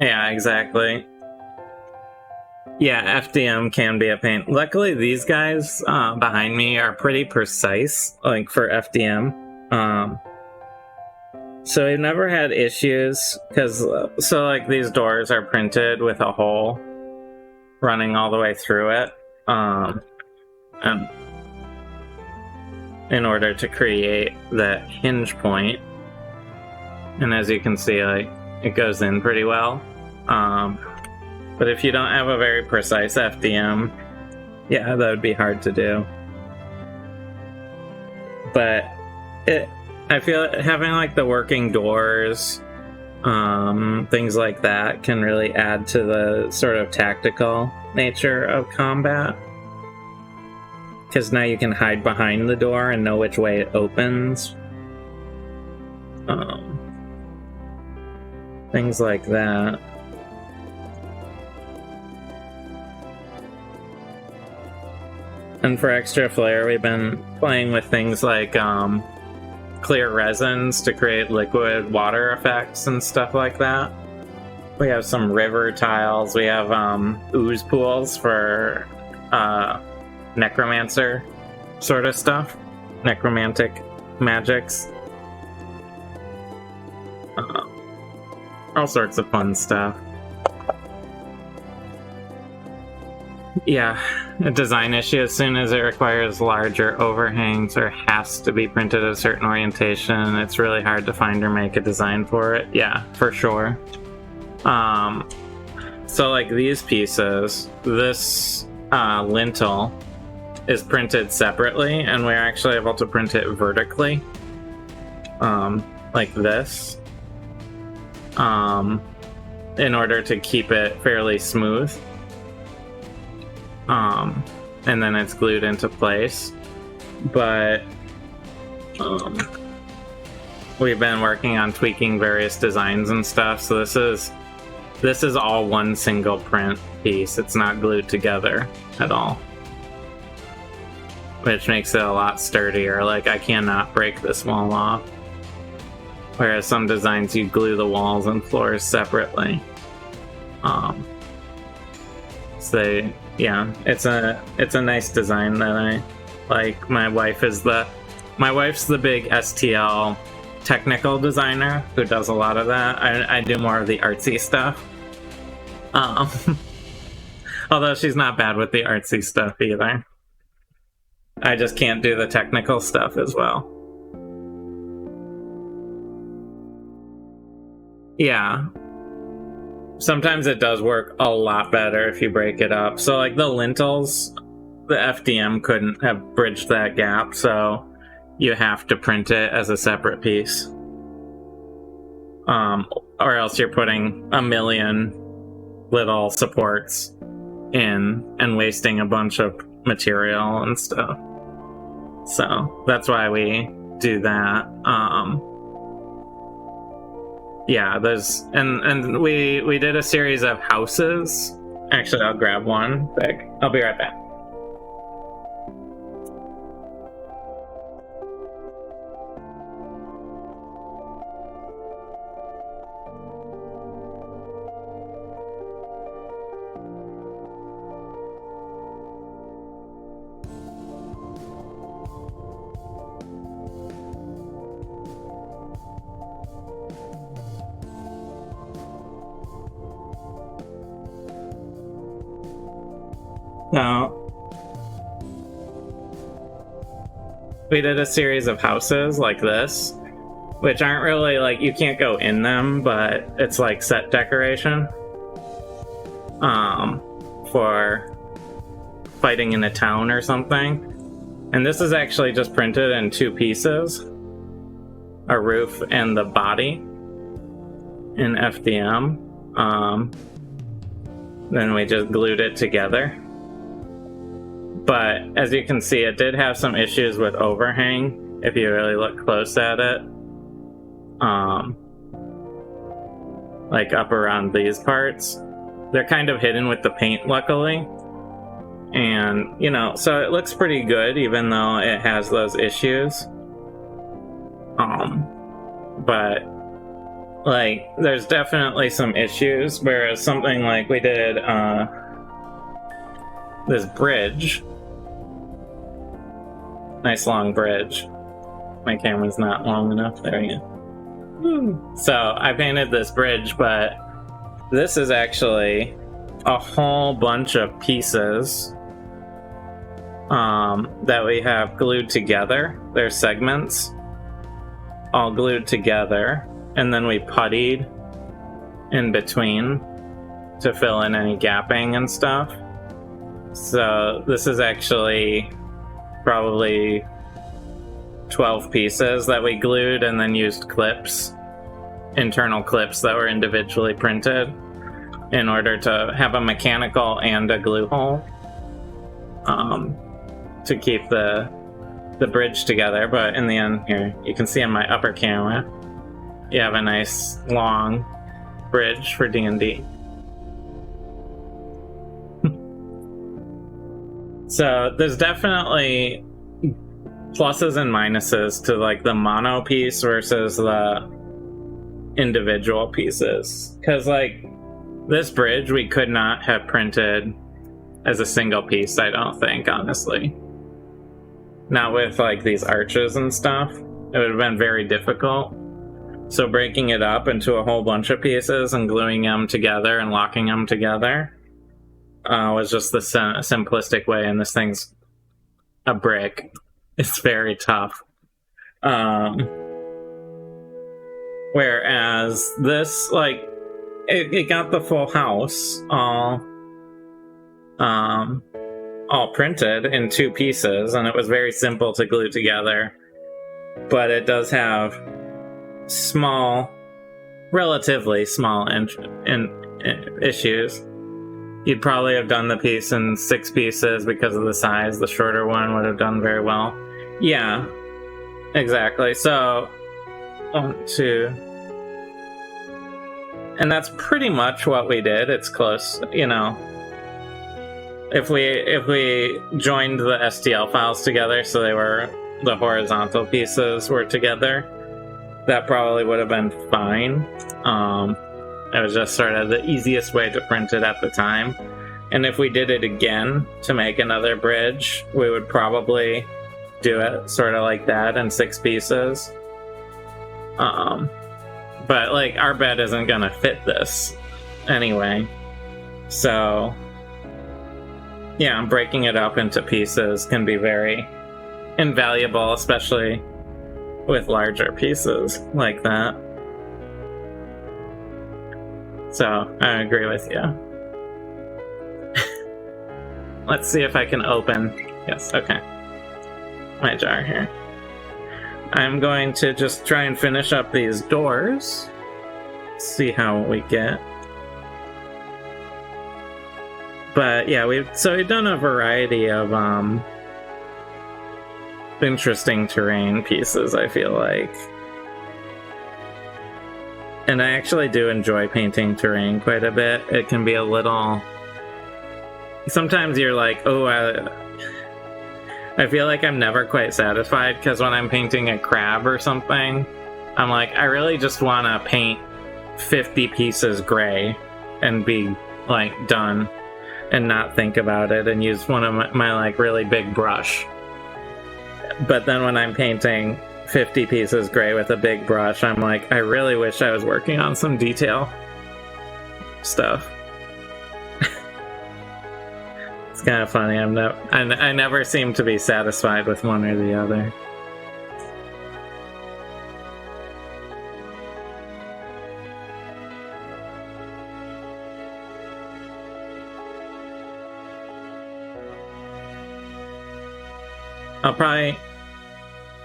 Yeah, exactly. Yeah, FDM can be a pain. Luckily, these guys behind me are pretty precise, like for FDM. So we've never had issues, because, so like these doors are printed with a hole running all the way through it. And in order to create that hinge point. And as you can see, like, it goes in pretty well. But if you don't have a very precise FDM, yeah, that would be hard to do. But I feel having like the working doors, things like that can really add to the sort of tactical nature of combat. Because now you can hide behind the door and know which way it opens. Things like that. And for extra flair, we've been playing with things like clear resins to create liquid water effects and stuff like that. We have some river tiles. We have ooze pools for necromancer sort of stuff. Necromantic magics. All sorts of fun stuff. Yeah, a design issue. As soon as it requires larger overhangs or has to be printed a certain orientation, it's really hard to find or make a design for it. Yeah, for sure. So like these pieces, this lintel is printed separately, and we're actually able to print it vertically, like this, in order to keep it fairly smooth. And then it's glued into place. But we've been working on tweaking various designs and stuff, so this is all one single print piece. It's not glued together at all, which makes it a lot sturdier. Like, I cannot break this wall off, whereas some designs you glue the walls and floors separately. So yeah, it's a nice design that I like. My wife's the big STL technical designer who does a lot of that. I do more of the artsy stuff. Although she's not bad with the artsy stuff either. I just can't do the technical stuff as well. Yeah. Sometimes it does work a lot better if you break it up. So like the lintels, the FDM couldn't have bridged that gap, so you have to print it as a separate piece. Or else you're putting a million little supports in and wasting a bunch of material and stuff. So that's why we do that. Yeah, there's and we did a series of houses. Actually, I'll grab one big. I'll be right back. So we did a series of houses like this, which aren't really like, you can't go in them, but it's like set decoration for fighting in a town or something. And this is actually just printed in two pieces, a roof and the body in FDM. Then we just glued it together. But as you can see, it did have some issues with overhang if you really look close at it. Like up around these parts. They're kind of hidden with the paint, luckily. And, you know, so it looks pretty good even though it has those issues. But, like, there's definitely some issues, whereas something like we did, this bridge. Nice long bridge. My camera's not long enough. There we go. So I painted this bridge, but this is actually a whole bunch of pieces that we have glued together. They're segments all glued together, and then we puttied in between to fill in any gapping and stuff. So this is actually probably 12 pieces that we glued and then used clips, internal clips that were individually printed in order to have a mechanical and a glue hole to keep the bridge together. But in the end, here you can see on my upper camera, you have a nice long bridge for D&D. So there's definitely pluses and minuses to like the mono piece versus the individual pieces. Because like this bridge we could not have printed as a single piece, I don't think, honestly. Not with like these arches and stuff. It would have been very difficult. So breaking it up into a whole bunch of pieces and gluing them together and locking them together was just the simplistic way, and this thing's a brick. It's very tough. Whereas this, like, it got the full house all printed in two pieces, and it was very simple to glue together. But it does have small, relatively small issues. You'd probably have done the piece in 6 pieces because of the size. The shorter one would have done very well. Yeah, exactly. So, 1, 2. And that's pretty much what we did. It's close, you know. If we joined the STL files together so the horizontal pieces were together, that probably would have been fine. It was just sort of the easiest way to print it at the time. And if we did it again to make another bridge, we would probably do it sort of like that in 6 pieces. But like our bed isn't gonna fit this anyway. So yeah, breaking it up into pieces can be very invaluable, especially with larger pieces like that. So, I agree with you. Let's see if I can open... Yes, okay. My jar here. I'm going to just try and finish up these doors. See how we get. But yeah, we've done a variety of interesting terrain pieces, I feel like. And I actually do enjoy painting terrain quite a bit. It can be a little... Sometimes you're like, oh, I feel like I'm never quite satisfied, because when I'm painting a crab or something, I'm like, I really just want to paint 50 pieces gray and be, like, done and not think about it and use one of my like, really big brush. But then when I'm painting 50 pieces gray with a big brush, I'm like, I really wish I was working on some detail stuff. It's kind of funny. I never seem to be satisfied with one or the other.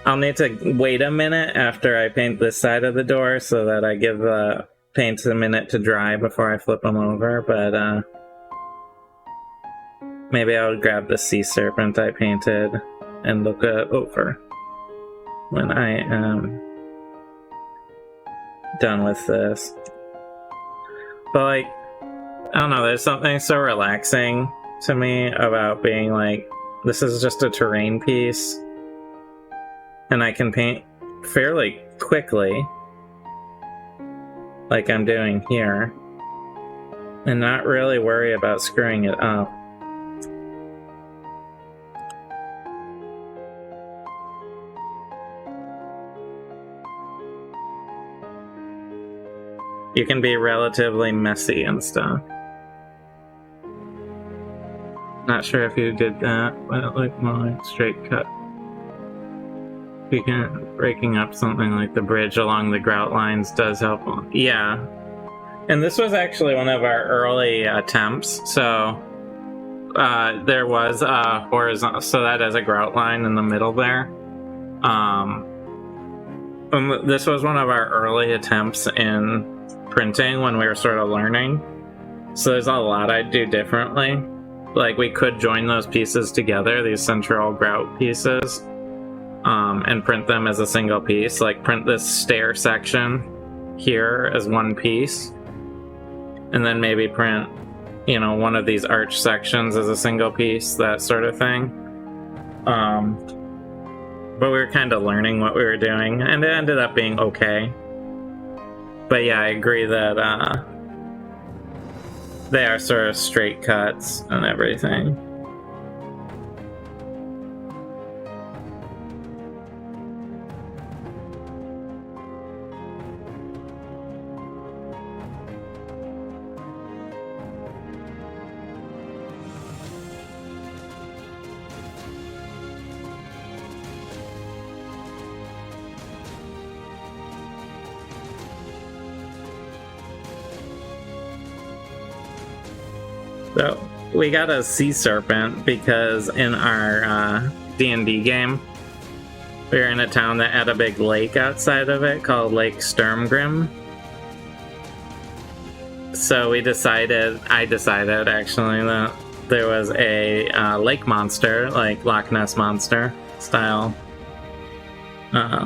I'll need to wait a minute after I paint this side of the door so that I give the paints a minute to dry before I flip them over, but maybe I'll grab the sea serpent I painted and look it over when I am done with this. But like, I don't know, there's something so relaxing to me about being like, this is just a terrain piece, and I can paint fairly quickly, like I'm doing here, and not really worry about screwing it up. You can be relatively messy and stuff. Not sure if you did that, but it looked more like straight cut. Breaking up something like the bridge along the grout lines does help. Yeah. And this was actually one of our early attempts, so there was a horizontal, so that is a grout line in the middle there. This was one of our early attempts in printing when we were sort of learning. So there's a lot I'd do differently. Like, we could join those pieces together, these central grout pieces, and print them as a single piece. Like, print this stair section here as one piece, and then maybe print, you know, one of these arch sections as a single piece, that sort of thing. But we were kind of learning what we were doing, and it ended up being okay. But yeah, I agree that they are sort of straight cuts and everything. So we got a sea serpent because in our D&D game, we were in a town that had a big lake outside of it called Lake Sturmgrim. So I decided actually that there was a lake monster, like Loch Ness Monster style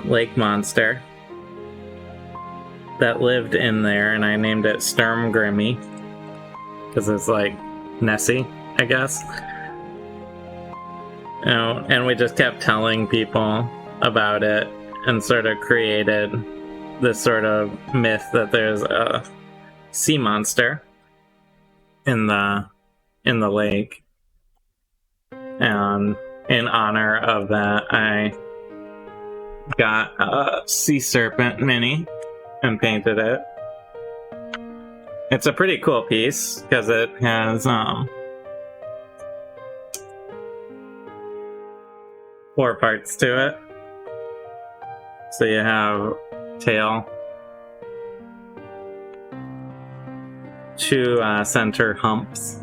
lake monster that lived in there, and I named it Sturmgrimmy because it's like Nessie, I guess. You know, and we just kept telling people about it and sort of created this sort of myth that there's a sea monster in the lake. And in honor of that, I got a sea serpent mini and painted it. It's a pretty cool piece because it has 4 parts to it. So you have tail, two center humps.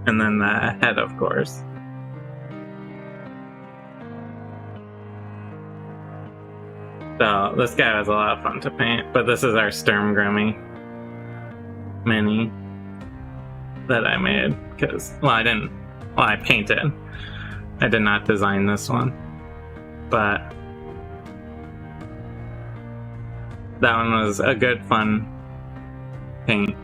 And then the head, of course. So this guy was a lot of fun to paint, but this is our Sturmgrimmy mini that I made because, I painted. I did not design this one, but that one was a good fun paint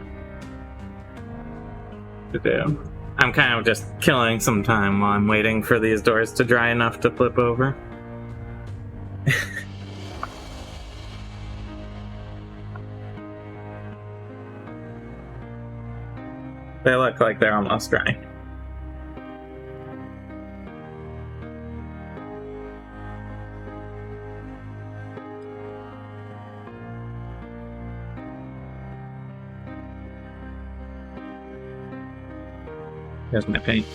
to do. I'm kind of just killing some time while I'm waiting for these doors to dry enough to flip over. They look like they're almost dry. Here's my paint.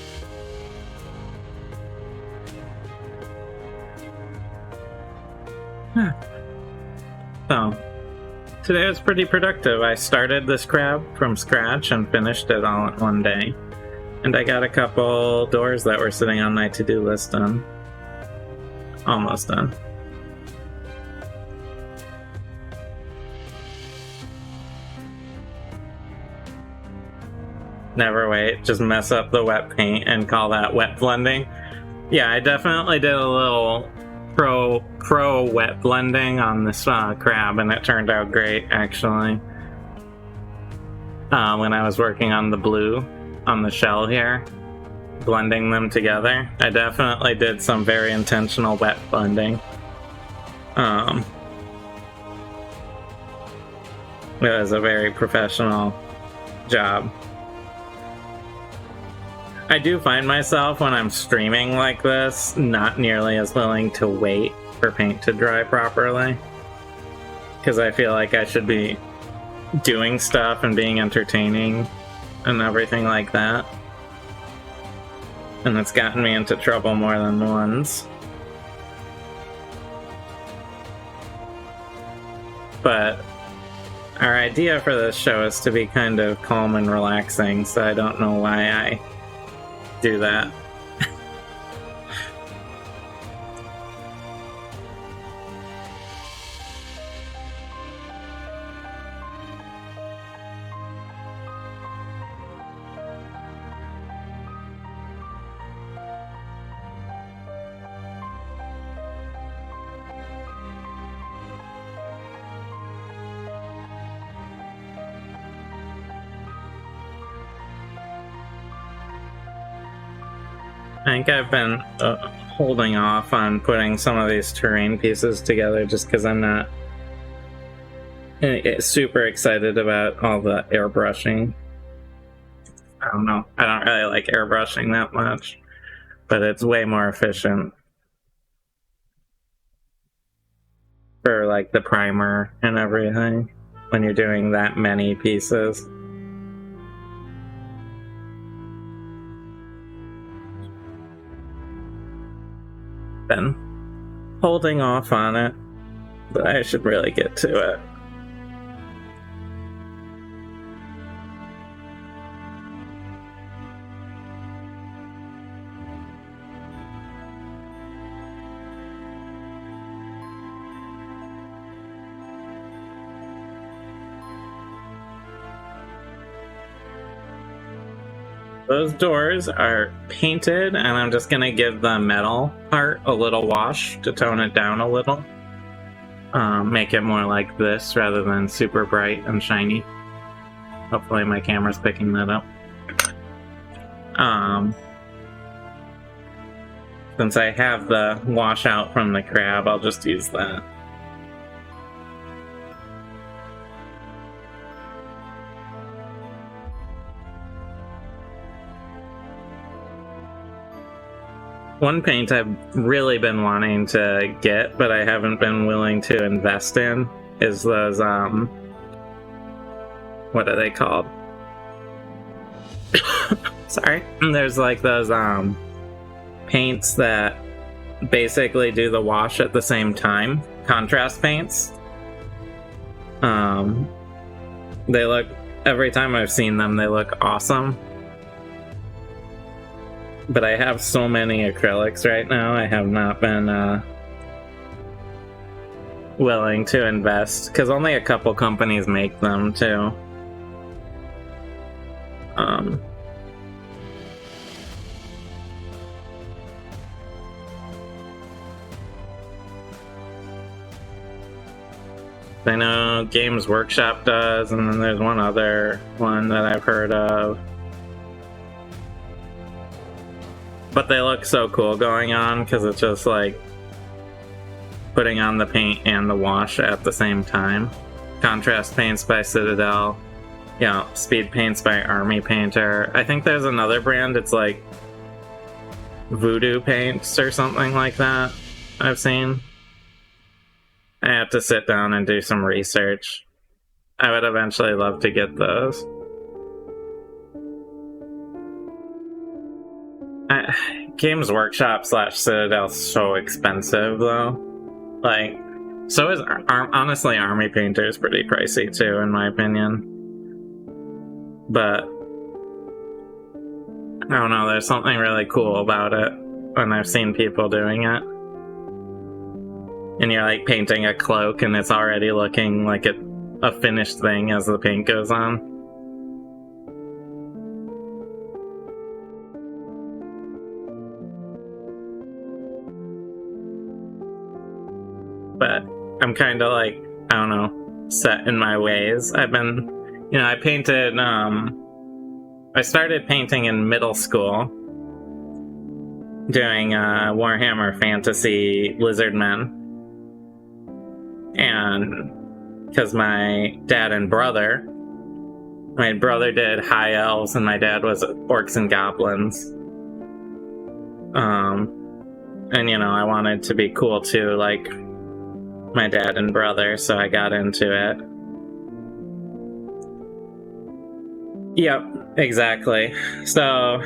So, today was pretty productive. I started this crab from scratch and finished it all in one day. And I got a couple doors that were sitting on my to-do list done. Almost done. Never wait, just mess up the wet paint and call that wet blending. Yeah, I definitely did a little pro wet blending on this crab, and it turned out great, actually. When I was working on the blue on the shell here, blending them together, I definitely did some very intentional wet blending. It was a very professional job. I do find myself, when I'm streaming like this, not nearly as willing to wait for paint to dry properly. Because I feel like I should be doing stuff and being entertaining and everything like that. And it's gotten me into trouble more than once. But our idea for this show is to be kind of calm and relaxing, so I don't know why I do that. I think I've been holding off on putting some of these terrain pieces together just because I'm not super excited about all the airbrushing. I don't know. I don't really like airbrushing that much, but it's way more efficient for like the primer and everything when you're doing that many pieces. Been holding off on it, but I should really get to it. Those doors are painted, and I'm just gonna give the metal part a little wash to tone it down a little. Make it more like this rather than super bright and shiny. Hopefully my camera's picking that up. Since I have the washout from the crab, I'll just use that. One paint I've really been wanting to get, but I haven't been willing to invest in, is those, what are they called? Sorry. There's like those, paints that basically do the wash at the same time. Contrast paints. They look, every time I've seen them, they look awesome. But I have so many acrylics right now, I have not been willing to invest, because only a couple companies make them too. I know Games Workshop does, and then there's one other one that I've heard of. But they look so cool going on, because it's just like putting on the paint and the wash at the same time. Contrast paints by Citadel. Yeah, speed paints by Army Painter. I think there's another brand, it's like Voodoo Paints or something like that I've seen. I have to sit down and do some research. I would eventually love to get those. Games Workshop / Citadel so expensive though. Like, so is honestly Army Painter is pretty pricey too, in my opinion. But I don't know, there's something really cool about it when I've seen people doing it. And you're like painting a cloak and it's already looking like a finished thing as the paint goes on. But I'm kind of like, I don't know, set in my ways. I've been, I painted, I started painting in middle school, doing Warhammer Fantasy Lizardmen. And because my dad and brother did High Elves and my dad was Orcs and Goblins. And I wanted to be cool too, like my dad and brother, so I got into it. Yep, exactly. So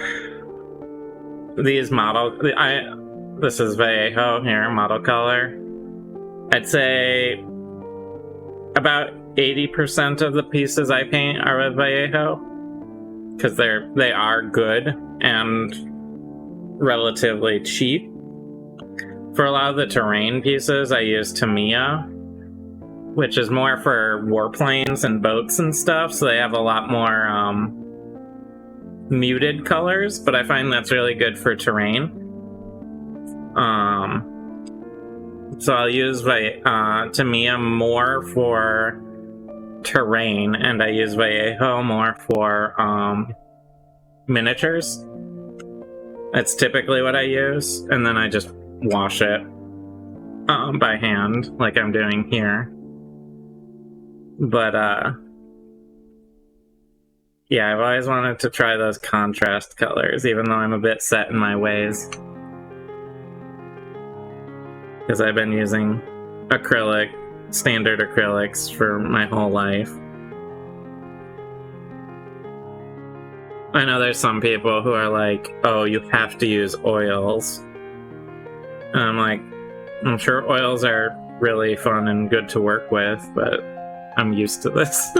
these this is Vallejo here, model color. I'd say about 80% of the pieces I paint are with Vallejo, because they are good and relatively cheap. For a lot of the terrain pieces, I use Tamiya, which is more for warplanes and boats and stuff, so they have a lot more muted colors, but I find that's really good for terrain. So I'll use Tamiya more for terrain, and I use Vallejo more for miniatures. That's typically what I use, and then I just wash it by hand, like I'm doing here. But yeah, I've always wanted to try those contrast colors, even though I'm a bit set in my ways. Because I've been using standard acrylics for my whole life. I know there's some people who are like, oh, you have to use oils. And I'm like, I'm sure oils are really fun and good to work with, but I'm used to this.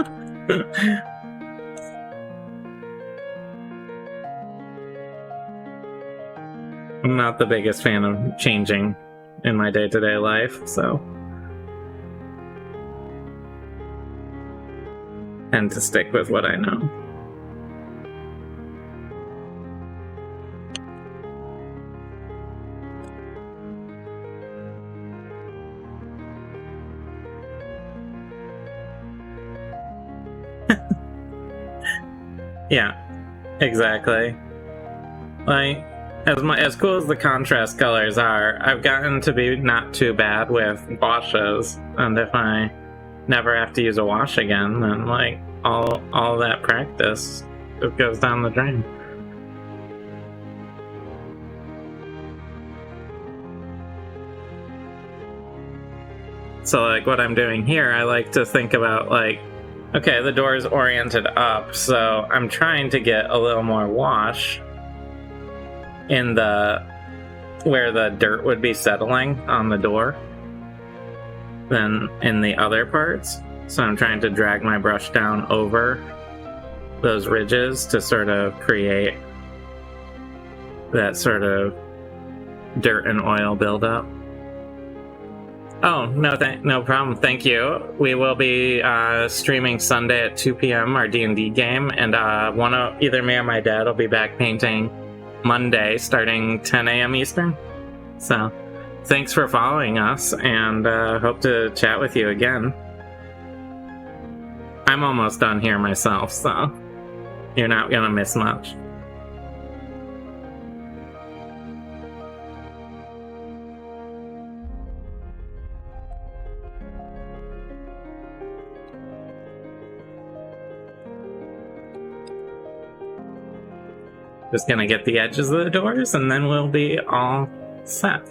I'm not the biggest fan of changing in my day-to-day life, so and to stick with what I know. Yeah, exactly. Like, as cool as the contrast colors are, I've gotten to be not too bad with washes, and if I never have to use a wash again, then like all that practice, it goes down the drain. So like what I'm doing here, I like to think about like, okay, the door is oriented up, so I'm trying to get a little more wash in the where the dirt would be settling on the door than in the other parts. So I'm trying to drag my brush down over those ridges to sort of create that sort of dirt and oil buildup. Oh, no problem. Thank you. We will be streaming Sunday at 2 p.m. our D&D game, and either me or my dad will be back painting Monday starting 10 a.m. Eastern. So thanks for following us, and hope to chat with you again. I'm almost done here myself, so you're not gonna miss much. Just gonna get the edges of the doors, and then we'll be all set.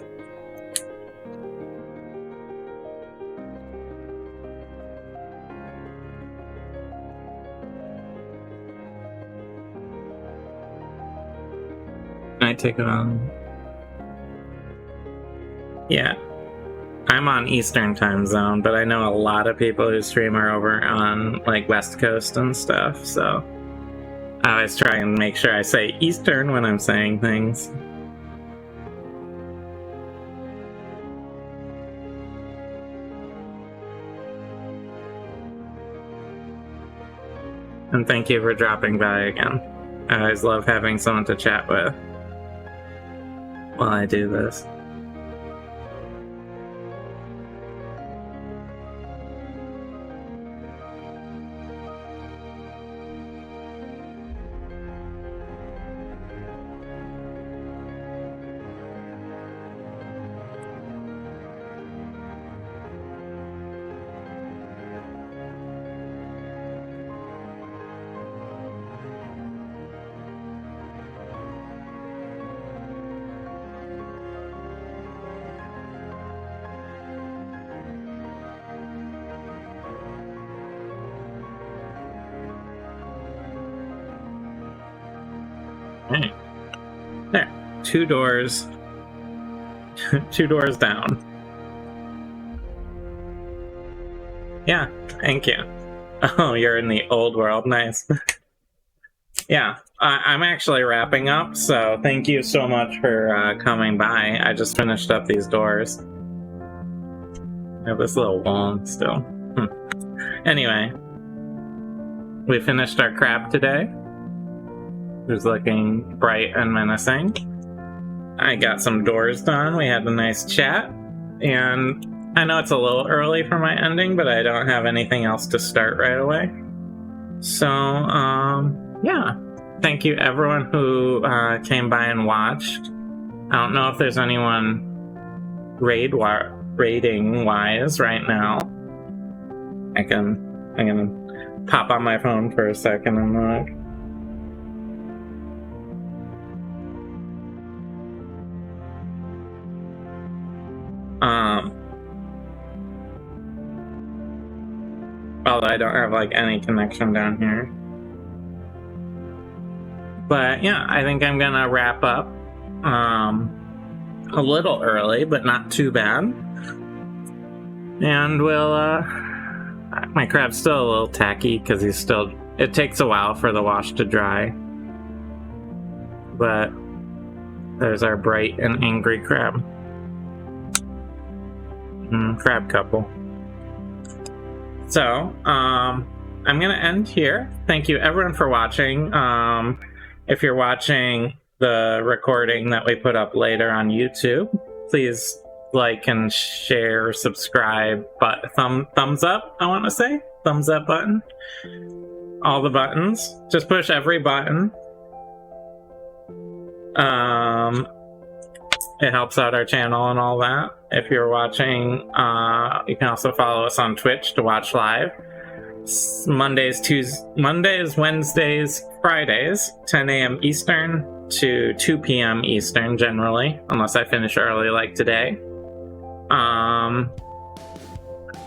Can I take it on? Yeah. I'm on Eastern time zone, but I know a lot of people who stream are over on like West Coast and stuff, so I always try and make sure I say Eastern when I'm saying things. And thank you for dropping by again. I always love having someone to chat with while I do this. Hey. There. 2 doors. 2 doors down. Yeah, thank you. Oh, you're in the old world. Nice. Yeah, I'm actually wrapping up, so thank you so much for coming by. I just finished up these doors. I have this little wall still. Anyway, we finished our crab today. Who's looking bright and menacing. I got some doors done. We had a nice chat. And I know it's a little early for my ending, but I don't have anything else to start right away. So, yeah. Thank you everyone who came by and watched. I don't know if there's anyone rating-wise right now. I'm gonna pop on my phone for a second and look. Although I don't have like any connection down here. But yeah, I think I'm gonna wrap up a little early, but not too bad. And we'll my crab's still a little tacky because it takes a while for the wash to dry. But there's our bright and angry crab. Crab couple. So, I'm gonna end here. Thank you everyone for watching. If you're watching the recording that we put up later on YouTube, please like and share, subscribe, but thumbs up, I want to say. Thumbs up button. All the buttons. Just push every button. It helps out our channel and all that. If you're watching, you can also follow us on Twitch to watch live. Mondays, Wednesdays, Fridays, 10 a.m. Eastern to 2 p.m. Eastern generally, unless I finish early like today. And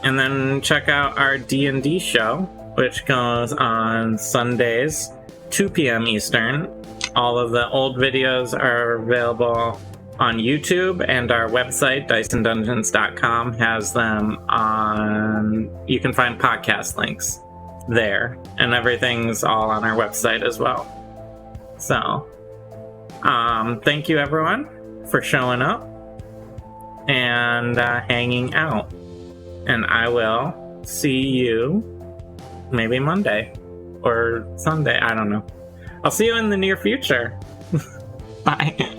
then check out our D&D show, which goes on Sundays, 2 p.m. Eastern. All of the old videos are available on YouTube, and our website, DiceandDungeons.com, has them on... You can find podcast links there, and everything's all on our website as well. So, thank you everyone for showing up and hanging out. And I will see you maybe Monday or Sunday. I don't know. I'll see you in the near future. Bye.